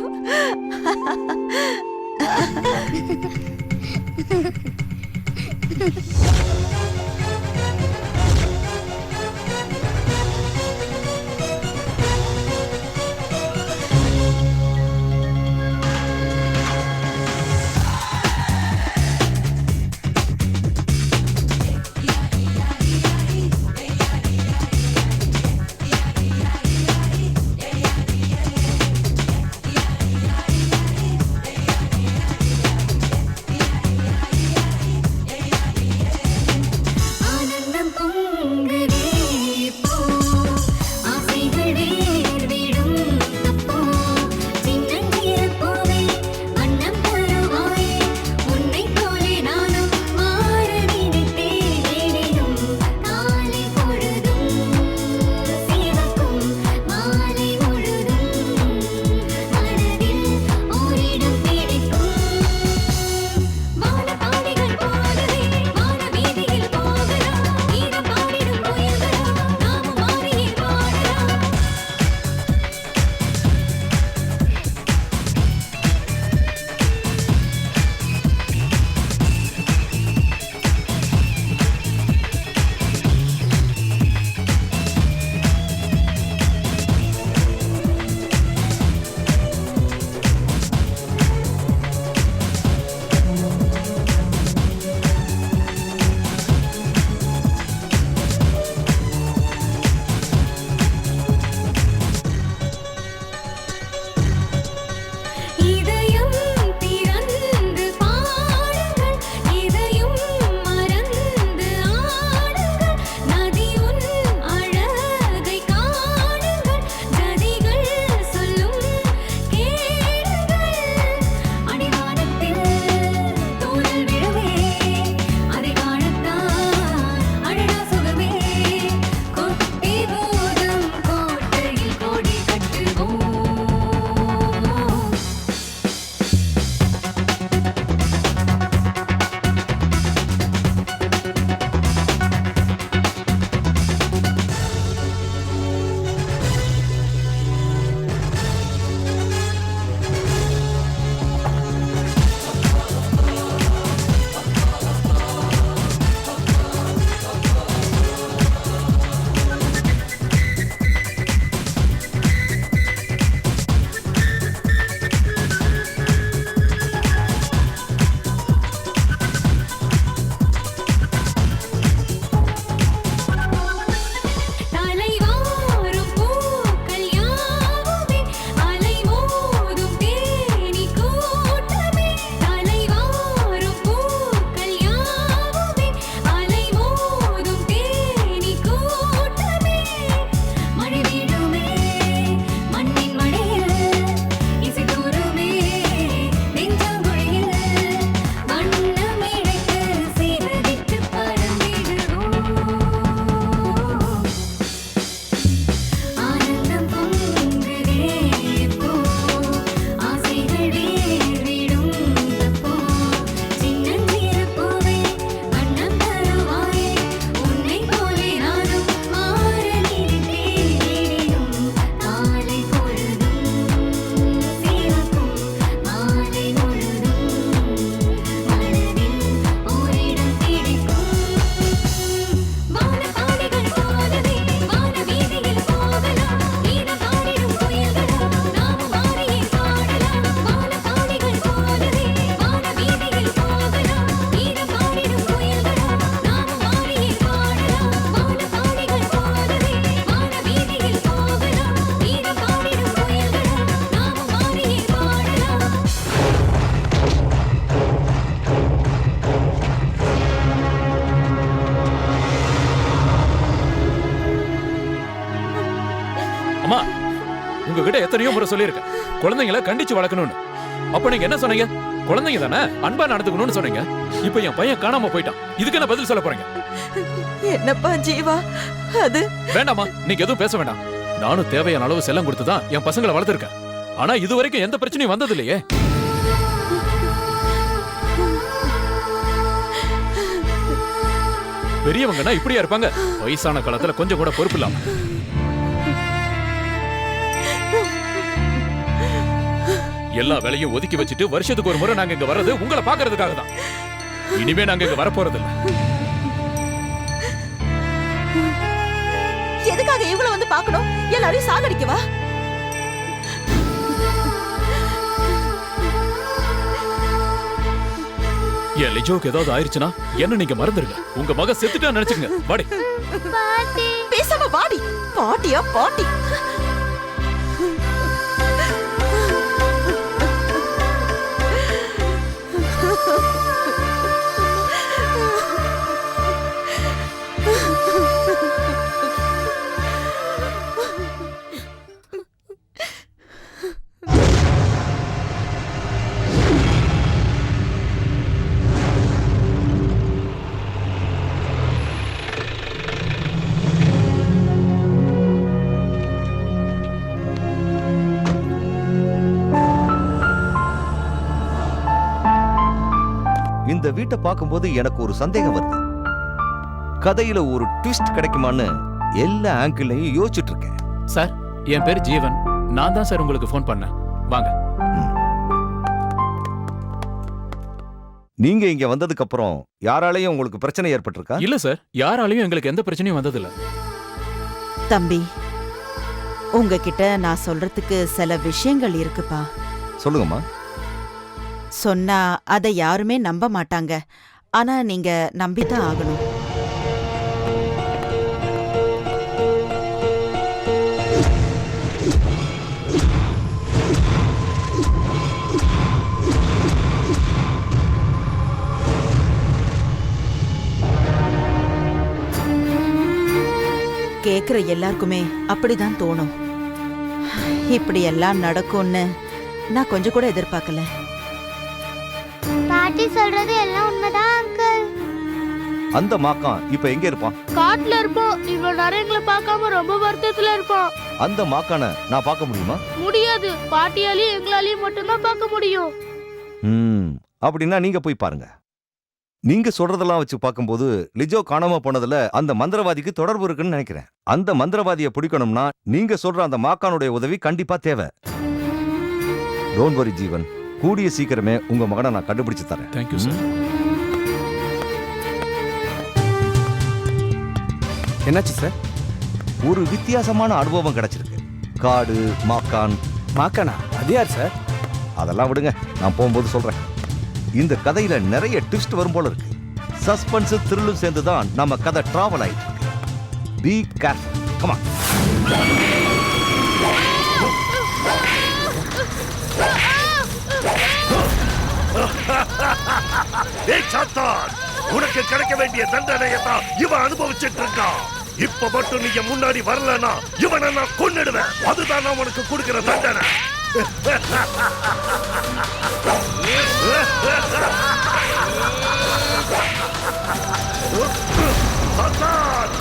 உங்ககிட்ட எத்தனையோ முறை சொல்லியிருக்கேன் குழந்தைங்களை கண்டிச்சு வளர்க்கணும்னு. அப்ப நீங்க என்ன சொன்னீங்க? குழந்தைங்க தானே, அன்பா நடந்துக்கணும்னு சொன்னீங்க. இப்ப என் பையன் காணாம போயிட்டான். இதுக்கு என்ன பதில் சொல்ல போறீங்க? என்னப்பா ஜீவா அது? வேண்டாமா, நீங்க எதுவும் பேச வேண்டாம். நானும் தேவையான அளவு செல்லம் கொடுத்துதான் என் பசங்களை வளர்த்திருக்கேன். ஆனா இது வரைக்கும் எந்த பிரச்சனையும் வந்தது இல்லையே. பெரியவங்கன்னா இப்படியா இருப்பாங்க? வயசான காலத்துல கொஞ்சம் கூட பொறுப்பு இல்லாம. எல்லா வேலையும் ஒதுக்கி வச்சுட்டு வருஷத்துக்கு ஒரு முறை நாங்க இங்க வர்றது உங்களை பாக்குறதுக்காக தான். இனிமே நாங்க இங்க வரப்போறது இல்ல. எதுக்காக இவங்கள வந்து பார்க்கணும்? எல்லாரையும் சாகடிக்கவா? என் லிஜோக்கு ஏதாவது ஆயிருச்சுன்னா என்ன நீங்க மறந்துருங்க. உங்க மக செத்துட்டா நினைச்சுங்க. வாடி. பேசாம வாடி. பாட்டியா பாட்டி? இந்த வீட்டை பார்க்கும்போது எனக்கு ஒரு சந்தேகம் வருது. கதையில ஒரு ட்விஸ்ட் கிடைக்குமான்னு எல்லா ஆங்கிள்லையும் யோசிச்சுட்டு இருக்கேன். சார், என் பேர் ஜீவன். நான் தான் சார் உங்களுக்கு ஃபோன் பண்ணேன். வாங்க. நீங்க இங்க வந்ததுக்கு அப்புறம் யாராலையும் உங்களுக்கு பிரச்சனை ஏற்பட்டிருக்கா? இல்ல சார், யாராலையும் எங்களுக்கு எந்த பிரச்சனையும் வந்ததில்ல. தம்பி, உங்ககிட்ட நான் சொல்றதுக்கு சில விஷயங்கள் இருக்குப்பா. சொல்லுங்கம்மா. சொன்னா அதை யாருமே நம்ப மாட்டாங்க. ஆனா நீங்க நம்பித்தான் ஆகணும். கேக்குற எல்லாருக்குமே அப்படிதான் தோணும். இப்படி எல்லாம் நடக்கும்னு நான் கொஞ்சம் கூட எதிர்பார்க்கல. பாட்டி சொல்றது எல்லாம் உண்மைதான் அங்கிள். அந்த மாக்கான் இப்ப எங்க இருப்பான்? காட்டுல இருப்போம். இவ்வளவு நேரம் எங்களை பார்க்காம ரொம்ப வருத்தத்துல இருப்பான். அந்த மாக்கான நான் பார்க்க முடியுமா? முடியாது. பாட்டியாலையும் எங்களாலையும் மட்டும்தான் பார்க்க முடியும். அப்படின்னா நீங்க போய் பாருங்க. நீங்க சொல்றதெல்லாம் வச்சு பார்க்கும்போது லிஜோ காணாம போனதுல அந்த மந்திரவாதிக்கு தொடர்பு இருக்குன்னு நினைக்கிறேன். அந்த மந்திரவாதியை பிடிக்கணும்னா நீங்க சொல்ற அந்த மாக்கானுடைய உதவி கண்டிப்பா தேவை. டோன்ட் வரி ஜீவன், கூடிய சீக்கிரமே உங்க மகனை நான் கண்டுபிடிச்சு தரேன். Thank you sir. என்னாச்சு சார்? ஒரு வித்தியாசமான அனுபவம் கிடைச்சிருக்கு. காடு மாக்கான். மாக்கானா? அது யார் சார்? அதெல்லாம் விடுங்க, நான் போகும்போது சொல்றேன். இந்த கதையில நிறைய ட்விஸ்ட் வரும் போல இருக்கு. சஸ்பென்ஸ் த்ரில்லும் சேர்ந்து தான் நம்ம கதை டிராவல் ஆயிட்டு இருக்கு. Be careful. Come on. ஏய் சாத்தான், உனக்கு கிடைக்க வேண்டிய தண்டனையை தான் இவன் அனுபவிச்சுட்டு இருக்கான். இப்ப மட்டும் நீங்க முன்னாடி வரலனா இவனை நான் கொன்னுடுவேன். அதுதான் நான் உனக்கு கொடுக்கிற தண்டனை. சாத்தான்!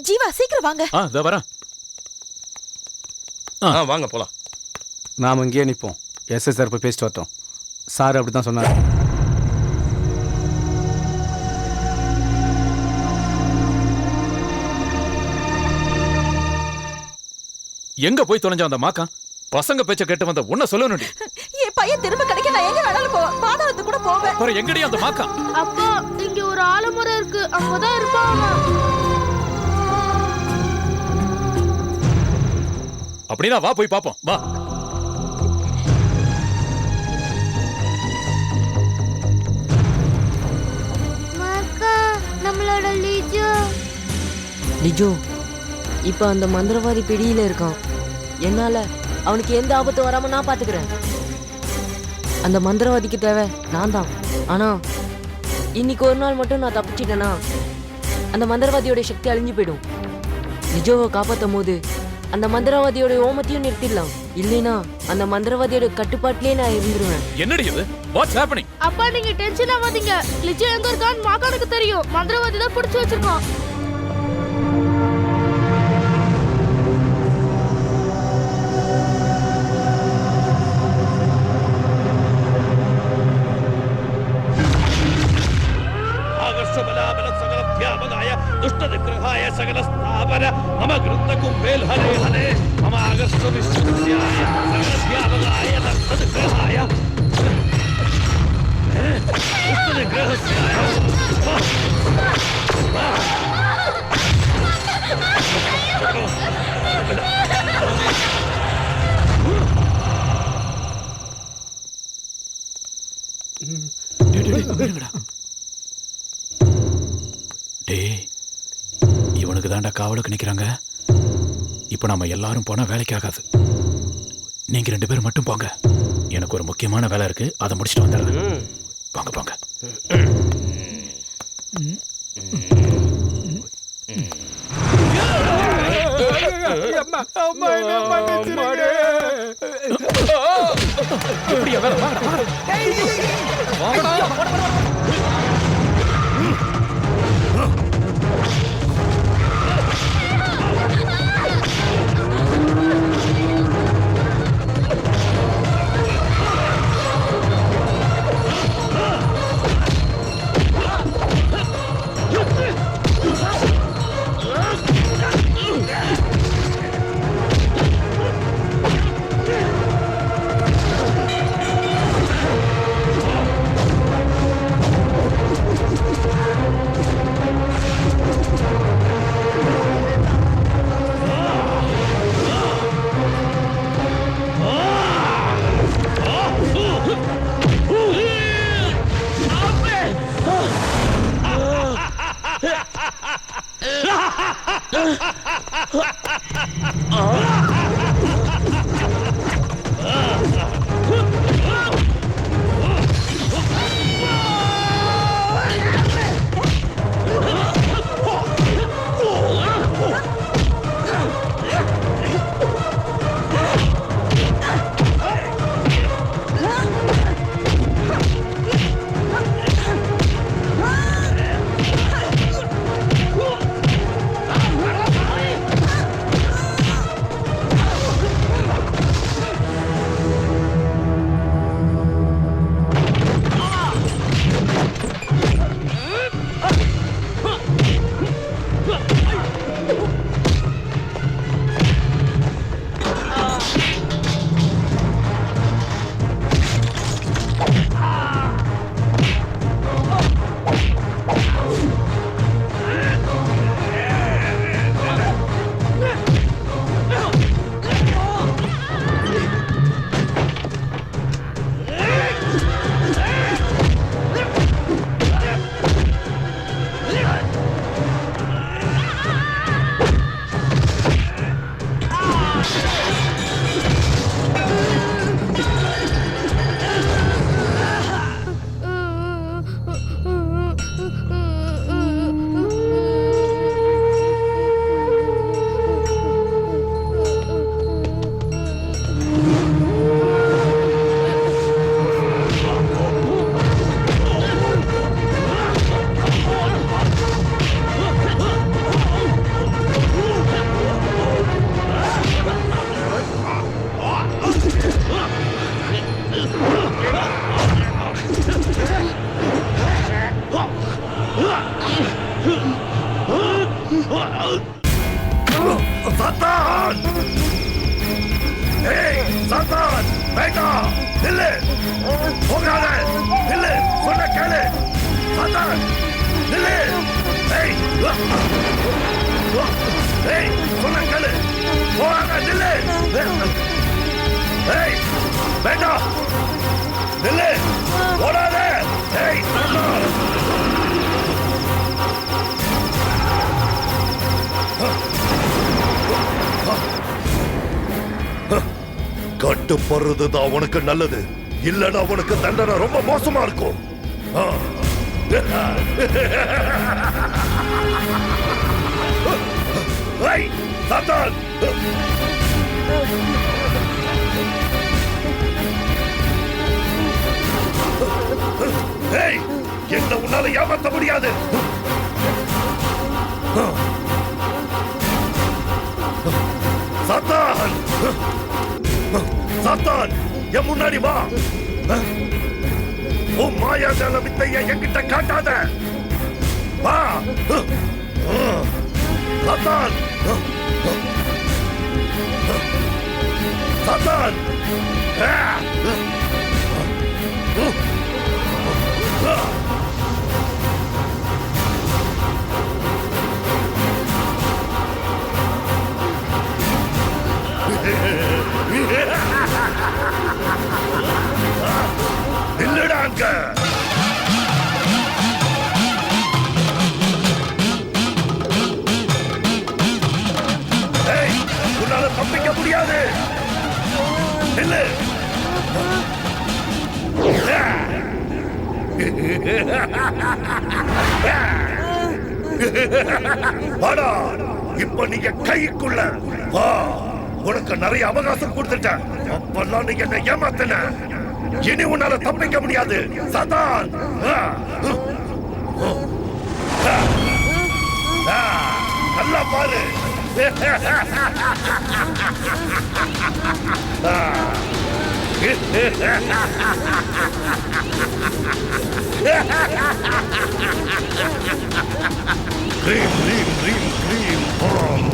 ஜீவா, சீக்கிரம் வாங்க. இதோ வரேன். வாங்க போலாம். நாம இங்கேயே நிற்போம். எஸ்எஸ் சார் போய் பேசிட்டு வரட்டும். சார் அப்படிதான் சொன்னார். எங்க போய் தொலைஞ்ச அந்த மாக்கா? பசங்க பேச்ச கேட்டு வந்த உன்ன சொல்லணும்டி. என் பையன் திரும்ப கிடைக்க நான் எங்க வேணாலும் போவேன். பாதாளத்துக்கு கூட போவேன். அப்புறம் எங்கடி அந்த மாக்கா? அப்பா, இங்க ஒரு ஆலமரம் இருக்கு. அங்கதான் இருப்பான். அப்படின்னா வா போய் பாப்போம். வா. மாக்கா, நம்மளோட லிஜோ. லிஜோ இப்ப அந்த மந்திரவாதி பிடியில இருக்கான். என்னால அவனுக்கு எந்த ஆபத்தும் வராம நான் பாத்துக்கிறேன். அந்த மந்திரவாதிக்கு தேவை நான் தான். ஆனா இன்னைக்கு ஒரு நாள் மட்டும் நான் தப்பிச்சிட்டேன்னா அந்த மந்திரவாதியோட சக்தி அழிஞ்சு போயிடும். நிஜோவை காப்பாத்தும் போது அந்த மந்திரவாதியோட ஓமத்தையும் நிறுத்திடலாம். இல்லைனா அந்த மந்திரவாதியோட கட்டுப்பாட்டிலே நான் இருந்துருவேன். என்னடி இது? What's happening? அப்பா நீங்க டென்ஷன் ஆகாதீங்க. லிஜோ எங்க இருக்கான்னு மாக்கானுக்கு தெரியும். மந்திரவாதி தான் பிடிச்சு வச்சிருக்கான். दुष्टनिग्रहाय सकलस्थावर मम गृद्धकुं वेल हरे हरे मम आगस्त्य विश्वस्याय सकलध्यापकाय तद्ग्रहाय दुष्टनिग्रहस्याय இவனுக்கு தாண்டா காவலுக்கு நிக்கிறாங்க. இப்ப நம்ம எல்லாரும் போனா வேலைக்கு ஆகாது. நீங்க 2 பேரும் மட்டும் போங்க. எனக்கு ஒரு முக்கியமான வேலை இருக்கு, அதை முடிச்சுட்டு வந்துடுறேன். போங்க போங்க. Satan! Hey, Satan! Beta! Nille! Pogade! Nille! Sonna kele! Satan! Nille! Hey! Hey! Sonna kele! Pogade! Nille! Hey! Beta! Nille! Pogade! Hey! Satan! கட்டுப்படுறதுதான் உனக்கு நல்லது, இல்லனா உனக்கு தண்டனை ரொம்ப மோசமா இருக்கும். ஏய், சாத்தான்! ஏய், என்ன உன்னால ஏமாத்த முடியாது. சாத்தான்! சாத்தான், என் முன்னாடி வா. உன் மாயாஜால வித்தையை என்கிட்ட காட்டாத. வா. சாத்தான்! சாத்தான்! இல்லடா அங்க. ஏய், உன்னால தப்பிக்க முடியாது. இல்ல. வாடா, இப்ப நீங்க கைக்குள்ள வா. உனக்கு நிறைய அவகாசம் கொடுத்துட்டேன், அப்பெல்லாம் நீங்க என்ன ஏமாத்தின. இனி உன்னால தப்பிக்க முடியாது. சாத்தான்! நல்லா பாரு. Cream cream cream cream balm.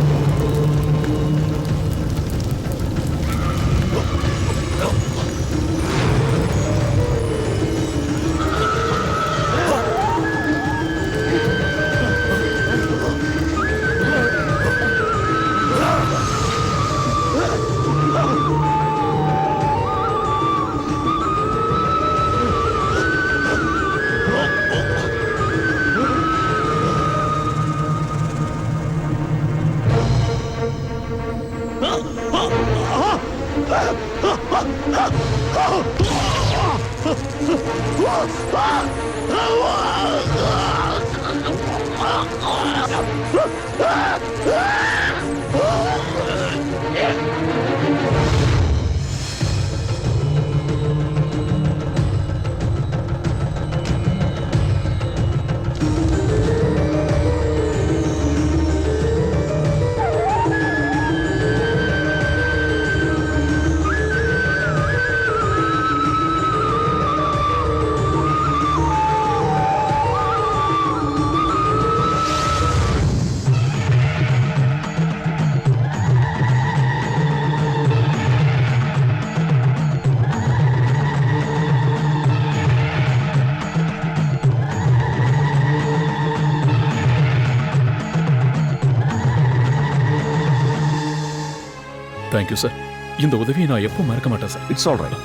Thank you sir. இந்த உதவியை நான் எப்போ மறக்க மாட்டேன் sir. It's all right.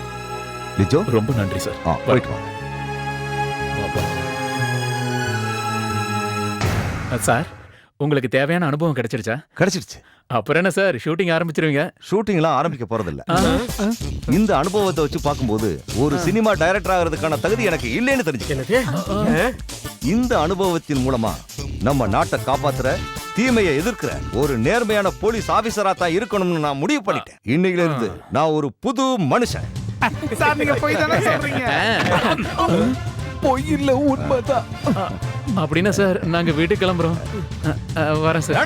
Lijo, ரொம்ப நன்றி சார். போயிட்டு வா. சார், உங்களுக்கு தேவையான அனுபவம் கிடைச்சிருச்சா? கிடைச்சிருச்சு. அப்புறம் என்ன சார், ஷூட்டிங் ஆரம்பிச்சிருவீங்க? ஷூட்டிங்லாம் ஆரம்பிக்க போறதில்ல. இந்த அனுபவத்தை வச்சு பார்க்கும்போது ஒரு சினிமா டைரக்டர் ஆகிறதுக்கான தகுதி எனக்கு இல்லைன்னு தெரிஞ்சுக்கிறேன். இந்த அனுபவத்தின் மூலமா நம்ம நாட்டை காப்பாத்துற, தீமையை எதிர்க்கிற ஒரு நேர்மையான போலீஸ் ஆபீசரா தான் இருக்கணும்னு நான் முடிவு பண்ணிட்டேன். இன்னையில இருந்து நான் ஒரு புது மனுஷன். சார், நீங்க போய் தானே சொல்றீங்க? பொய் இல்ல, உண்மைதான். அப்படின்னா சார், நாங்க வீட்டுக்கு கிளம்புறோம். வரேன் சார்.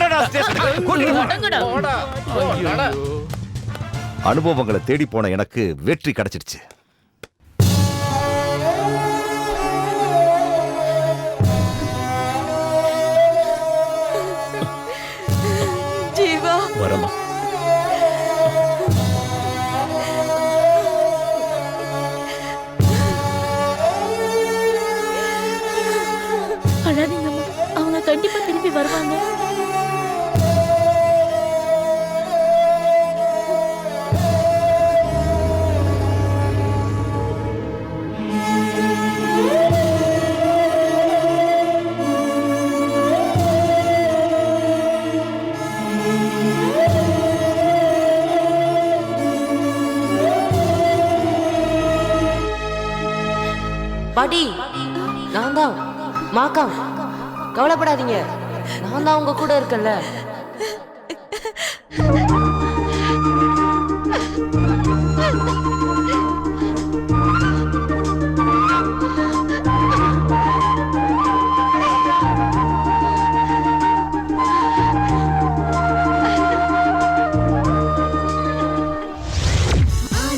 அனுபவங்களை தேடி போன எனக்கு வெற்றி கிடைச்சிடுச்சு. ஜீவா, வரமா. அழாதீங்கம்மா, அவங்க கண்டிப்பா திரும்பி வருவாங்க. பாட்டி நான் தான் மாக்கா கவலைப்படாதீங்க நான் தான் உங்க கூட இருக்கேன்ல